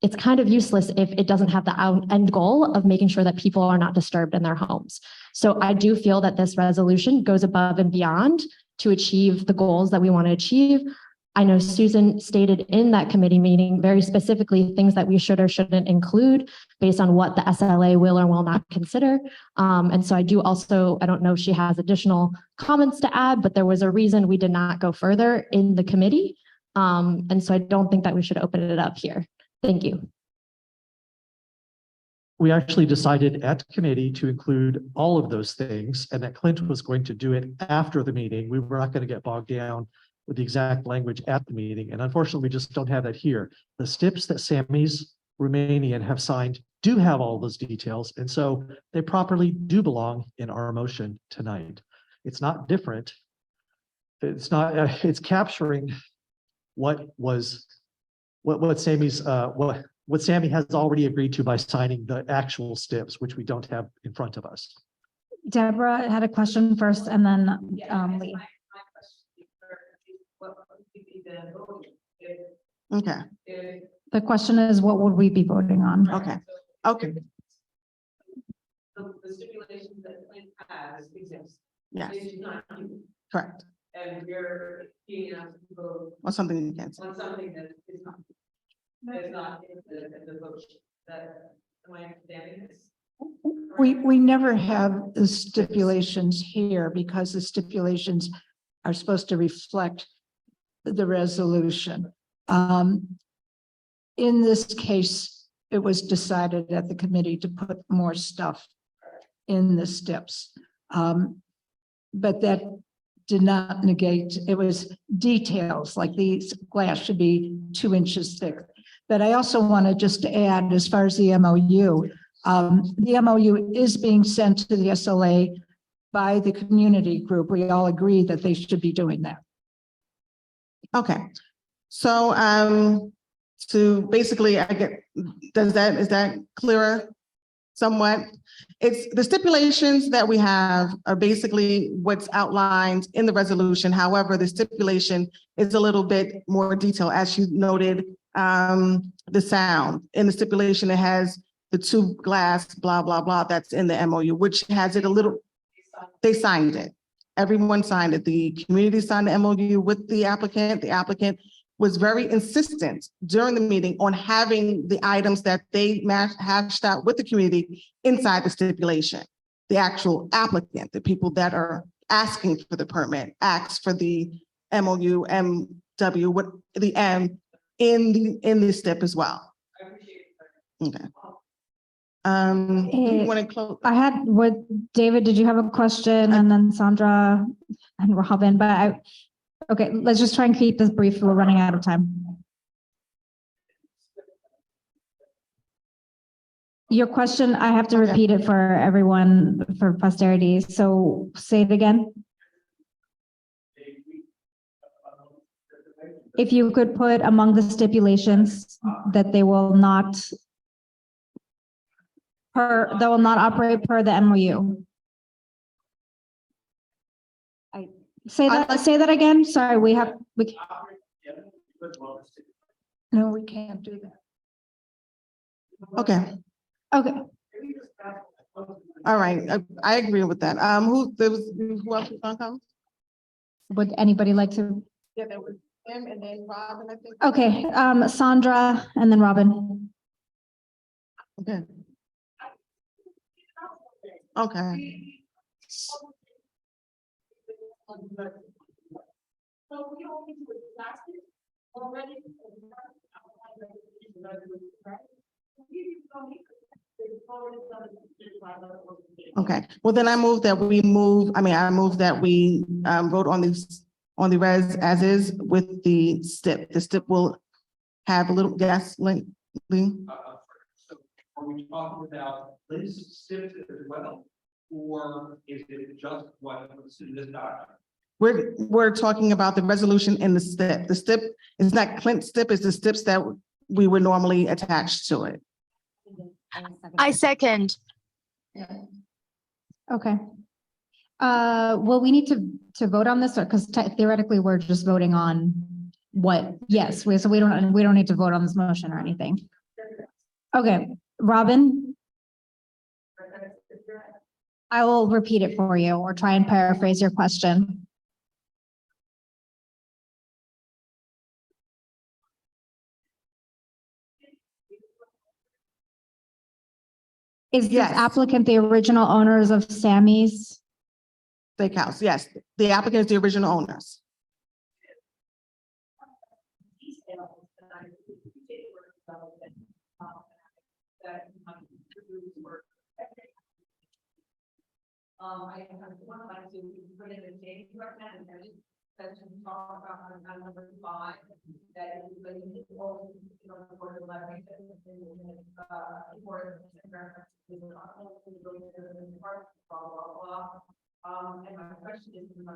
it's kind of useless if it doesn't have the end goal of making sure that people are not disturbed in their homes. So I do feel that this resolution goes above and beyond to achieve the goals that we want to achieve. I know Susan stated in that committee meeting very specifically things that we should or shouldn't include based on what the SLA will or will not consider. And so I do also, I don't know if she has additional comments to add, but there was a reason we did not go further in the committee. And so I don't think that we should open it up here. Thank you. We actually decided at committee to include all of those things and that Clint was going to do it after the meeting. We were not going to get bogged down with the exact language at the meeting. And unfortunately, we just don't have that here. The STIPs that Sammy's Romanian have signed do have all those details. And so they properly do belong in our motion tonight. It's not different. It's not, it's capturing what Sammy's, what Sammy has already agreed to by signing the actual STIPs, which we don't have in front of us. Deborah had a question first and then Lee. Okay, The question is, what would we be voting on? okay. The stipulations that Clint has exist. Yes, They do not do. correct. And we're being asked to vote On something you can't say. on something that is not. That's not in the vote. That, am I understanding this? We never have the stipulations here because the stipulations are supposed to reflect the resolution. In this case, it was decided at the committee to put more stuff in the STIPs. But that did not negate, it was details like these glass should be 2 inches thick. But I also want to just add, as far as the MOU is being sent to the SLA by the community group. We all agree that they should be doing that. Okay, so, so basically is that clearer? somewhat. It's the stipulations that we have are basically what's outlined in the resolution. However, the stipulation is a little bit more detailed, as you noted, the sound. In the stipulation, it has the tube glass, blah, blah, blah, that's in the MOU, which has it a little, they signed it. Everyone signed it. The community signed the MOU with the applicant. The applicant was very insistent during the meeting on having the items that they hashed out with the community inside the stipulation. The actual applicant, the people that are asking for the permit, asked for the MOU, MW, what the M in the stip as well. Okay. Do you want to close? I had, David, did you have a question? And then Sandra and Robin, but okay, let's just try and keep this brief. We're running out of time. Your question, I have to repeat it for everyone for posterity. So say it again. If you could put among the stipulations that they will not operate per the MOU. Say that again. Sorry, No, we can't do that. Okay. Okay. All right. I agree with that. Who else was gonna come? Would anybody like to? Yeah, there was him and then Robin, I think. Okay, Sandra and then Robin. Okay. Okay. Okay, well, then I move that we vote on the res as is with the stip. The stip will have a little gas link. So are we talking about this stip as well? Or is it just what's in this document? We're talking about the resolution and the stip. The stip is not Clint stip, it's the steps that we would normally attach to it. I second. Okay. Well, we need to vote on this, or because theoretically we're just voting on what, yes, so we don't need to vote on this motion or anything. Okay, Robin? I will repeat it for you or try and paraphrase your question. Is this Yes. applicant the original owners of Sammy's? Steakhouse, yes, the applicant is the original owners. I would like to put in a change recommendation section talk about on number 5 that everybody is all on the board of lettering and my question is when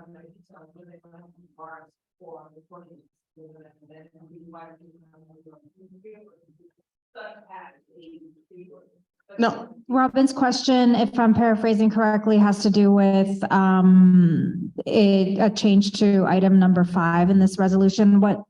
they want to bars for reporting and then why do such as a No, Robin's question, if I'm paraphrasing correctly, has to do with a change to item number 5 in this resolution. What?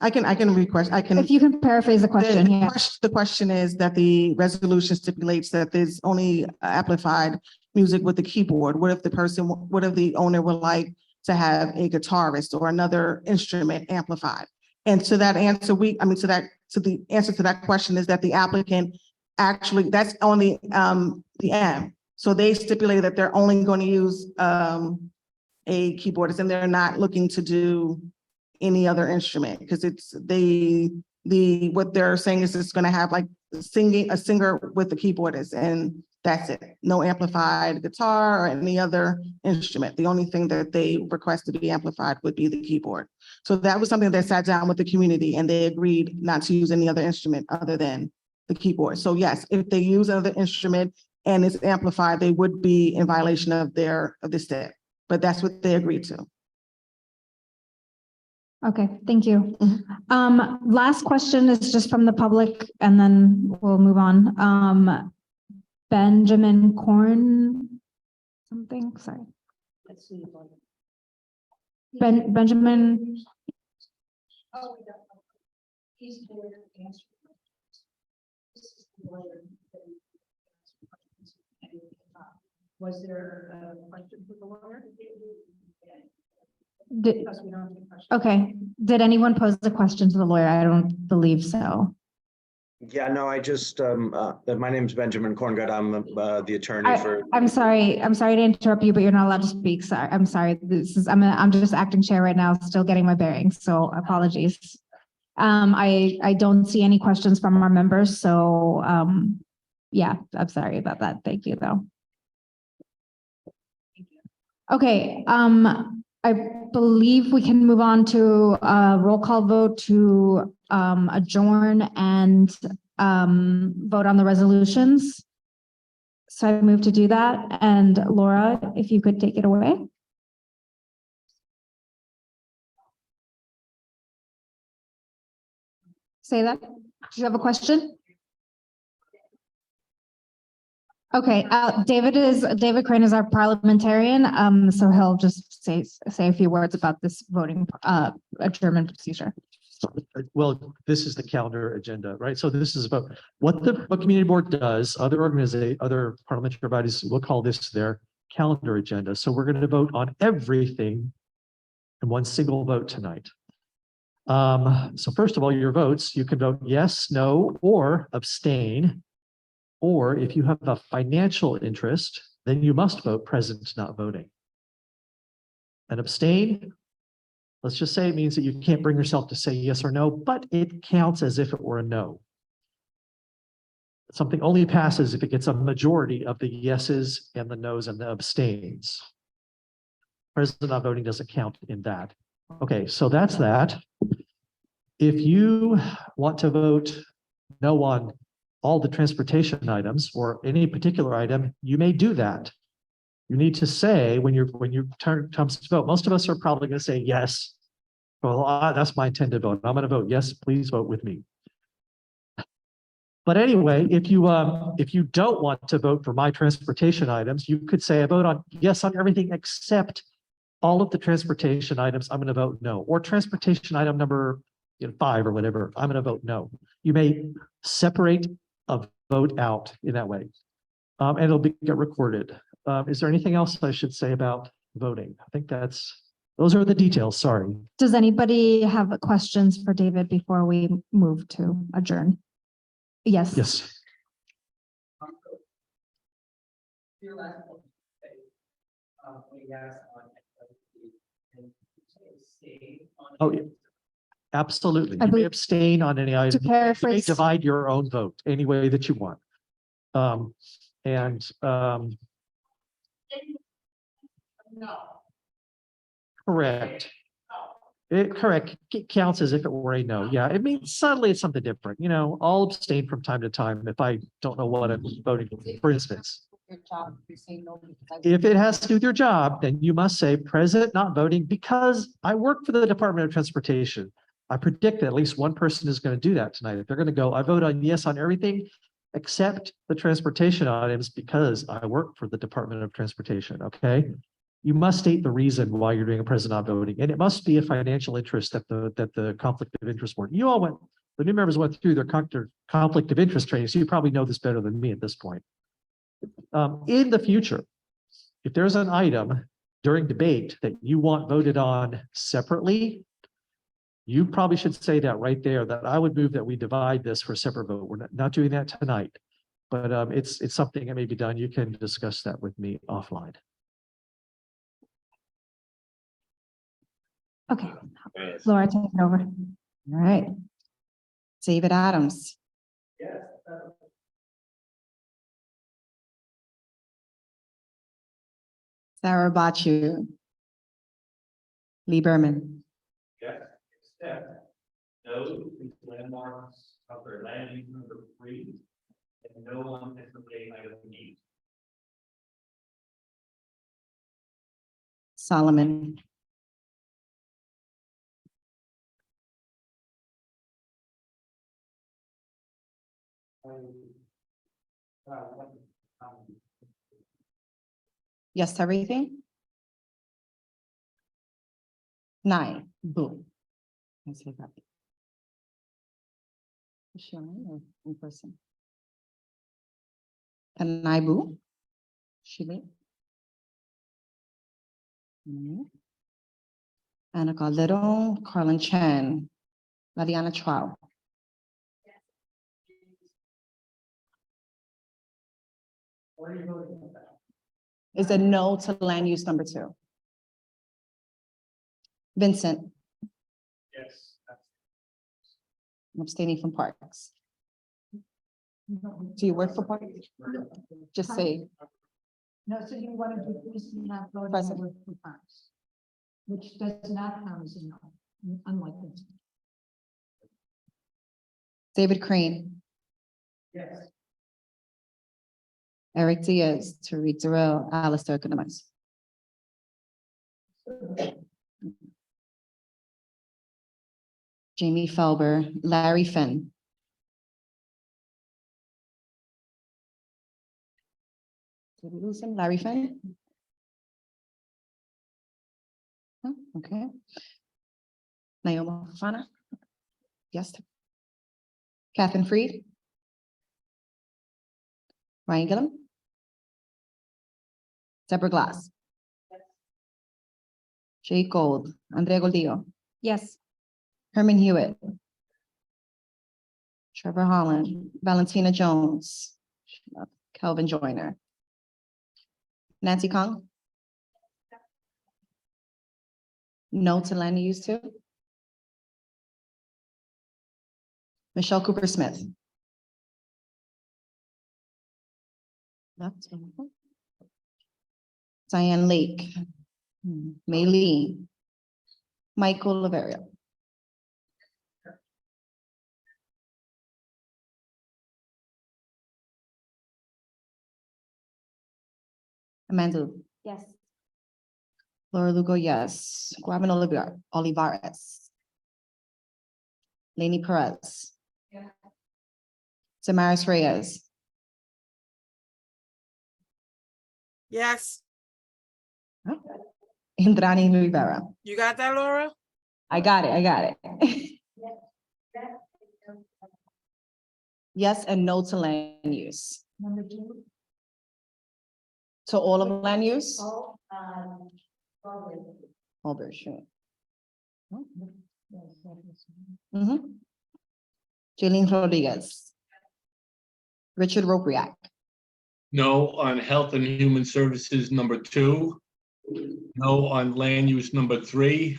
I can request, If you can paraphrase the question, yeah. The question is that the resolution stipulates that there's only amplified music with the keyboard. What if the owner would like to have a guitarist or another instrument amplified? And to that answer, the answer to that question is that the applicant actually, that's only the M. So they stipulated that they're only going to use a keyboardist and they're not looking to do any other instrument because it's what they're saying is it's going to have like a singer with the keyboardist and that's it. No amplified guitar or any other instrument. The only thing that they request to be amplified would be the keyboard. So that was something that sat down with the community and they agreed not to use any other instrument other than the keyboard. So yes, if they use another instrument and it's amplified, they would be in violation of the step, but that's what they agreed to. Okay, thank you. Last question is just from the public and then we'll move on. Benjamin Corn, something, sorry. Benjamin, Was there a question for the lawyer? did, okay, did anyone pose a question to the lawyer? I don't believe so. Yeah, no, I just, my name's Benjamin Corngut. I'm the attorney for. I'm sorry to interrupt you, but you're not allowed to speak. Sorry, I'm sorry. I'm just acting chair right now, still getting my bearings, so apologies. I don't see any questions from our members, so, yeah, I'm sorry about that. Thank you, though. Okay, I believe we can move on to a roll call vote to adjourn and vote on the resolutions. So I move to do that. And Laura, if you could take it away. Say that. Do you have a question? Okay, David Crane is our parliamentarian, so he'll just say a few words about this voting adjournment procedure. Well, this is the calendar agenda, right? So this is about what the community board does. Other parliamentary bodies will call this their calendar agenda. So we're going to vote on everything in one single vote tonight. So first of all, your votes, you can vote yes, no, or abstain. Or if you have a financial interest, then you must vote present, not voting. And abstain, let's just say it means that you can't bring yourself to say yes or no, but it counts as if it were a no. Something only passes if it gets a majority of the yeses and the nos and the abstains. Present, not voting doesn't count in that. Okay, so that's that. If you want to vote no on all the transportation items or any particular item, you may do that. You need to say when your turn comes to vote, most of us are probably going to say yes. Well, that's my intended vote. I'm going to vote yes, please vote with me. But anyway, if you don't want to vote for my transportation items, you could say I vote on yes on everything except all of the transportation items. I'm going to vote no. Or transportation item number 5 or whatever, I'm going to vote no. You may separate a vote out in that way, and it'll get recorded. Is there anything else I should say about voting? I think those are the details. Sorry. Does anybody have questions for David before we move to adjourn? Yes. Yes. Oh, yeah. Absolutely. You may abstain on any item. You may divide your own vote any way that you want. Correct. Correct. It counts as if it were a no. Yeah, it means suddenly it's something different. I'll abstain from time to time if I don't know what I'm voting for instance. If it has to do with your job, then you must say present, not voting, because I work for the Department of Transportation. I predict that at least one person is going to do that tonight. If they're going to go, I vote on yes on everything except the transportation items because I work for the Department of Transportation. Okay. You must state the reason why you're doing a present not voting. And it must be a financial interest that the conflict of interest board. You all the new members went through their conflict of interest training. So you probably know this better than me at this point. In the future, if there's an item during debate that you want voted on separately, you probably should say that right there, that I would move that we divide this for a separate vote. We're not doing that tonight, but it's something that may be done. You can discuss that with me offline. Okay, Laura, take it over. All right. David Adams. Yes. Sarah Bachu. Lee Berman. Yes, except no landmarks of their land use number 3 and no on SFA item E. Solomon. Yes to everything? 9, boo. Let's see that. Is she online or in person? Tanay boo? Shili? Anna Calderon, Carlin Chen, Mariana Chua. Is a no to land use number 2? Vincent? Yes. I'm abstaining from Parks. Do you work for Parks? Just say, No, so you want to do this and not vote Present. with the parts, which does not count as a no, unlike this. David Crane, Yes. Eric Diaz, Tariq Darrell, Alistair Economics. Jamie Felber, Larry Finn. Did we lose him? Larry Finn? Oh, okay. Naoma Fafana? Yes. Catherine Freed? Ryan Gillum? Deborah Glass? Jay Gold, Andrea Goldillo, Yes. Herman Hewitt, Trevor Holland, Valentina Jones, Kelvin Joyner, Nancy Kong. No to land use 2. Michelle Cooper Smith. That's wonderful. Diane Lake, Mei Lee, Michael Laveria. Amanda, Yes. Laura Lugo, yes. Guavan Olivares. Lainey Perez. Damaris Reyes. Yes, Indrani Rivera. you got that, Laura? I got it. Yes and no to land use. Number 2. To all of land use? Alright. Albert, sure. Jaylene Rodriguez. Richard Ropriak. No on Health and Human Services number 2. No on land use number 3.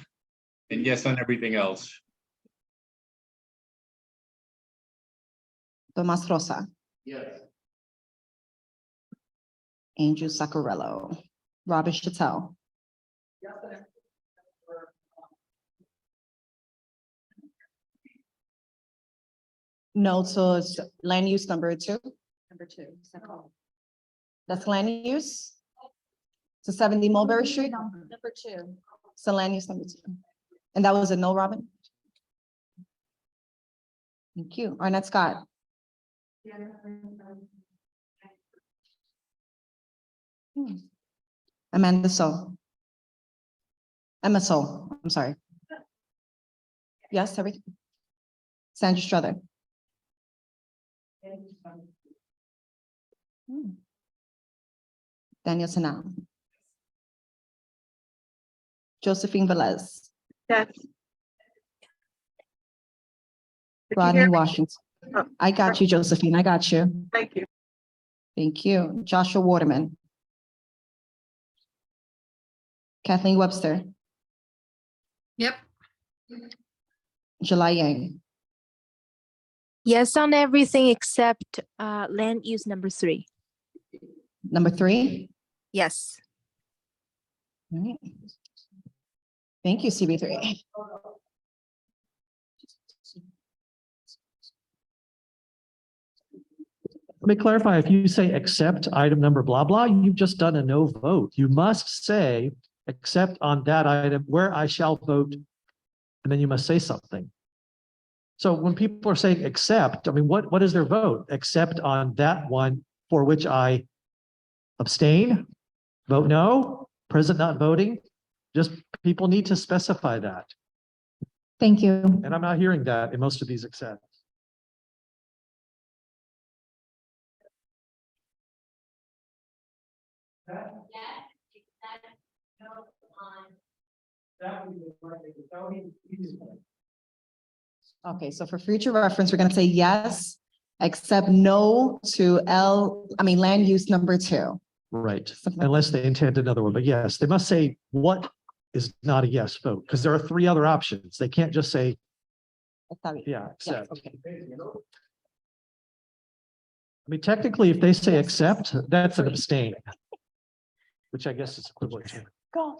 And yes on everything else. Tomas Rosa. Yes. Andrew Saccarello. Robert Chattel. No to land use number 2. Number 2. That's land use. To 70 Mulberry Street. Number 2. So land use number 2. And that was a no, Robin? Thank you. Arnett Scott. Amanda So. Emma So, I'm sorry. Yes, everything. Sandra Strother. Daniel Sanal. Josephine Velez. Yes. Rodney Washington. I got you, Josephine. I got you. Thank you. Thank you. Joshua Waterman. Kathleen Webster. Yep. July Yang. Yes on everything except land use number 3. Number 3. Yes. All right. Thank you, CB3. Let me clarify, if you say accept item number blah, blah, you've just done a no vote. You must say, accept on that item where I shall vote, and then you must say something. So when people are saying accept, I mean, what is their vote? Accept on that one for which I Abstain? Vote no? Present not voting? Just people need to specify that. Thank you. And I'm not hearing that in most of these accepts. Okay, so for future reference, we're gonna say yes, except no to land use number 2. Right, unless they intend another one, but yes, they must say what is not a yes vote, because there are 3 other options. They can't just say, yeah, accept. Okay. I mean, technically, if they say accept, that's an abstain. Which I guess is equivalent to. Go.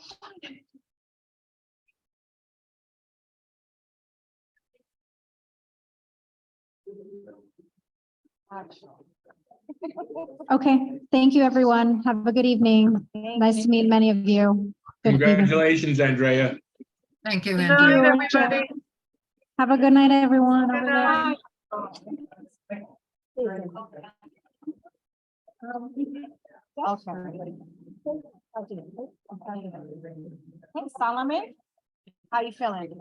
Okay, thank you, everyone. Have a good evening. Nice to meet many of you. Good evening. Congratulations, Andrea. Thank you, Thank Andrea. you. Have a good night, everyone. Over there. Hey, Solomon, how you feeling?